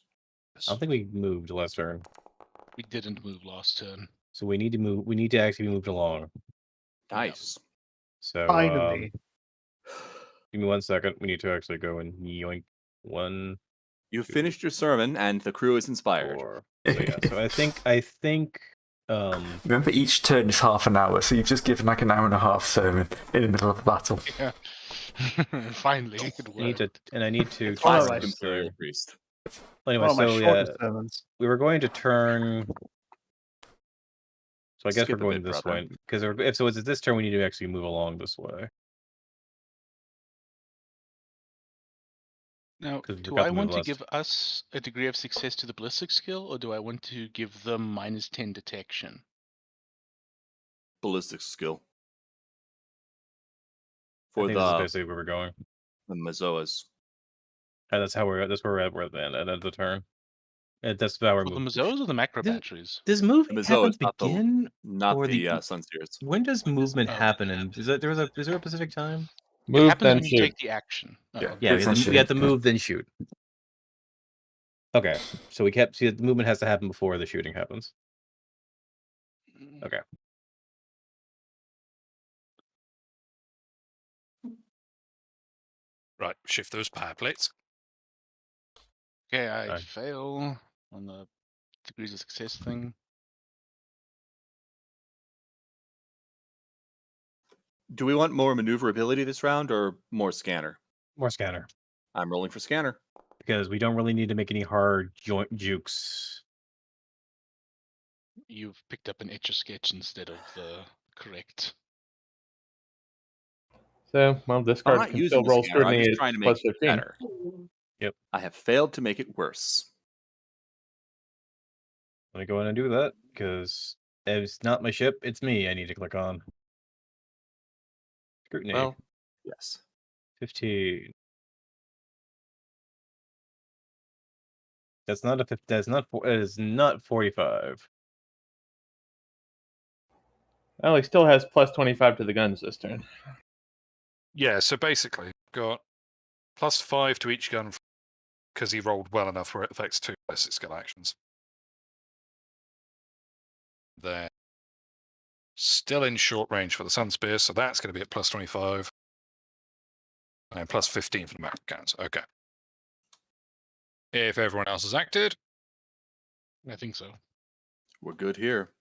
I don't think we moved last turn. We didn't move last turn. So we need to move. We need to actually be moved along. Nice. So Finally. give me 1 second. We need to actually go and yoink one, You've finished your sermon, and the crew is inspired. 4. So yeah. So I think. Remember, each turn is half an hour, so you've just given like an hour and a half sermon in the middle of the battle. Yeah. Finally, it I need worked. I need to. one of turn my this Imperial thing. priest. Anyway, One of my so yeah, shortest sermons. we were going to turn. So I guess Skip we're a going bit, this brother. way because if so, it's this turn we need to actually move along this way. Now, 'Cause we do forgot I to move want to last. give us a degree of success to the ballistic skill, or do I want to give them -10 detection? Ballistic skill. I For think this is the basically where we're going. Mazoas. And that's where we're at. We're at the end of the turn. And that's how we're For the moving. Mazos or the macro This- batteries? Does moving The Mazoas, happens not the- begin? Not Or the the- Sunseers. When does movement Oh. happen? And is there a specific time? It Move, happens then when you shoot. take the action. Oh, Yeah. okay. Yeah, It's not we have to shoot, move then shoot. Okay, so we kept. See, the movement has to happen before the shooting happens. Okay. Right, shift those power plates. Okay, I Fine. fail on the degrees of success thing. Do we want more maneuverability this round or more scanner? More scanner. I'm rolling for scanner. Because we don't really need to make any hard joint jukes. You've picked up an Etch-a-Sketch instead of the correct. So, well, this I'm card not can using still the roll scanner. I'm scrutiny just at trying to make plus it 15. better. Yep. I have failed to make it worse. Let me go in and do that, because it's not my ship, it's me I need to click on. Scrutiny. Well, yes. 15. That's not a 50, it is not 45. Well, he still has plus 25 to the guns this turn. Yeah, so basically, got +5 to each gun because he rolled well enough where it affects 2 ballistic skill actions. They're still in short range for the Sun Spear, so that's going to be at +25. And +15 for the macro cannons. Okay. If everyone else has acted, I think so. We're good here.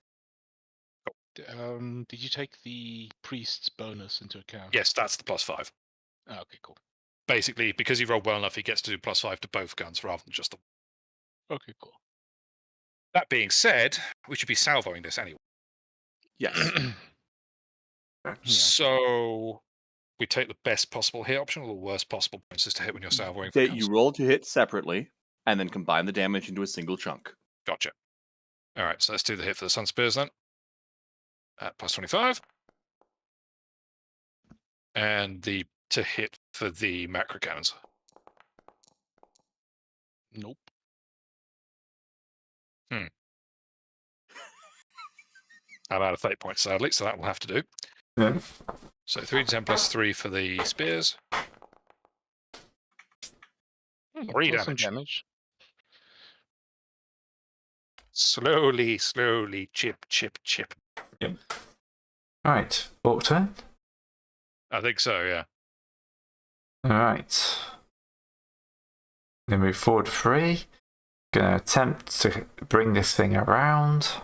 Did you take the priest's bonus into account? Yes, that's the +5. Oh, okay, cool. Basically, because he rolled well enough, he gets to do +5 to both guns rather than just the. Okay, cool. That being said, we should be salvoing this anyway. Yes. So we take the best possible hit option or the worst possible bonuses to hit when you're salvoing. For That guns? you roll to hit separately, and then combine the damage into a single chunk. Gotcha. All right, so let's do the hit for the Sun Spears then. At +25. And the to hit for the macro cannons. Nope. I'm out of fate points, sadly, so that will have to do. Yeah. So 3d10 +3 for the spears. 3 Plus some damage. Slowly, chip. All right. Orc turn. I think so, yeah. All right. Gonna move forward 3. Gonna attempt to bring this thing around.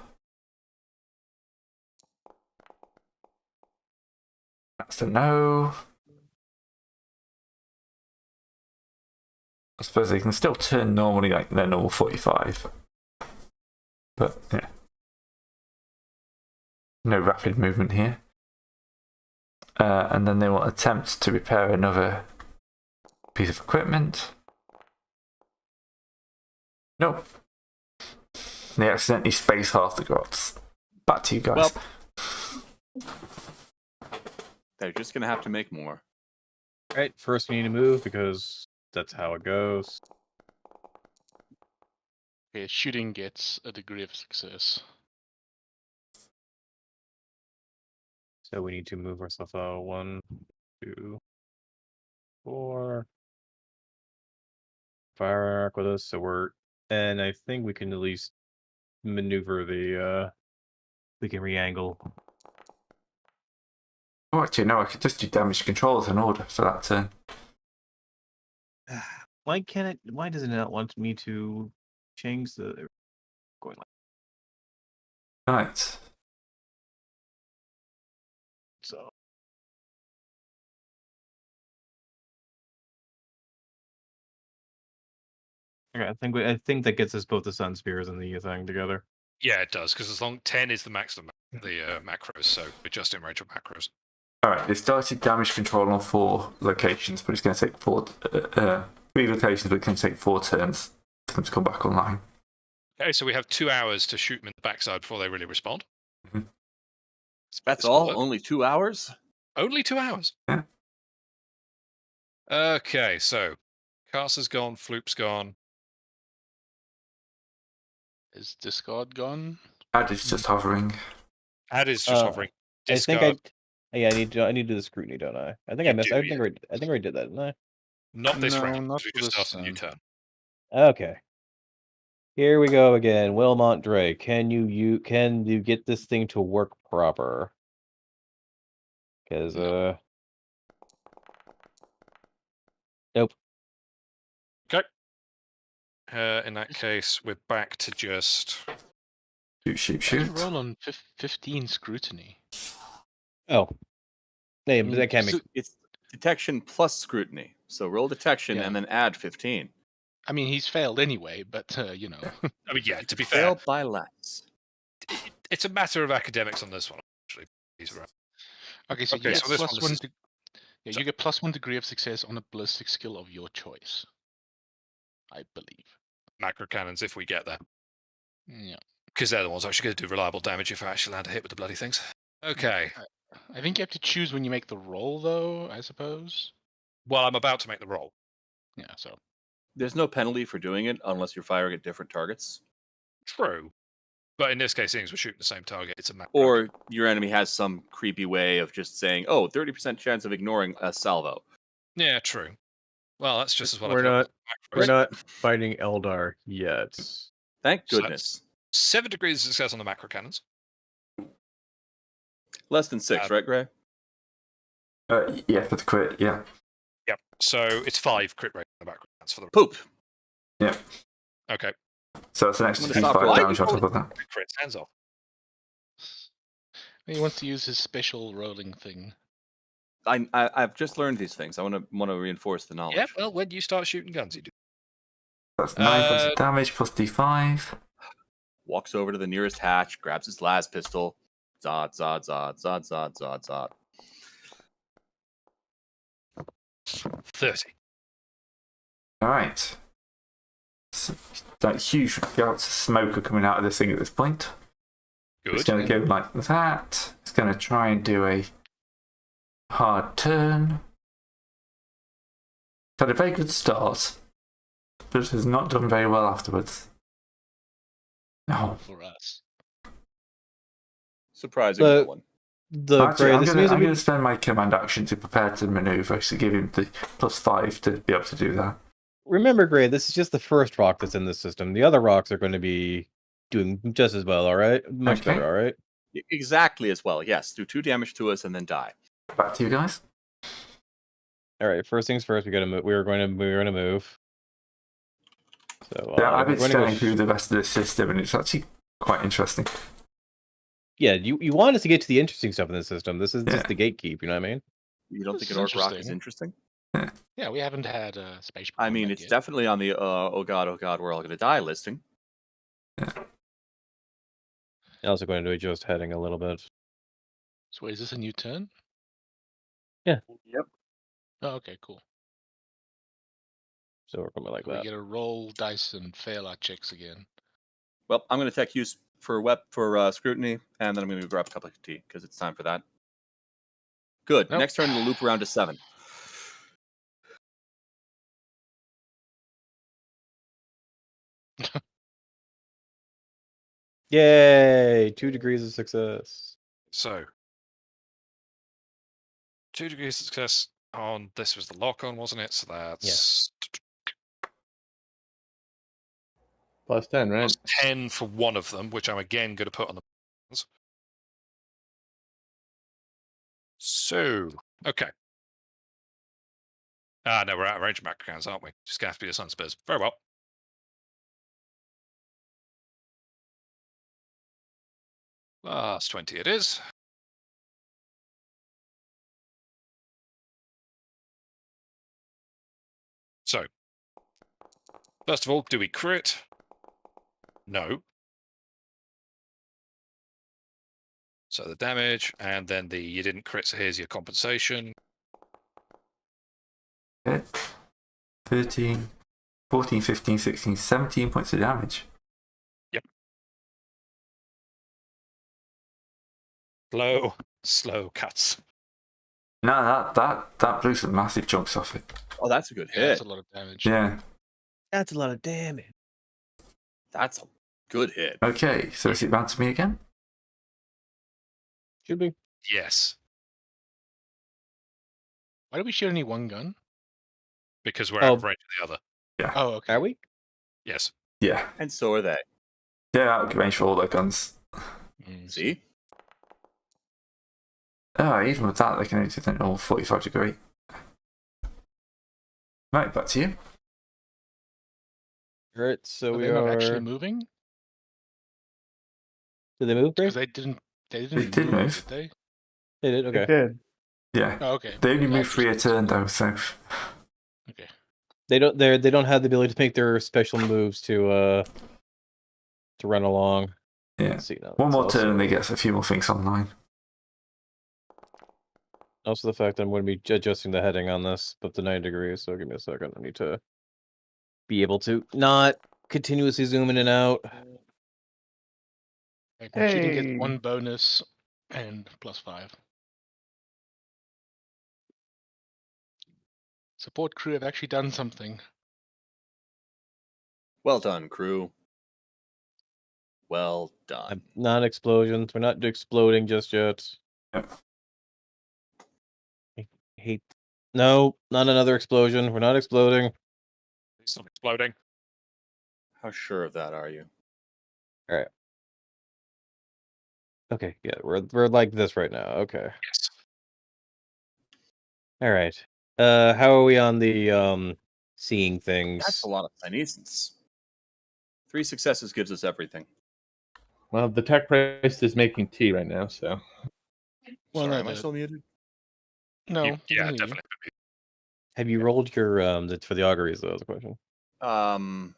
That's a no. I suppose they can still turn normally like their normal 45. But yeah. No rapid movement here. And then they will attempt to repair another piece of equipment. Nope. They accidentally space half the grots. Back to you guys. Well, they're just going to have to make more. Right, first we need to move because that's how it goes. Okay, shooting gets a degree of success. So we need to move ourselves out. 1, 2, 4. Fire arc with us, so we're. And I think we can at least maneuver the. We can re-angle. Oh, actually, no, I could just do damage control as an order for that turn. Why can't it? Why does it not want me to change the going like Right. so? Okay, I think that gets us both the Sun Spears and the thing together. Yeah, it does, because as long 10 is the maximum, the macros, so we're just in range of macros. Alright, they started damage control on 4 locations, but it's going to take 3 locations, but it can take 4 turns for them to come back online. Okay, so we have 2 hours to shoot them in the backside before they really respond. Mhm. That's all? Only 2 hours? Only 2 hours? Yeah. Okay, so Caster's gone, Floop's gone. Is discard gone? Ad is just hovering. Ad is just hovering. Discard. I think I need to do the scrutiny, don't I? I think I missed. I think I already did that, didn't I? Not this No, round, not because we for just this started a new turn. Okay. Here we go again. Wilmont Drake, can you get this thing to work proper? Because nope. Okay. In that case, we're back to just Shoot. Roll on 15 scrutiny. Oh. Hey, but that can't make. It's detection plus scrutiny. So roll detection and then add 15. I mean, he's failed anyway, but you know. I mean, yeah. To be fair, Failed by less. It's a matter of academics on this one. Actually, he's right. Okay, so, Okay, you so this get one, plus this one. You get +1 degree of success on a ballistic skill of your choice. I believe. Macro cannons, if we get there, Yeah. because they're the ones actually going to do reliable damage if I actually land a hit with the bloody things. Okay. I think you have to choose when you make the roll, though. I suppose. Well, I'm about to make the roll. Yeah. So. There's no penalty for doing it unless you're firing at different targets. True. But in this case, since we're shooting the same target, it's a macro. Or your enemy has some creepy way of just saying, oh, 30% chance of ignoring a salvo. Yeah, true. Well, that's just as well. We're not fighting Eldar yet. Thank So goodness. 7 degrees of success on the macro cannons. Less than 6, right, Gray? Yeah, for the crit, yeah. Yep. So it's 5 crit rate on the macro cannons for the Poop. Yeah. Okay. So it's an extra I'm gonna stop D5 rolling. damage on top of that. Crit hands off. He wants to use his special rolling thing. I've just learned these things. I want to reinforce the knowledge. Yeah, well, when you start shooting guns, you do. That's 9 points of damage plus D5. Walks over to the nearest hatch, grabs his las pistol. Zod, zod, zod, zod, zod, zod, zod. 30. Alright. That huge gouts of smoke are coming out of this thing at this point. Good. It's going to go like that. It's going to try and do a hard turn. It's had a very good start, but it has not done very well afterwards. No. For us. Surprising But- one. Actually, I'm this means going to spend my command action to prepare to maneuver to give him the +5 to be able to do that. remember, Gray, this is just the first rock that's in this system. The other rocks are going to be doing just as well, all right? Much Okay. better, all right? Exactly as well. Yes, do 2 damage to us and then die. Back to you guys. All right, first things first, we got to move. We're going to move. So Yeah, I've been we're gonna scanning through the rest of this system, and it's actually quite interesting. Yeah, you want us to get to the interesting stuff in the system. This is Yeah. just the gatekeep, you know what I mean? You don't This think an is orc rock is interesting? Yeah, we haven't had a space. I mean, combat it's yet. definitely on the oh god, we're all gonna die listing. Also going to adjust heading a little bit. So, is this a new turn? Yep. Oh, okay, cool. So we're coming like So we that. get to roll dice and fail our checks again. Well, I'm gonna tech use for scrutiny, and then I'm gonna grab a cup of tea because it's time for that. Good. Nope. Next turn we'll loop around to 7. Yay! 2 degrees of success. So, 2 degrees of success on this was the lock on, wasn't it? So that's Plus 10, right? plus 10 for one of them, which I'm again going to put on the ones. So, okay. No, we're out of range of macro cannons, aren't we? Just going to have to be the Sun Spurs. Very well. Last 20 it is. So, first of all, do we crit? No. So the damage, and then the you didn't crit, so here's your compensation. Okay. 13, 14, 15, 16, 17 points of damage. Slow cuts. No, that blew some massive chunks off it. Oh, that's a good Yeah, hit. that's a lot of damage. Yeah. That's a lot of damage. That's a good hit. Okay, so is it back to me again? Should be. Yes, Why do we share only one gun? because we're out of Oh. range of the other. Oh, okay. Are we? Yes. Yeah. And so are they. They're out of range for all their guns. Mm. See? Oh, even with that, they can only do an all 45 degree. Right, back to you. Right, so Are we they not are. actually moving? Did they move, Gray? Because they didn't. They They did move. did they? They did. It Okay. did. Yeah. Oh, okay. They only I'll move 3 a just- turn though, so. Okay. They don't have the ability to make their special moves to run along. Yeah. Let's see now. One It's more also, turn and they get a few more things online. Also, the fact that I'm going to be adjusting the heading on this, but the 9 degrees. So give me a second. I need to be able to not continuously zoom in and out. Right, now Cheating Hey. gets 1 bonus and +5. Support crew have actually done something. Well done, crew. Well done. Not explosions. We're not exploding just yet. Yep. I hate. No, not another explosion. We're not exploding. It's not exploding. How sure of that are you? Okay, yeah, we're like this right now. Okay. Yes. All right. How are we on the seeing things? That's a lot of senescence. 3 successes gives us everything. Well, the tech priest is making tea right now, so Well, Sorry, no, am I still muted? No, You- we yeah, can hear you. definitely. Have you rolled your for the auguries? Though, is the question. Oh,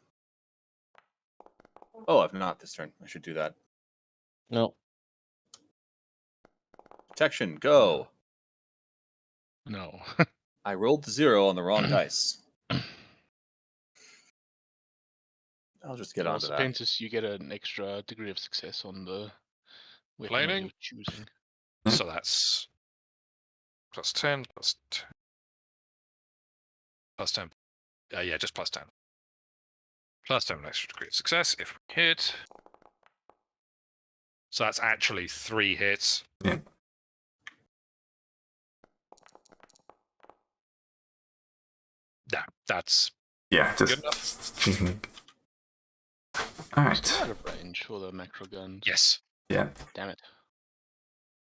I've not this turn. I should do that. No. Protection, go. No. I rolled 0 on the wrong dice. I'll just get onto that. Serpentis, you get an extra degree of success on the weapon of Flaming? your choosing. So that's plus 10, plus 10. Plus 10. Yeah, just plus 10. Plus 10 extra degree of success if we hit. So that's actually 3 hits. Yeah. No, that's Yeah, good just enough. thinking. Still Alright. out of range for the macro guns. Yes. Yeah. Damn it.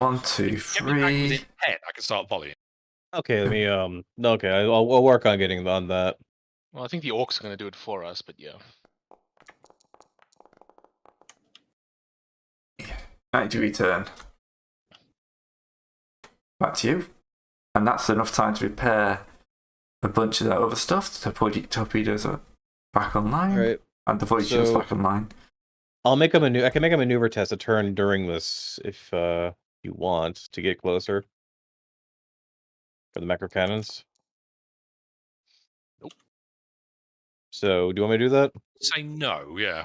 1, 2, Get me back 3. within 10, I can start volleying. Okay, let me Okay, I'll work on getting on that. Well, I think the orcs are going to do it for us, but yeah. Right, do we turn? Back to you. And that's enough time to repair a bunch of that other stuff. The torpedoes are back online. All right. And the void shield's So- back online. I can make a maneuver test a turn during this if you want to get closer for the macro cannons. Nope. So, do you want me to do that? Say no, yeah.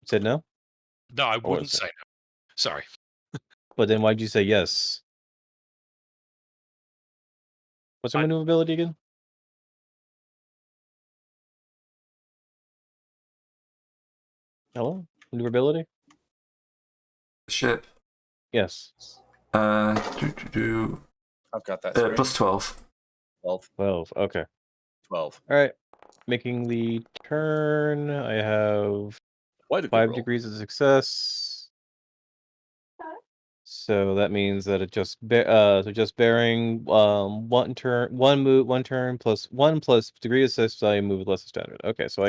Said no, No, I Or wouldn't is it? say no. Sorry. but then why'd you say yes? What's your I- maneuverability again? Hello, maneuverability? Ship. Yes, I've got that. Straight. Plus 12. 12. 12. Okay. 12. All right. Making the turn. I have Quite a good 5 roll. degrees of success. So that means that it just bearing one turn plus 1 plus degree of success value move with less than standard. Okay, so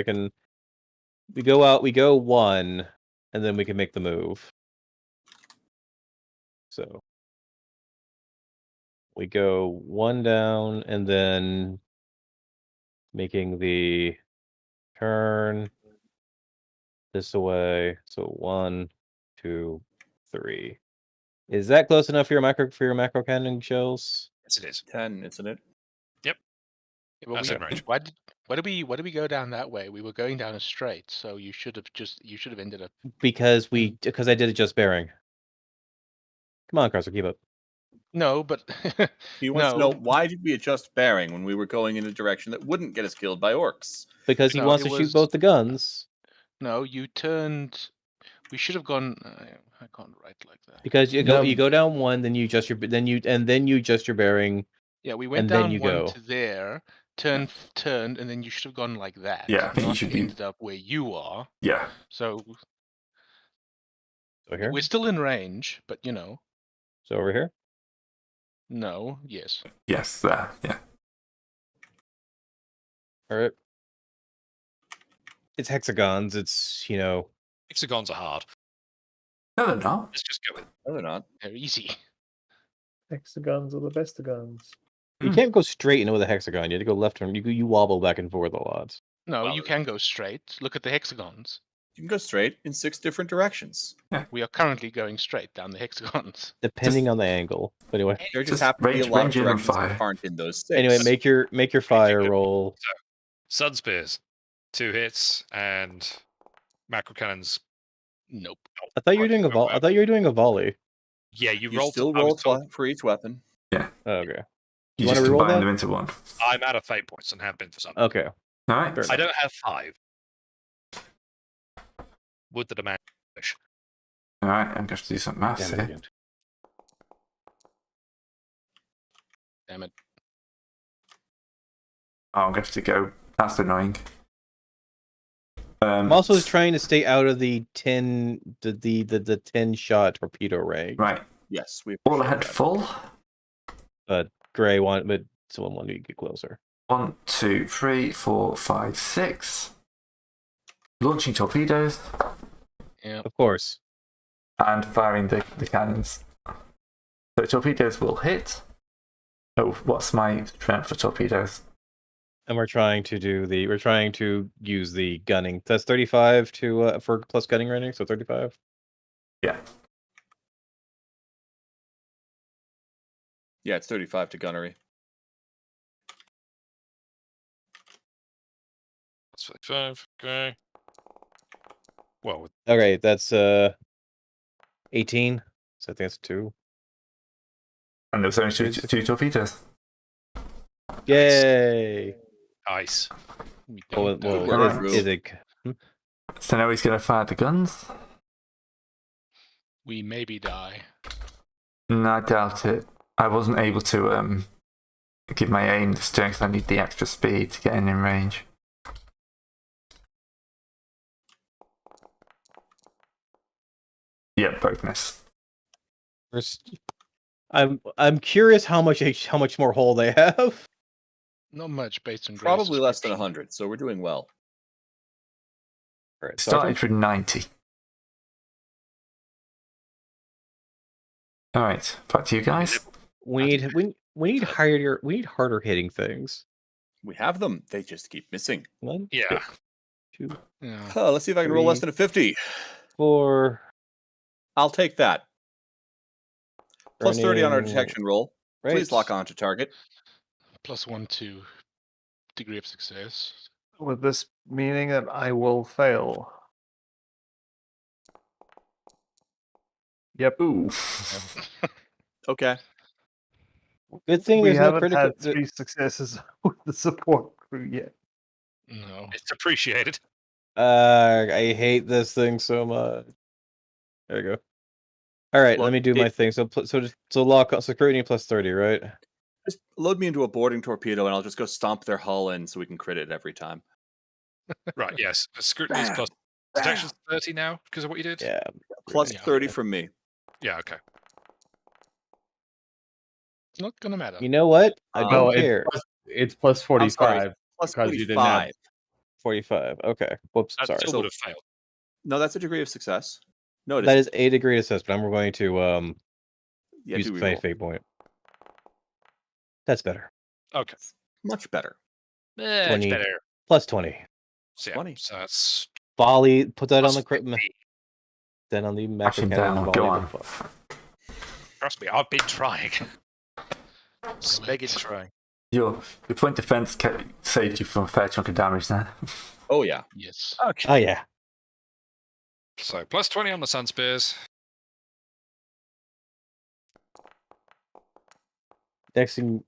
we go 1 and then we can make the move. So we go 1 down and then making the turn this away. So 1, 2, 3. Is that close enough for your macro cannon shells? Yes, it is. 10, isn't it? Yeah, but That's in range. why did we go down that way? We were going down a straight, so you should have ended up. Because I did it just bearing. Come on, Carson, keep up. No, but He wants to No. know, why did we adjust bearing when we were going in a direction that wouldn't get us killed by orcs? Because he No, wants it to shoot was- both the guns. no, you turned. We should have gone. I can't write like that. Because you No. go down 1, then you adjust your bearing. Yeah, we went And then down you 1 go. to there, turned, and then you should have gone like that. Yeah, I think you not should be- ended up where you are. Yeah. So So here. we're still in range, but you know, So over here. no, yes. Yes, there. Yeah. All right. It's hexagons. It's Hexagons are hard. No, they're not. Let's just go with No, they're not. They're easy. Hexagons are the best of guns. you Hmm. can't go straight in with a hexagon. You have to go left and you wobble back and forth a lot. No, Well, you can go straight. Look at the hexagons. You can go straight in 6 different directions. We are currently going straight down the hexagons. Depending on the angle. But anyway. There just Just happen to be a range- lot of range in and directions fire. that aren't in those 6. Anyway, make your fire good. roll. Sun Spears. 2 hits and macro cannons. Nope. I thought you were doing a volley. Yeah, you You rolled. still I was roll told- for each weapon. Oh, okay. You You wanna just reroll combine that? them into one. I'm out of fate points and have been for some. Okay. All right. Fair I don't have 5. Would the demand wish? All right. I'm going to have to do some maths Damn it here. again. Damn it. Oh, I'm going to have to go. That's annoying. I'm also trying to stay out of the 10 shot torpedo range. Right. Yes, we All appreciate ahead that. full. Gray one, but someone wanted to get closer. 1, 2, 3, 4, 5, 6. Launching torpedoes Yeah. Of course. and firing the cannons. So torpedoes will hit. Oh, what's my strength for torpedoes? And we're trying to use the gunning. That's 35 to for plus gunning rating, so 35. Yeah. Yeah, it's 35 to gunnery. That's 35. Okay. Well, Okay, that's 18. So I think that's 2. And there's only two torpedoes. Yay! nice. We Well, don't well, die. Alright. is it? So now he's going to fire the guns. We maybe die. No, I doubt it. I wasn't able to give my aim this turn because I need the extra speed to get in range. Yeah, both miss. I'm curious how much more hull they have. Not much based on Gray's Probably less than description. 100, so we're doing well. Alright, Started with 90. Alright, back to you guys. we need harder hitting things. We have them. They just keep missing. 1, Yeah. 2, Yeah. Let's see if I can roll less 3. than a 50. 4. I'll take that. Plus 30 on our Burning, detection roll. Please right. lock on to target. +1 to degree of success. With this meaning that I will fail. Yep. Ooh. Okay. Good thing We there's no haven't critical. had 3 successes with the support crew yet. No. It's appreciated. I hate this thing so much. There you go. All right, let Look, me do my thing. So lock on security plus 30, right? Just load me into a boarding torpedo and I'll just go stomp their hull in so we can crit it every time. Right, yes. Scrutiny is plus detection's 30 now because of what you did? Yeah. Plus Yeah. 30 from me. Yeah, okay. It's not gonna matter. You know what? I Oh, don't No, care. it's plus I'm sorry. 45 Plus because you didn't have 45. 45. Okay. Whoops. That Sorry. still So- would have failed. No, that's a degree of success. No, it That isn't. is a degree assessment. I'm going to Yeah, use do my reroll. fate point. That's better. Okay. Much better. It's 20. better. Plus 20. So, 20. so that's Volley. Put that on plus the crit. 50. Then on the Bash macro him cannon. down. Volley. Go on. Trust me, I've been trying. Megan trying. Your point defense saved you from a fair chunk of damage there. Oh, yeah. Yes. Okay. Oh yeah. So plus 20 on the Sun Spears. Next thing.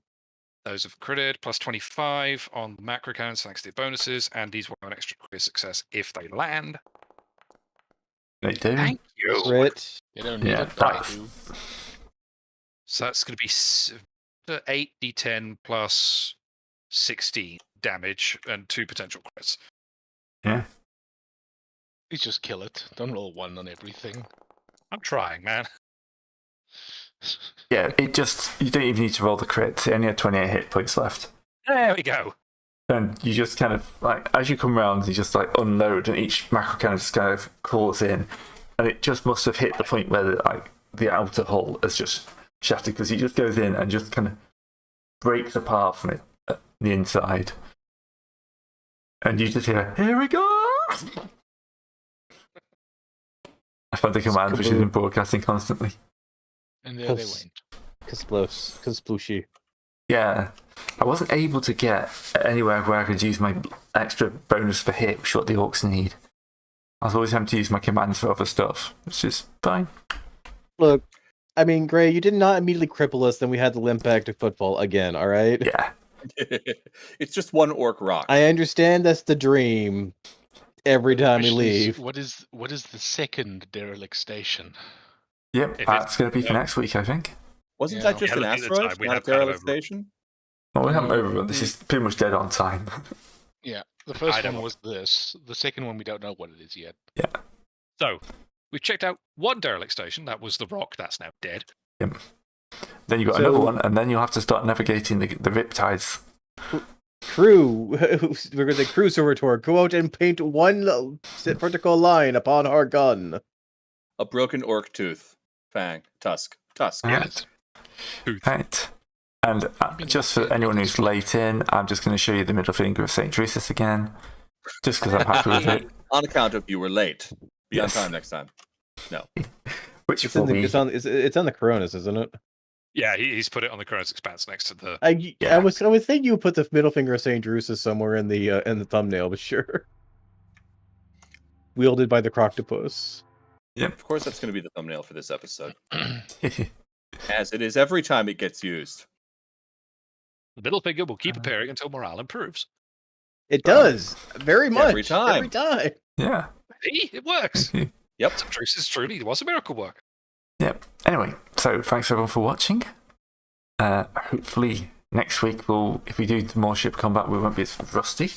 Those have critted. Plus 25 on the macro cannons thanks to the bonuses. And these will have an extra degree of success if they land. They do. Thank you. Crit. They don't need Yeah, a die that's to. So that's going to be 8d10 plus 16 damage and 2 potential crits. yeah. Please just kill it. Don't roll 1 on everything. I'm trying, man. Yeah, you don't even need to roll the crits. It only had 28 hit points left. There we go. And you just kind of, like, as you come around, you just, like, unload, and each macro cannon just kind of crawls in. And it just must have hit the point where, the outer hull has just shattered, because he just goes in and just kind of breaks apart from it at the inside. And you just hear, "Here we go!" I found the command, which is in broadcasting constantly. And there they Cause- went. Kasplooshy. Yeah, I wasn't able to get anywhere where I could use my extra bonus for hit, which is what the orcs need. I was always having to use my commands for other stuff, which is fine. Look, I mean, Gray, you did not immediately cripple us. Then we had to limp back to football again. All right. Yeah, It's just one orc rock. I understand that's the dream. Every time we Question is, leave. What is the second derelict station? yep, If that's it's- going to be for next week, I think. Wasn't Yeah. that just Yeah, an looking at the asteroid, time, we not a have kind of derelict over- station? Well, we haven't No, overrun. This is pretty much dead on time. Yeah, the first I don't one know. was this. The second one we don't know what it is yet. So we've checked out one derelict station. That was the rock. That's now dead. Then you've got So- another one, and then you'll have to start navigating the riptides. Crew, we're going to crew servitor. Go out and paint one vertical line upon our gun. A broken orc tooth. Fang. Tusk. Yeah. Yes. Tooth. Right. And just for anyone who's late in, I'm just going to show you the middle finger of St. Drusus again, just because I'm happy with it. On account of you were late. Be Yes. on time next time. No. Which It's for in the, me, it's on the Coronas, isn't it? Yeah, he's put it on the Cronus Expanse next to the. I was thinking you would put the middle finger of Saint Drusus somewhere in the thumbnail, but sure. Wielded by the Croctopus. Of course, that's going to be the thumbnail for this episode, as it is every time it gets used. The middle finger will keep appearing until morale improves. It does very much Every time. Every time. yeah. See, it works. Yep. St. Drusus truly was a miracle worker. Yep. Anyway, so thanks everyone for watching. Hopefully next week if we do more ship combat, we won't be as rusty.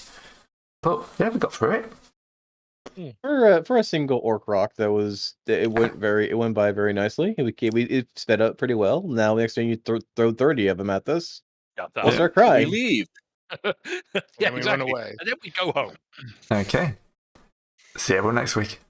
But yeah, we got through it. For a single orc rock, it went by very nicely. It sped up pretty well. Now next time you throw 30 of them at this, Yeah, we'll start We crying. leave. yeah, then we run exactly. away. And then we go home. Okay. See everyone next week.